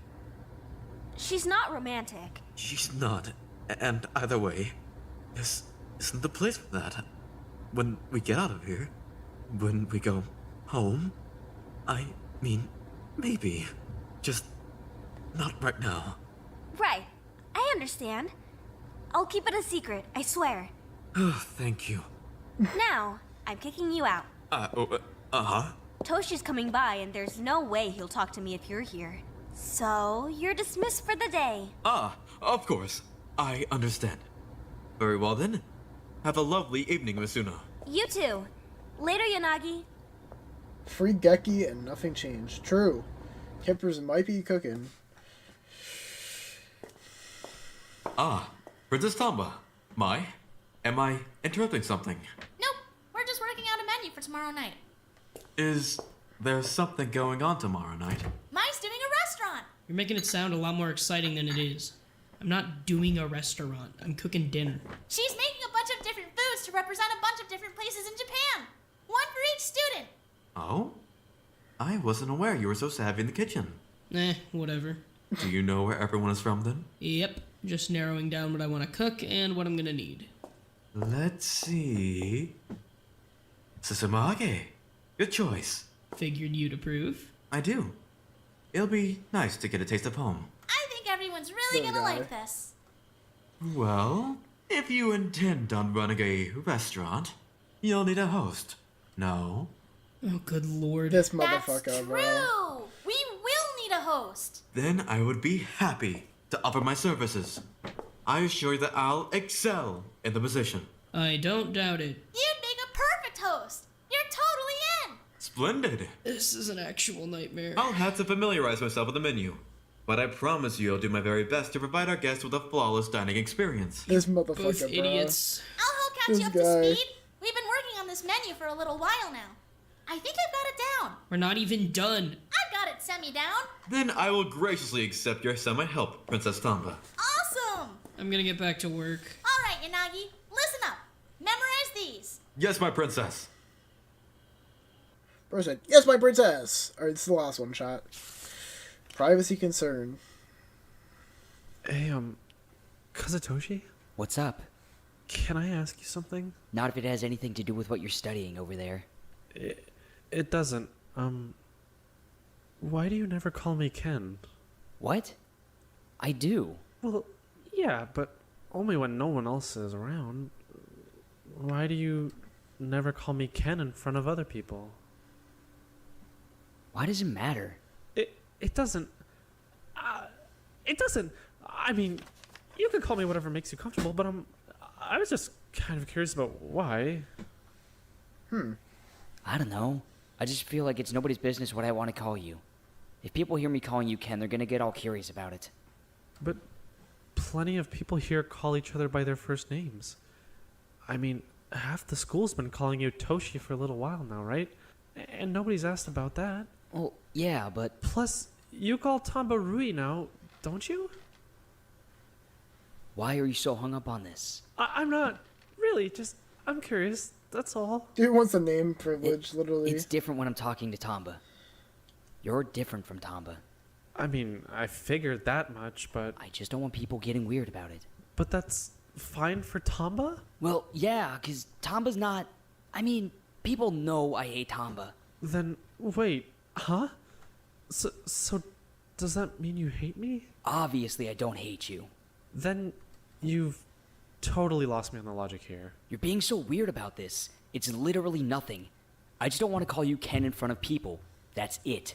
She's not romantic. She's not. And either way, this isn't the place for that. When we get out of here, when we go home, maybe. Just not right now. Right. I understand. I'll keep it a secret, I swear. Oh, thank you. Now, I'm kicking you out. Toshi's coming by, and there's no way he'll talk to me if you're here. So, you're dismissed for the day. Of course. I understand. Very well then. Have a lovely evening, Masuno. You too. Later, Yanagi. Freak Decky and nothing changed. True. Kippers might be cooking. Princess Tamba. Am I interrupting something? Nope, we're just working out a menu for tomorrow night. Is there something going on tomorrow night? Mai's doing a restaurant. You're making it sound a lot more exciting than it is. I'm not doing a restaurant. I'm cooking dinner. She's making a bunch of different foods to represent a bunch of different places in Japan. One for each student. Oh? I wasn't aware you were so savvy in the kitchen. Whatever. Do you know where everyone is from then? Yep, just narrowing down what I want to cook and what I'm gonna need. Let's see... Susamage. Good choice. Figured you'd approve. I do. It'll be nice to get a taste of home. I think everyone's really gonna like this. Well, if you intend on running a restaurant, you'll need a host. No? Oh, good lord. This That's motherfucker, bro. true. We will need a host. Then I would be happy to offer my services. I assure you that I'll excel in the position. I don't doubt it. You'd make a perfect host. You're totally in. Splendid. This is an actual nightmare. I'll have to familiarize myself with the menu. But I promise you I'll do my very best to provide our guests with a flawless dining experience. This motherfucker, Both bro. idiots. I'll help catch This you up guy. to speed. We've been working on this menu for a little while now. I think I've got it down. We're not even done. I've got it semi-down. Then I will graciously accept your semi-help, Princess Tamba. Awesome. I'm gonna get back to work. All right, Yanagi, listen up. Memorize these. Yes, my princess. Bro said, yes, my princess! Alright, this is the last one shot. Privacy concern. Hey, Kazutoshi? What's up? Can I ask you something? Not if it has anything to do with what you're studying over there. It doesn't. Why do you never call me Ken? What? I do. Well, yeah, but only when no one else is around. Why do you never call me Ken in front of other people? Why does it matter? It doesn't. It doesn't. I mean, you can call me whatever makes you comfortable, but I was just kind of curious about why. I don't know. I just feel like it's nobody's business what I want to call you. If people hear me calling you Ken, they're gonna get all curious about it. But plenty of people here call each other by their first names. I mean, half the school's been calling you Toshi for a little while now, right? And nobody's asked about that. Well, yeah, but... Plus, you call Tamba Rui now, don't you? Why are you so hung up on this? I'm not. Really, just, I'm curious. That's all. Dude wants a name privilege, literally. It's different when I'm talking to Tamba. You're different from Tamba. I mean, I figured that much, but... I just don't want people getting weird about it. But that's fine for Tamba? Well, yeah, because Tamba's not... I mean, people know I hate Tamba. Then, wait, huh? So does that mean you hate me? Obviously, I don't hate you. Then you've totally lost me on the logic here. You're being so weird about this. It's literally nothing. I just don't want to call you Ken in front of people. That's it.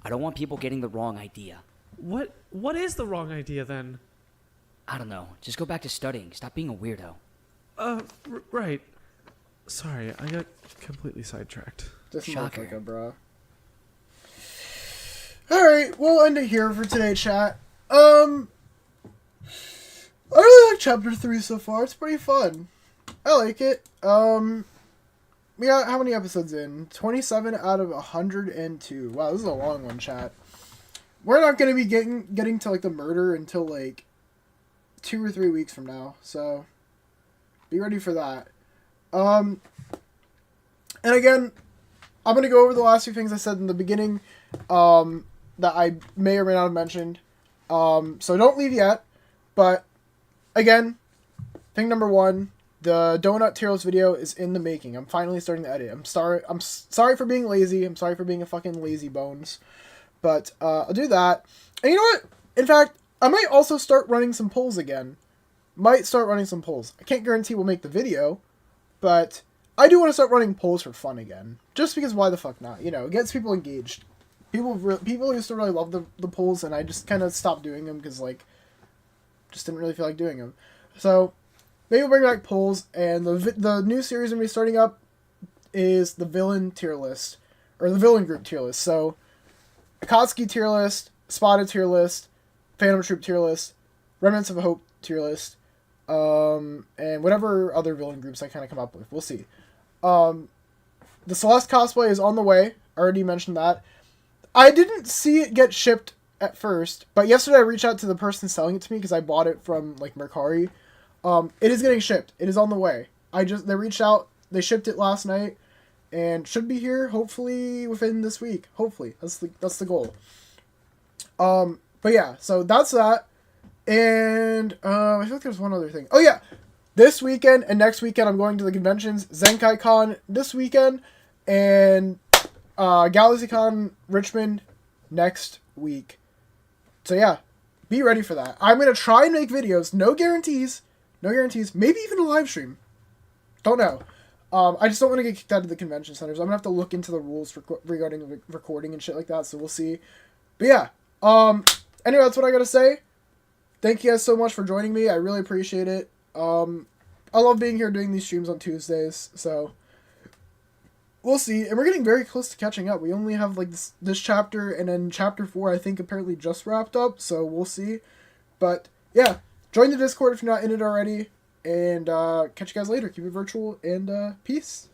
I don't want people getting the wrong idea. What is the wrong idea then? I don't know. Just go back to studying. Stop being a weirdo. Right. Sorry, I got completely sidetracked. Doesn't look Shocker. like a bra. Alright, we'll end it here for today, chat. I really like chapter 3 so far. It's pretty fun. I like it. We got how many episodes in? 27 out of 102. Wow, this is a long one, chat. We're not gonna be getting to like the murder until like 2 or 3 weeks from now, so be ready for that. And again, I'm gonna go over the last few things I said in the beginning, that I may or may not have mentioned. So don't leave yet. But again, thing number 1, the donut tier list video is in the making. I'm finally starting to edit. I'm sorry for being lazy. I'm sorry for being a fucking lazy bones. But I'll do that. And you know what? In fact, I might also start running some polls again. I can't guarantee we'll make the video, but I do want to start running polls for fun again. Just because why the fuck not? You know, it gets people engaged. People used to really love the polls, and I just kind of stopped doing them because, like, just didn't really feel like doing them. So maybe we'll bring back polls, and the new series I'm going to be starting up is the villain tier list, or the villain group tier list. So Akatsuki tier list, Spotted tier list, Phantom Troop tier list, Remnants of Hope tier list, and whatever other villain groups I kind of come up with. We'll see. The Celeste cosplay is on the way. I already mentioned that. I didn't see it get shipped at first, but yesterday I reached out to the person selling it to me because I bought it from like Mercari. It is getting shipped. It is on the way. They reached out. They shipped it last night, and should be here hopefully within this week. Hopefully, that's the goal. But yeah, so that's that. And I think there's one other thing. Oh yeah, this weekend and next weekend I'm going to the conventions. ZenkaiCon this weekend, and GalaxyCon Richmond next week. So yeah, be ready for that. I'm gonna try and make videos. No guarantees. Maybe even a live stream. Don't know. I just don't want to get kicked out of the convention centers. I'm gonna have to look into the rules regarding recording and shit like that. So we'll see. But yeah. Anyway, that's what I gotta say. Thank you guys so much for joining me. I really appreciate it. I love being here doing these streams on Tuesdays. So we'll see. And we're getting very close to catching up. We only have like this chapter, and then chapter 4 I think apparently just wrapped up. So we'll see. But yeah, join the Discord if you're not in it already. And catch you guys later. Keep it virtual, and peace.